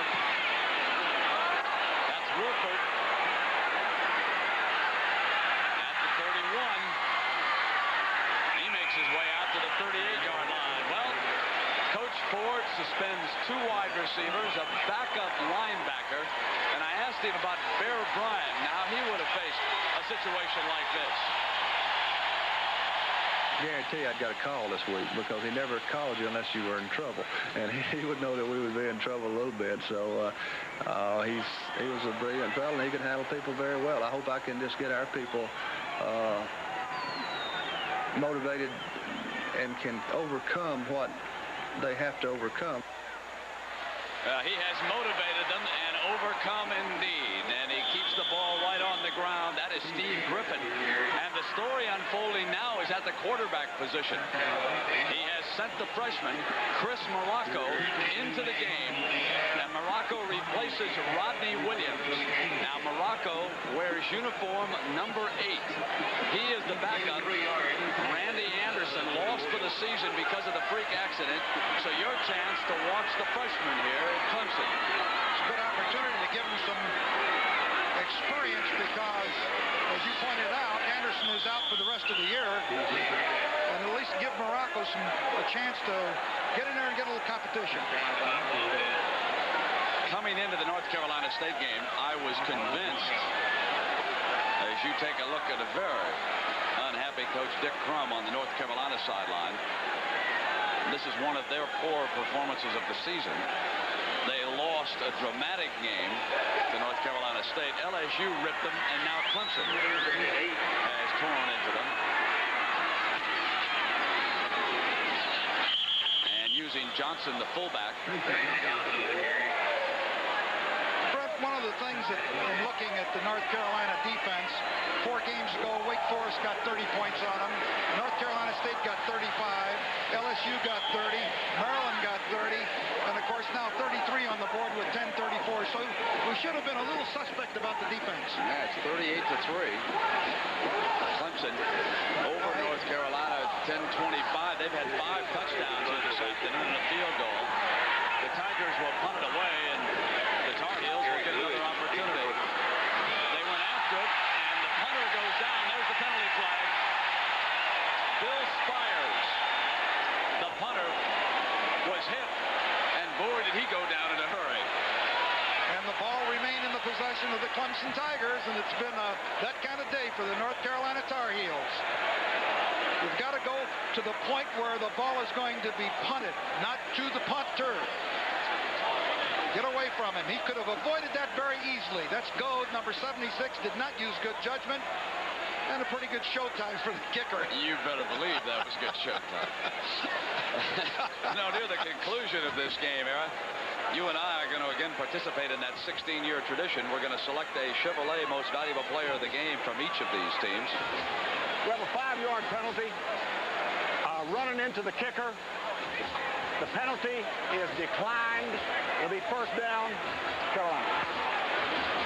That's Wilford at the 31. He makes his way out to the 38-yard line. Well, Coach Ford suspends 2 wide receivers, a backup linebacker, and I asked him about Bear Bryant. Now, he would have faced a situation like this. Guarantee I'd got a call this week because he never called you unless you were in trouble, and he would know that we would be in trouble a little bit. So he was a brilliant fellow, and he can handle people very well. I hope I can just get our people motivated and can overcome what they have to overcome. He has motivated them and overcome indeed, and he keeps the ball right on the ground. That is Steve Griffin, and the story unfolding now is at the quarterback position. He has sent the freshman Chris Morocco into the game, and Morocco replaces Rodney Williams. Now Morocco wears uniform number 8. He is the backup. Randy Anderson lost for the season because of the freak accident, so your chance to watch the freshman here at Clemson. It's a good opportunity to give him some experience because, as you pointed out, Anderson is out for the rest of the year, and at least give Morocco a chance to get in there and get a little competition. Coming into the North Carolina State game, I was convinced, as you take a look at a very unhappy Coach Dick Crum on the North Carolina sideline, this is one of their poor performances of the season. They lost a dramatic game to North Carolina State. LSU ripped them, and now Clemson has torn into them. And using Johnson, the fullback. Brett, one of the things that in looking at the North Carolina defense, 4 games ago, Wake Forest got 30 points on them. North Carolina State got 35. LSU got 30. Maryland got 30. And, of course, now 33 on the board with 10-34. So we should have been a little suspect about the defense. Yeah, it's 38-3. Clemson over North Carolina, 10-25. They've had 5 touchdowns here this afternoon and a field goal. The Tigers will punt it away, and the Tar Heels will get another opportunity. They went after it, and the punter goes down. There's the penalty flag. Bill Spires, the punter, was hit, and boy, did he go down in a hurry. And the ball remained in the possession of the Clemson Tigers, and it's been that kind of day for the North Carolina Tar Heels. We've got to go to the point where the ball is going to be punted, not to the punter. Get away from him. He could have avoided that very easily. That's Goad, number 76, did not use good judgment. And a pretty good showtime for the kicker. You better believe that was good showtime. Now, near the conclusion of this game, Aaron, you and I are going to again participate in that 16-year tradition. We're going to select a Chevrolet Most Valuable Player of the Game from each of these teams. We have a 5-yard penalty. running into the kicker. The penalty is declined. It'll be first down, Carolina.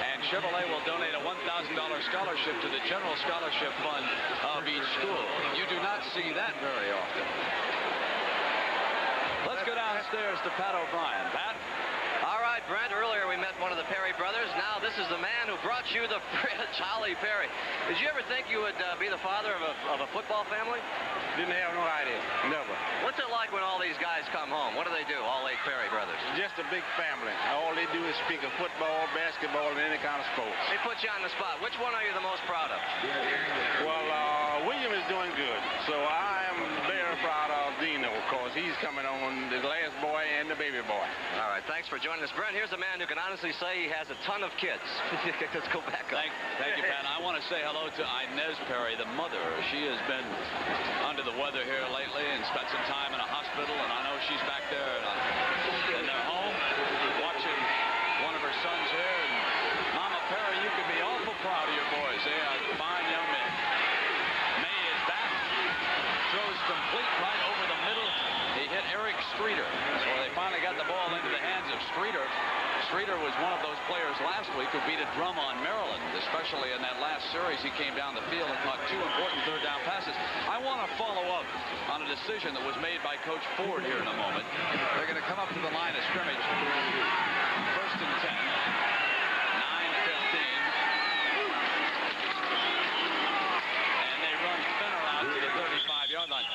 And Chevrolet will donate a $1,000 scholarship to the General Scholarship Fund of each school. You do not see that very often. Let's go downstairs to Pat O'Brien. Pat? All right, Brent, earlier we met one of the Perry brothers. Now this is the man who brought you the Fridge, Holly Perry. Did you ever think you would be the father of a football family? Didn't have no idea. Never. What's it like when all these guys come home? What do they do, all 8 Perry brothers? Just a big family. All they do is speak of football, basketball, and any kind of sports. They put you on the spot. Which one are you the most proud of? Well, William is doing good. So I am very proud of Dino, because he's coming on, the last boy and the baby boy. All right, thanks for joining us. Brent, here's a man who can honestly say he has a ton of kids. Let's go back up. Thank you, Pat. I want to say hello to Inez Perry, the mother. She has been under the weather here lately and spent some time in a hospital, and I know she's back there in their home watching one of her sons here. And Mama Perry, you can be awful proud of your boys. They are fine young men. May is back. Throws complete right over the middle. He hit Eric Streeter. So they finally got the ball into the hands of Streeter. Streeter was one of those players last week who beat a drum on Maryland, especially in that last series. He came down the field and caught 2 important third down passes. I want to follow up on a decision that was made by Coach Ford here in a moment. They're going to come up to the line of scrimmage. First and 10. 9:15. And they run Finner out to the 35-yard line.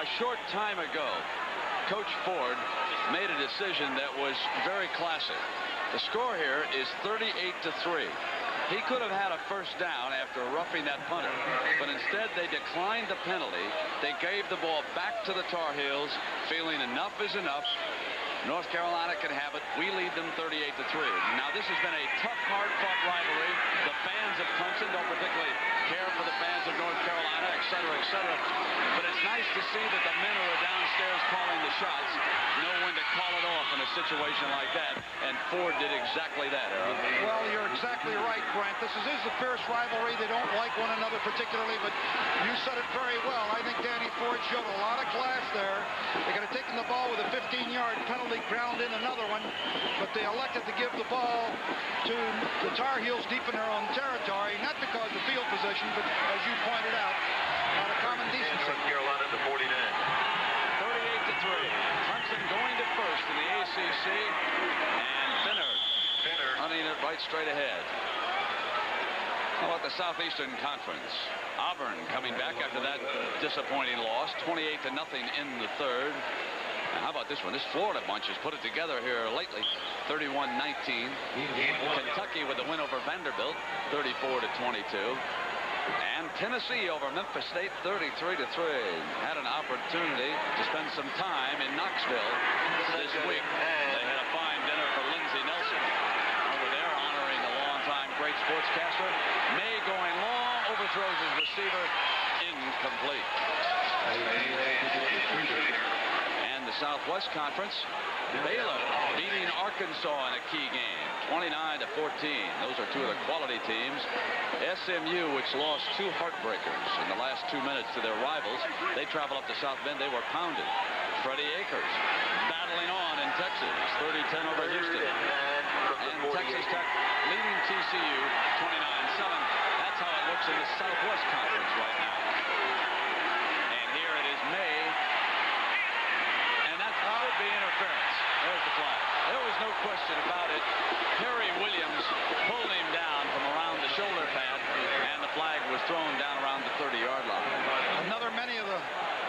A short time ago, Coach Ford made a decision that was very classic. The score here is 38-3. He could have had a first down after roughing that punter, but instead they declined the penalty. They gave the ball back to the Tar Heels, feeling enough is enough. North Carolina can have it. We lead them 38-3. Now, this has been a tough, hard-fought rivalry. The fans of Clemson don't particularly care for the fans of North Carolina, et cetera, et cetera. But it's nice to see that the men who are downstairs calling the shots know when to call it off in a situation like that, and Ford did exactly that, Aaron. Well, you're exactly right, Brent. This is a fierce rivalry. They don't like one another particularly, but you said it very well. I think Danny Ford showed a lot of class there. They could have taken the ball with a 15-yard penalty, ground in another one, but they elected to give the ball to the Tar Heels deep in their own territory, not because of field position, but as you pointed out of common decency. North Carolina to 49. 38-3. Clemson going to first in the ACC, and Finner hunting it right straight ahead. How about the Southeastern Conference? Auburn coming back after that disappointing loss, 28-0 in the third. And how about this one? This Florida bunch has put it together here lately, 31-19. Kentucky with the win over Vanderbilt, 34-22. And Tennessee over Memphis State, 33-3. Had an opportunity to spend some time in Knoxville this week. They had a fine dinner for Lindsey Nelson over there, honoring the longtime great sportscaster. May going long, overthrows his receiver, incomplete. And the Southwest Conference, Baylor beating Arkansas in a key game, 29-14. Those are 2 of the quality teams. SMU, which lost 2 heartbreakers in the last 2 minutes to their rivals, they travel up to South Bend. They were pounded. Freddie Akers battling on in Texas, 30-10 over Houston. And Texas Tech leading TCU 29-7. That's how it looks in the Southwest Conference right now. And here it is May. And that would be interference. There's the flag. There was no question about it. Perry Williams pulled him down from around the shoulder pad, and the flag was thrown down around the 30-yard line. Another many of the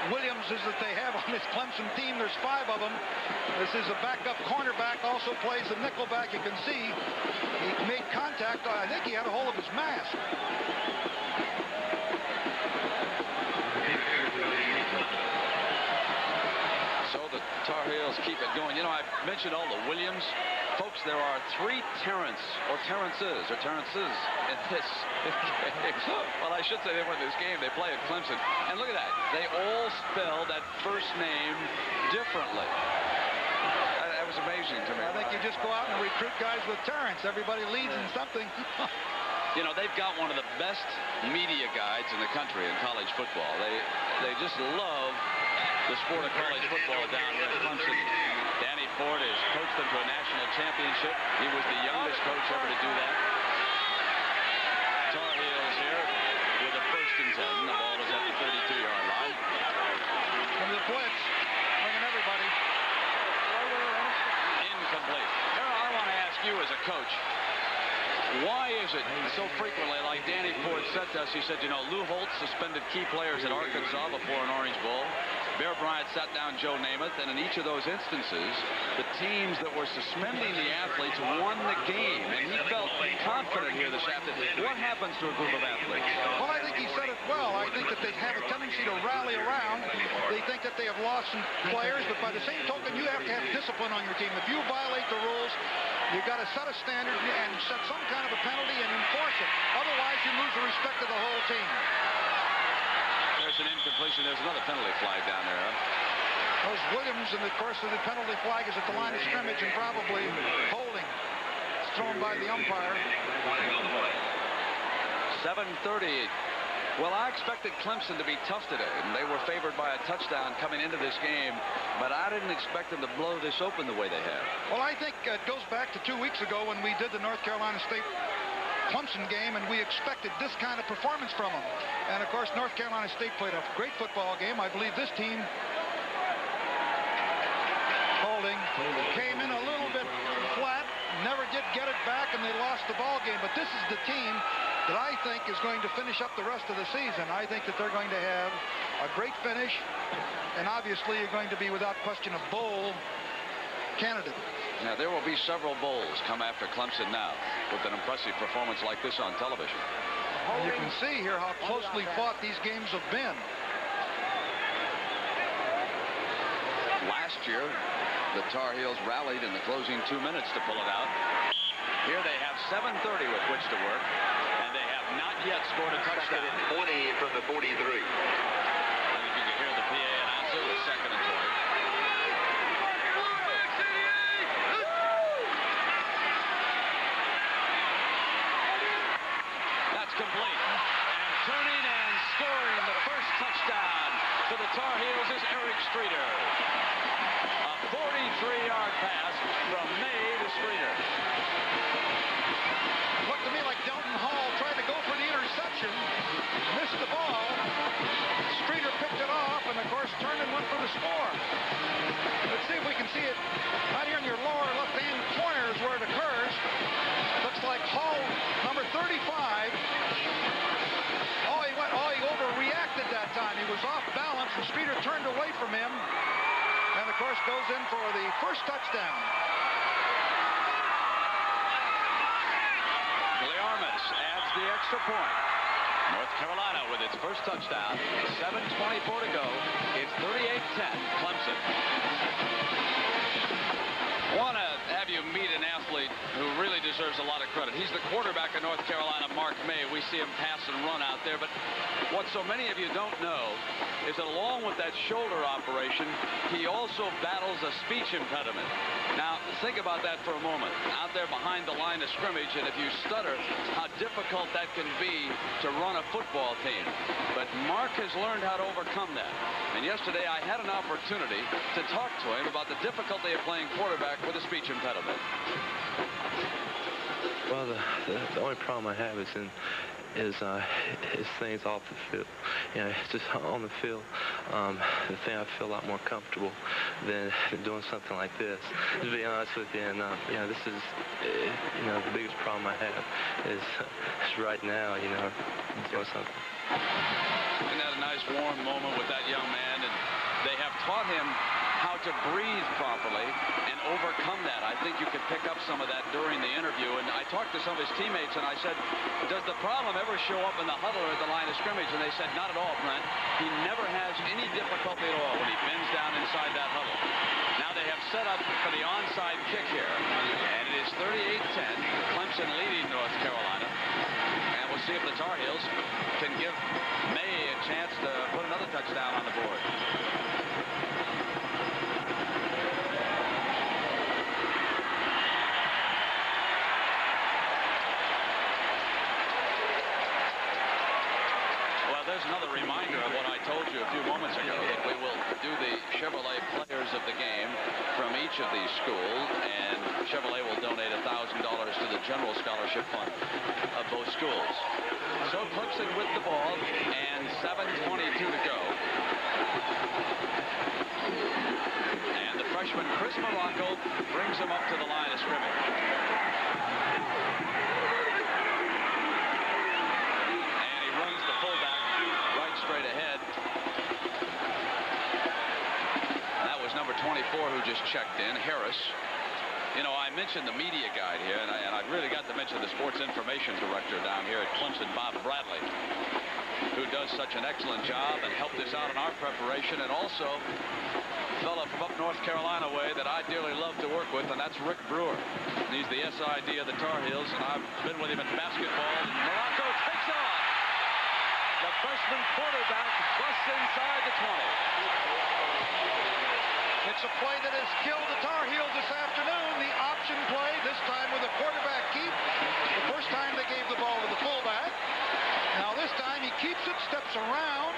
Williamses that they have on this Clemson team, there's 5 of them. This is a backup cornerback, also plays the nickelback. You can see he made contact. I think he had a hold of his mask. So the Tar Heels keep it going. You know, I mentioned all the Williams. Folks, there are 3 Terrences in this game. Well, I should say they won this game. They play at Clemson. And look at that. They all spell that first name differently. That was amazing to me. I think you just go out and recruit guys with Terrence. Everybody leads in something. You know, they've got one of the best media guides in the country in college football. They just love the sport of college football down here at Clemson. Danny Ford has coached them to a national championship. He was the youngest coach ever to do that. Tar Heels here with a 1st and 10. The ball is at the 32-yard line. From the blitz, bringing everybody. Incomplete. Harold, I want to ask you as a coach, why is it so frequently, like Danny Ford said to us, he said, you know, Lou Holt suspended key players at Arkansas before an Orange Bowl. Bear Bryant sat down Joe Namath, and in each of those instances, the teams that were suspending the athletes won the game, and he felt confident here this afternoon. What happens to a group of athletes? Well, I think he said it well. I think that they have a tendency to rally around. They think that they have lost some players, but by the same token, you have to have discipline on your team. If you violate the rules, you've got to set a standard and set some kind of a penalty and enforce it. Otherwise, you lose the respect of the whole team. There's an incompletion. There's another penalty flag down there, huh? Those Williams, and of course, the penalty flag is at the line of scrimmage and probably holding. It's thrown by the umpire. 7:30. Well, I expected Clemson to be tough today, and they were favored by a touchdown coming into this game, but I didn't expect them to blow this open the way they have. Well, I think it goes back to 2 weeks ago when we did the North Carolina State Clemson game, and we expected this kind of performance from them. And, of course, North Carolina State played a great football game. I believe this team, holding, came in a little bit flat, never did get it back, and they lost the ball game. But this is the team that I think is going to finish up the rest of the season. I think that they're going to have a great finish, and obviously you're going to be, without question, a bowl candidate. Now, there will be several bowls come after Clemson now with an impressive performance like this on television. And you can see here how closely fought these games have been. Last year, the Tar Heels rallied in the closing 2 minutes to pull it out. Here they have 7:30 with which to work, and they have not yet scored a touchdown. 40 from the 43. And if you can hear the PA announcer, it was 2nd and 20. That's complete. And turning and scoring the first touchdown for the Tar Heels is Eric Streeter. A 43-yard pass from May to Streeter. Looked to me like Delton Hall tried to go for the interception, missed the ball. Streeter picked it off, and of course turned and went for the score. Let's see if we can see it right here in your lower left-hand corner is where it occurs. Looks like Hall, number 35. He overreacted that time. He was off balance, and Streeter turned away from him, and of course goes in for the first touchdown. Glearmas adds the extra point. North Carolina with its first touchdown. 7:24 to go. It's 38-10, Clemson. Want to have you meet an athlete who really deserves a lot of credit. He's the quarterback of North Carolina, Mark May. We see him pass and run out there, but what so many of you don't know is that along with that shoulder operation, he also battles a speech impediment. Now, think about that for a moment. Out there behind the line of scrimmage, and if you stutter, how difficult that can be to run a football team. But Mark has learned how to overcome that. And yesterday, I had an opportunity to talk to him about the difficulty of playing quarterback with a speech impediment. Well, the only problem I have is things off the field. You know, it's just on the field. The thing I feel a lot more comfortable than doing something like this. To be honest with you, and you know, this is the biggest problem I have is right now. You know, doing something. Isn't that a nice warm moment with that young man? And they have taught him how to breathe properly and overcome that. I think you could pick up some of that during the interview. And I talked to some of his teammates, and I said, does the problem ever show up in the huddle or at the line of scrimmage? And they said, not at all, Brent. He never has any difficulty at all when he bends down inside that huddle. Now they have set up for the onside kick here. And it is 38-10, Clemson leading North Carolina. And we'll see if the Tar Heels can give May a chance to put another touchdown on the board. There's another reminder of what I told you a few moments ago, that we will do the Chevrolet Players of the Game from each of these schools, and Chevrolet will donate $1,000 to the general scholarship fund of both schools. So Clemson with the ball, and 7:22 to go. And the freshman Chris Morocco brings him up to the line of scrimmage. And he runs the fullback right straight ahead. That was number 24 who just checked in, Harris. You know, I mentioned the media guide here, and I really got to mention the sports information director down here at Clemson, Bob Bradley, who does such an excellent job and helped us out in our preparation, and also a fellow from up North Carolina way that I dearly love to work with, and that's Rick Brewer. And he's the SID of the Tar Heels, and I've been with him in basketball. And Morocco takes off. The freshman quarterback busts inside the 20. It's a play that has killed the Tar Heels this afternoon. The option play, this time with a quarterback keep. The first time they gave the ball to the fullback. Now this time he keeps it, steps around.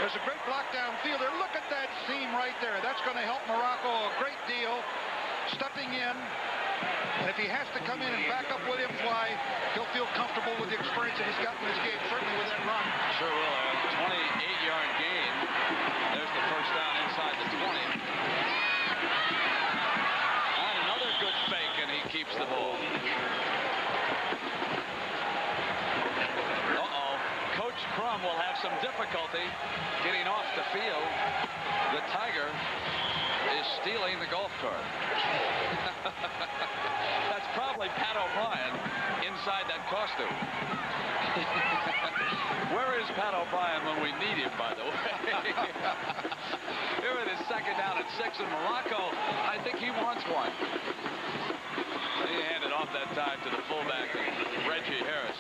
There's a great block downfield there. Look at that seam right there. That's going to help Morocco a great deal. Stepping in. And if he has to come in and back up Williams, why, he'll feel comfortable with the experience that he's got in this game, certainly with that run. Sure will. A 28-yard gain. There's the first down inside the 20. And another good fake, and he keeps the ball. Uh-oh. Coach Crum will have some difficulty getting off the field. The Tiger is stealing the golf cart. That's probably Pat O'Brien inside that costume. Where is Pat O'Brien when we need him, by the way? Here it is, second down at 6, and Morocco, I think he wants one. He handed off that time to the fullback, Reggie Harris.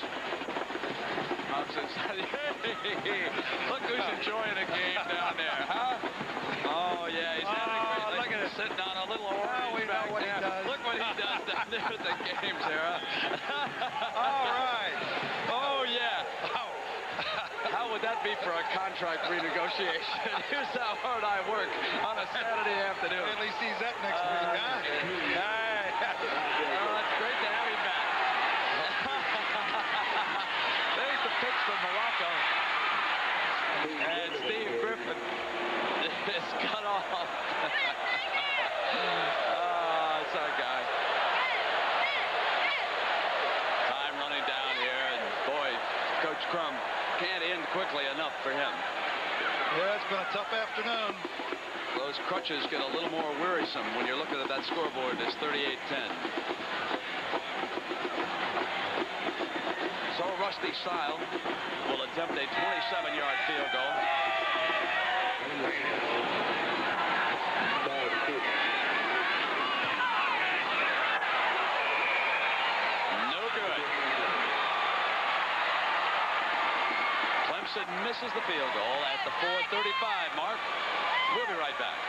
Look who's enjoying a game down there, huh? Oh, yeah, he's having a great look at him sitting on a little orange back there. Look what he does down there at the games here, huh? All right. Oh, yeah. How would that be for a contract renegotiation? Here's how hard I work on a Saturday afternoon. At least sees that next week, huh? Hey. Well, it's great to have him back. There's the pitch from Morocco. And Steve Griffin is cut off. It's our guy. Time running down here, and boy, Coach Crum can't end quickly enough for him. Yeah, it's been a tough afternoon. Those crutches get a little more wearisome when you're looking at that scoreboard. It's 38-10. So Rusty Sile will attempt a 27-yard field goal. No good. Clemson misses the field goal at the 4:35 mark. We'll be right back.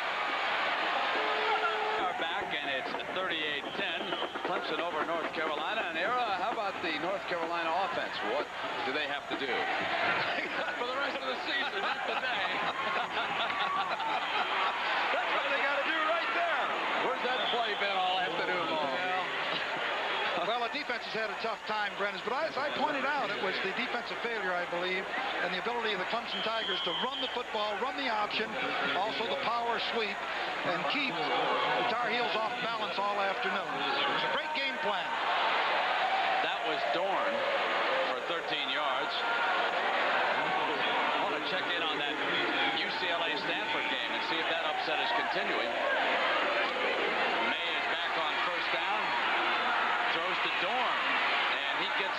We are back, and it's 38-10. Clemson over North Carolina. And Era, how about the North Carolina offense? What do they have to do? For the rest of the season, not today. That's what they got to do right there. Where's that play been all afternoon long? Well, the defense has had a tough time, Brennan, but as I pointed out, it was the defensive failure, I believe, and the ability of the Clemson Tigers to run the football, run the option, also the power sweep, and keep the Tar Heels off balance all afternoon. It was a great game plan. That was Dorn for 13 yards. I want to check in on that UCLA-Stanford game and see if that upset is continuing. May is back on first down. Throws to Dorn, and he gets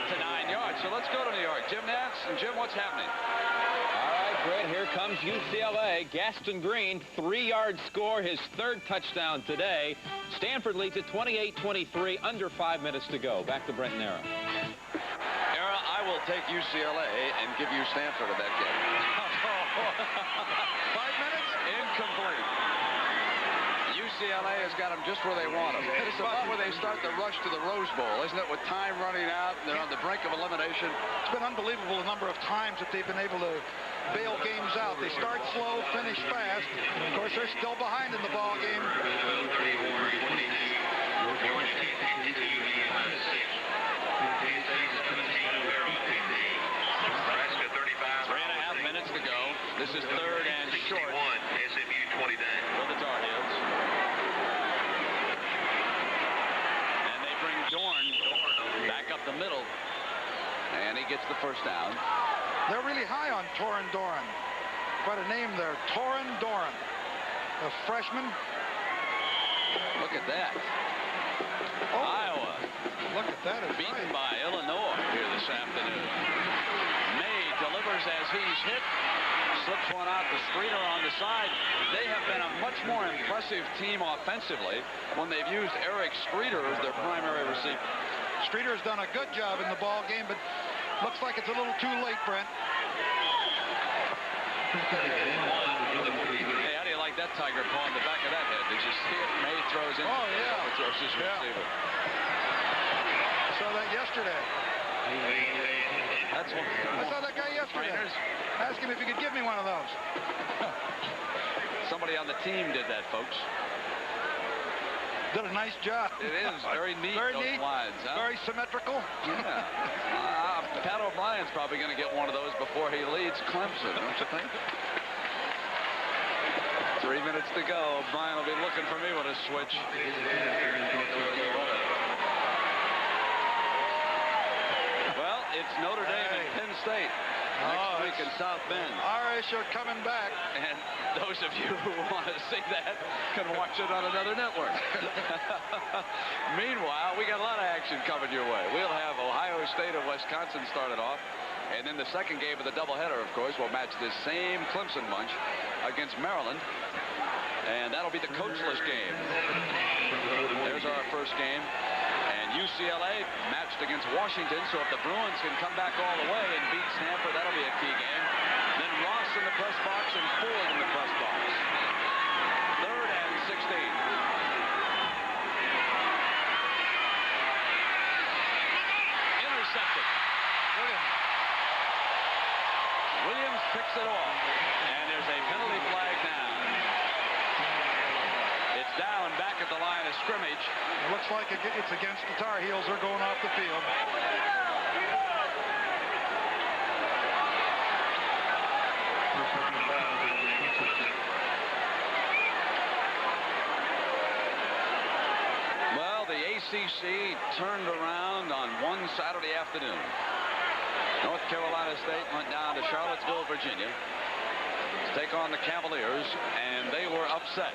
8 to 9 yards. So let's go to New York. Jim Nance, and Jim, what's happening? All right, Brett, here comes UCLA. Gaston Green, 3-yard score, his third touchdown today. Stanford leads at 28-23, under 5 minutes to go. Back to Brent Nera. Era, I will take UCLA and give you Stanford of that game. 5 minutes? Incomplete. UCLA UCLA has got them just where they want them. It's about where they start the rush to the Rose Bowl, isn't it? With time running out, they're on the brink of elimination. It's been unbelievable the number of times that they've been able to bail games out. They start slow, finish fast. Of course, they're still behind in the ball game. To go. This is third and short. SMU 29. For the Tar Heels. And they bring Dorn back up the middle. And he gets the first down. They're really high on Torin Doran. Quite a name there. Torin Doran. A freshman. Look at that. Oh, Iowa. Look at that. Beaten by Illinois here this afternoon. Delivers as he's hit, slips one out to Streeter on the side. They have been a much more impressive team offensively when they've used Eric Streeter as their primary receiver. Streeter's done a good job in the ball game, but looks like it's a little too late, Brent. Hey, how do you like that Tiger paw in the back of that head? Did you see it? May throws in. Oh, yeah. Throws his receiver. I saw that yesterday. That's what I saw that guy yesterday. Ask him if he could give me one of those. Somebody on the team did that, folks. Did a nice job. It is very neat. Very those neat. Lines, huh? Very symmetrical. Yeah. Pat O'Brien's probably going to get one of those before he leads Clemson, don't you think? 3 minutes to go. O'Brien will be looking for me with a switch. Well, it's Notre Dame and Penn State next week in South Bend. Irish are coming back. And those of you who want to see that can watch it on another network. Meanwhile, we got a lot of action coming your way. We'll have Ohio State and Wisconsin started off. And then the second game of the doubleheader, of course, will match this same Clemson bunch against Maryland. And that'll be the coachless game. There's our first game. And UCLA matched against Washington, so if the Bruins can come back all the way and beat Stanford, that'll be a key game. Then Ross in the press box and Ford in the press box. Third and 16. Intercepted. Williams picks it off, and there's a penalty flag now. It's down back at the line of scrimmage. It looks like it's against the Tar Heels. They're going off the field. Well, the ACC turned around on one Saturday afternoon. North Carolina State went down to Charlottesville, Virginia to take on the Cavaliers, and they were upset.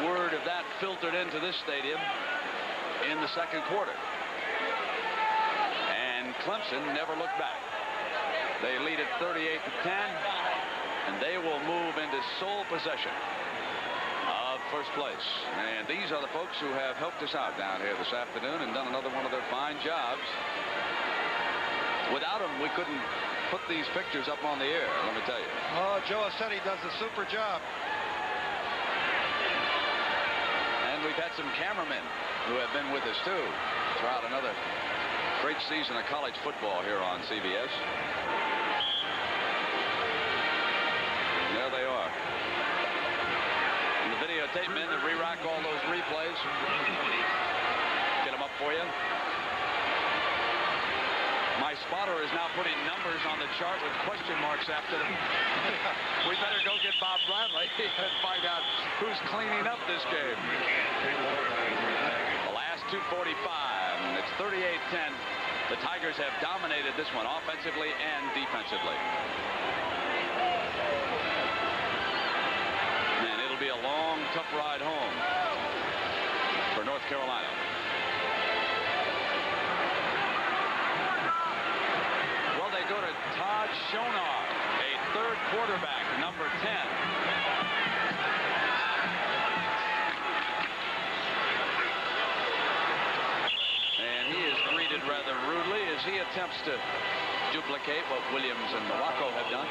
Word of that filtered into this stadium in the second quarter. And Clemson never looked back. They lead at 38-10, and they will move into sole possession of first place. And these are the folks who have helped us out down here this afternoon and done another one of their fine jobs. Without them, we couldn't put these pictures up on the air, let me tell you. Oh, Joe Assetti does a super job. And we've had some cameramen who have been with us, too, throughout another great season of college football here on CBS. There they are. And the videotape men that re-rack all those replays. Get them up for you. My spotter is now putting numbers on the chart with question marks after them. We better go get Bob Bradley and find out who's cleaning up this game. The last 2:45, and it's 38-10. The Tigers have dominated this one offensively and defensively. Man, it'll be a long, tough ride home for North Carolina. Go to Todd Schonar, a third quarterback, number 10. And he is greeted rather rudely as he attempts to duplicate what Williams and Morocco have done.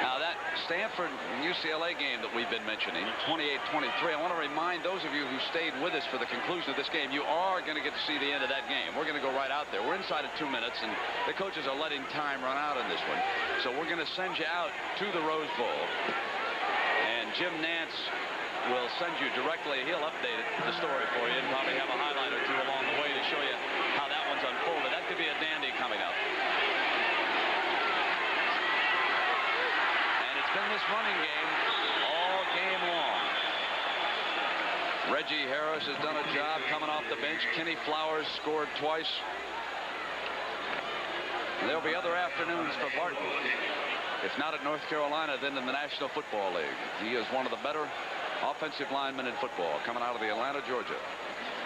Now that Stanford and UCLA game that we've been mentioning, 28-23. I want to remind those of you who stayed with us for the conclusion of this game, you are going to get to see the end of that game. We're going to go right out there. We're inside of 2 minutes, and the coaches are letting time run out on this one. So we're going to send you out to the Rose Bowl. And Jim Nance will send you directly. He'll update the story for you and probably have a highlight or two along the way to show you how that one's unfolded. That could be a dandy coming up. In this running game all game long. Reggie Harris has done a job coming off the bench. Kenny Flowers scored twice. There'll be other afternoons for Barton. If not at North Carolina, then in the National Football League. He is one of the better offensive linemen in football coming out of the Atlanta, Georgia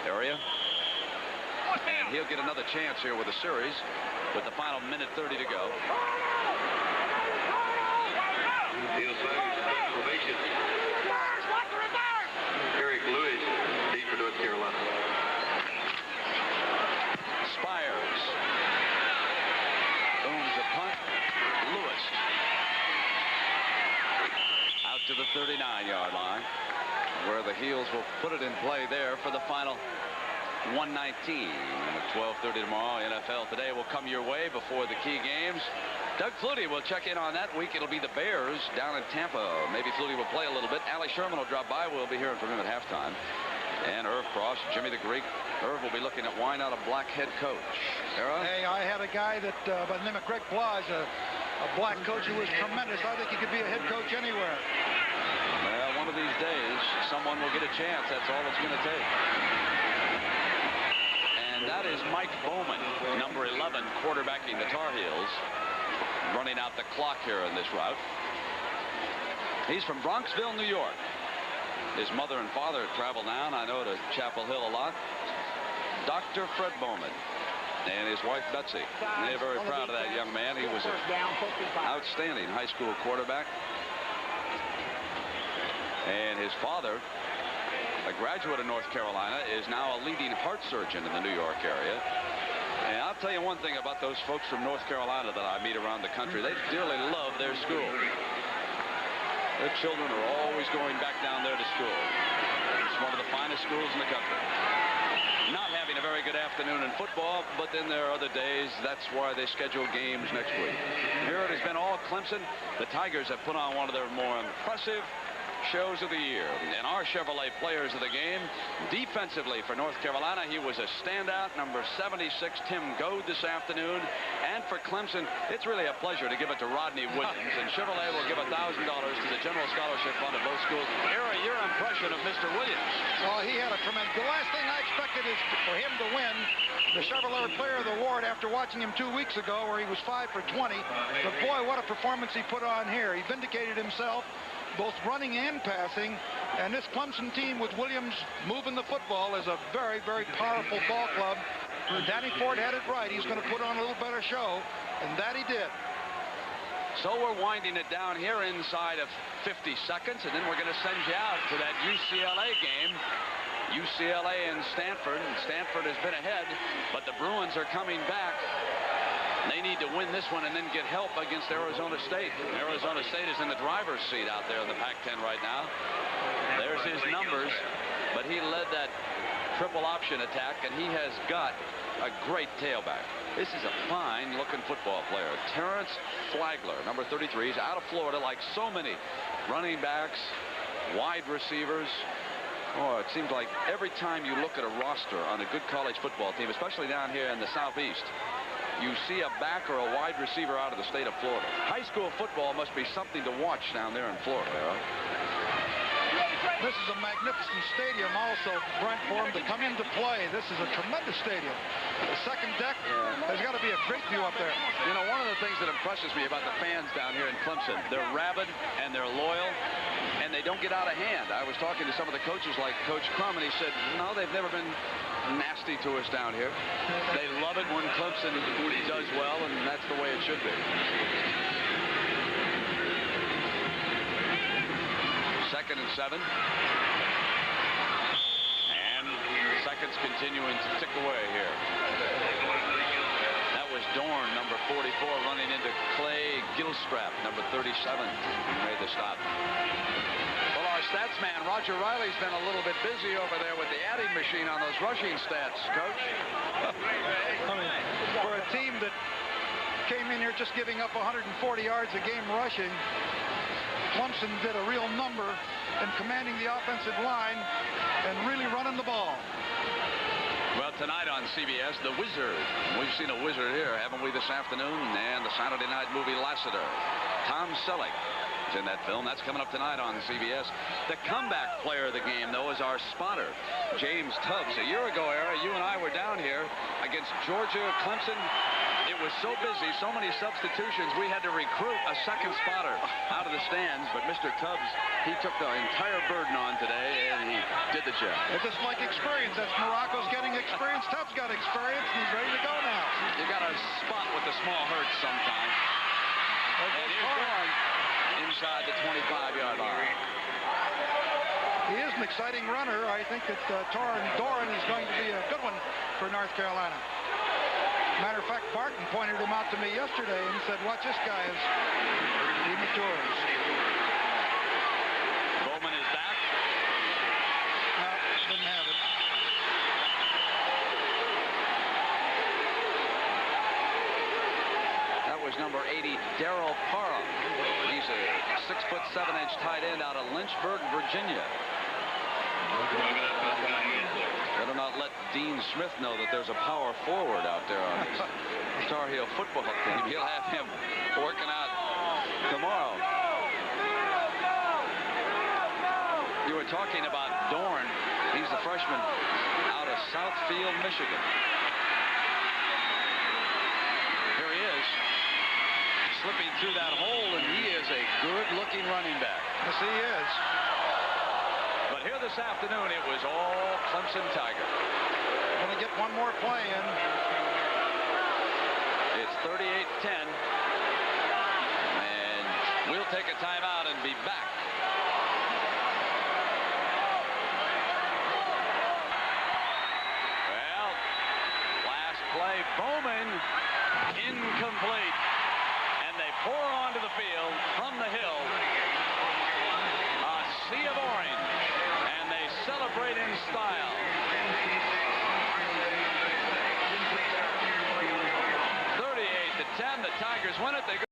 area. And he'll get another chance here with the series with the final minute 30 to go. Probation. Eric Lewis, deep for North Carolina. Spires. Booms a punt. Lewis. Out to the 39-yard line, where the Heels will put it in play there for the final 119. And at 12:30 tomorrow, NFL Today will come your way before the key games. Doug Flutie will check in on that week. It'll be the Bears down in Tampa. Maybe Flutie will play a little bit. Allie Sherman will drop by. We'll be hearing from him at halftime. And Irv Cross, Jimmy the Greek. Irv will be looking at why not a black head coach. Sarah? Hey, I had a guy that by the name of Greg Blige, a black coach who was tremendous. I think he could be a head coach anywhere. Well, one of these days, someone will get a chance. That's all it's going to take. And that is Mike Bowman, number 11, quarterbacking the Tar Heels. Running out the clock here in this route. He's from Bronxville, New York. His mother and father travel down, I know, to Chapel Hill a lot. Dr. Fred Bowman and his wife Betsy. They're very proud of that young man. He was an outstanding high school quarterback. And his father, a graduate of North Carolina, is now a leading heart surgeon in the New York area. And I'll tell you one thing about those folks from North Carolina that I meet around the country. They dearly love their school. Their children are always going back down there to school. It's one of the finest schools in the country. Not having a very good afternoon in football, but then there are other days. That's why they schedule games next week. Here it has been all Clemson. The Tigers have put on one of their more impressive shows of the year. And our Chevrolet players of the game, defensively for North Carolina, he was a standout. Number 76, Tim Goad, this afternoon. And for Clemson, it's really a pleasure to give it to Rodney Williams. And Chevrolet will give $1,000 to the General Scholarship Fund of both schools. Era, your impression of Mr. Williams? Well, he had a tremendous... The last thing I expected is for him to win the Chevrolet Player of the Award after watching him 2 weeks ago where he was 5 for 20. But boy, what a performance he put on here. He vindicated himself, both running and passing, and this Clemson team with Williams moving the football is a very, very powerful ball club. Danny Ford had it right. He's going to put on a little better show, and that he did. So we're winding it down here inside of 50 seconds, and then we're going to send you out to that UCLA game. UCLA and Stanford, and Stanford has been ahead, but the Bruins are coming back. They need to win this one and then get help against Arizona State. Arizona State is in the driver's seat out there in the Pac-10 right now. There's his numbers, but he led that triple option attack, and he has got a great tailback. This is a fine-looking football player. Terrence Flagler, number 33, is out of Florida like so many running backs, wide receivers. Oh, it seems like every time you look at a roster on a good college football team, especially down here in the Southeast, you see a back or a wide receiver out of the state of Florida. High school football must be something to watch down there in Florida. This is a magnificent stadium also, Brent, for him to come into play. This is a tremendous stadium. The second deck, there's got to be a great view up there. You know, one of the things that impresses me about the fans down here in Clemson, they're rabid and they're loyal, and they don't get out of hand. I was talking to some of the coaches like Coach Crum, and he said, no, they've never been nasty to us down here. They love it when Clemson does well, and that's the way it should be. Second and 7. And seconds continuing to tick away here. That was Dorn, number 44, running into Clay Gilstrap, number 37, who made the stop. Well, our stats man, Roger Riley's been a little bit busy over there with the adding machine on those rushing stats, Coach. I mean, for a team that came in here just giving up 140 yards a game rushing, Clemson did a real number in commanding the offensive line and really running the ball. Well, tonight on CBS, The Wizard. We've seen a wizard here, haven't we, this afternoon? And the Saturday night movie Lassiter. Tom Selleck is in that film. That's coming up tonight on CBS. The comeback player of the game, though, is our spotter, James Tubbs. A year ago, Era, you and I were down here against Georgia, Clemson. It was so busy, so many substitutions, we had to recruit a second spotter out of the stands. But Mr. Tubbs, he took the entire burden on today, and he did the job. It's just like experience. That's Morocco's getting experience. Tubbs got experience, and he's ready to go now. You got to spot with the small hurts sometimes. And here's Dorn inside the 25-yard line. He is an exciting runner. I think that Doran is going to be a good one for North Carolina. Matter of fact, Barton pointed him out to me yesterday and he said, watch this guy as he matures. Bowman is back. No, didn't have it. That was number 80, Darryl Parham. He's a 6'7" tight end out of Lynchburg, Virginia. Better not let Dean Smith know that there's a power forward out there on this Tar Heel football team. He'll have him working out tomorrow. You were talking about Dorn. He's the freshman out of Southfield, Michigan. Here he is, slipping through that hole, and he is a good-looking running back. Yes, he is. But here this afternoon, it was all Clemson Tiger. Going to get one more play in. It's 38-10. And we'll take a timeout and be back. Well, last play, Bowman, incomplete. And they pour onto the field from the hill. A sea of orange. Celebrate in style. 38-10, the Tigers win it. They go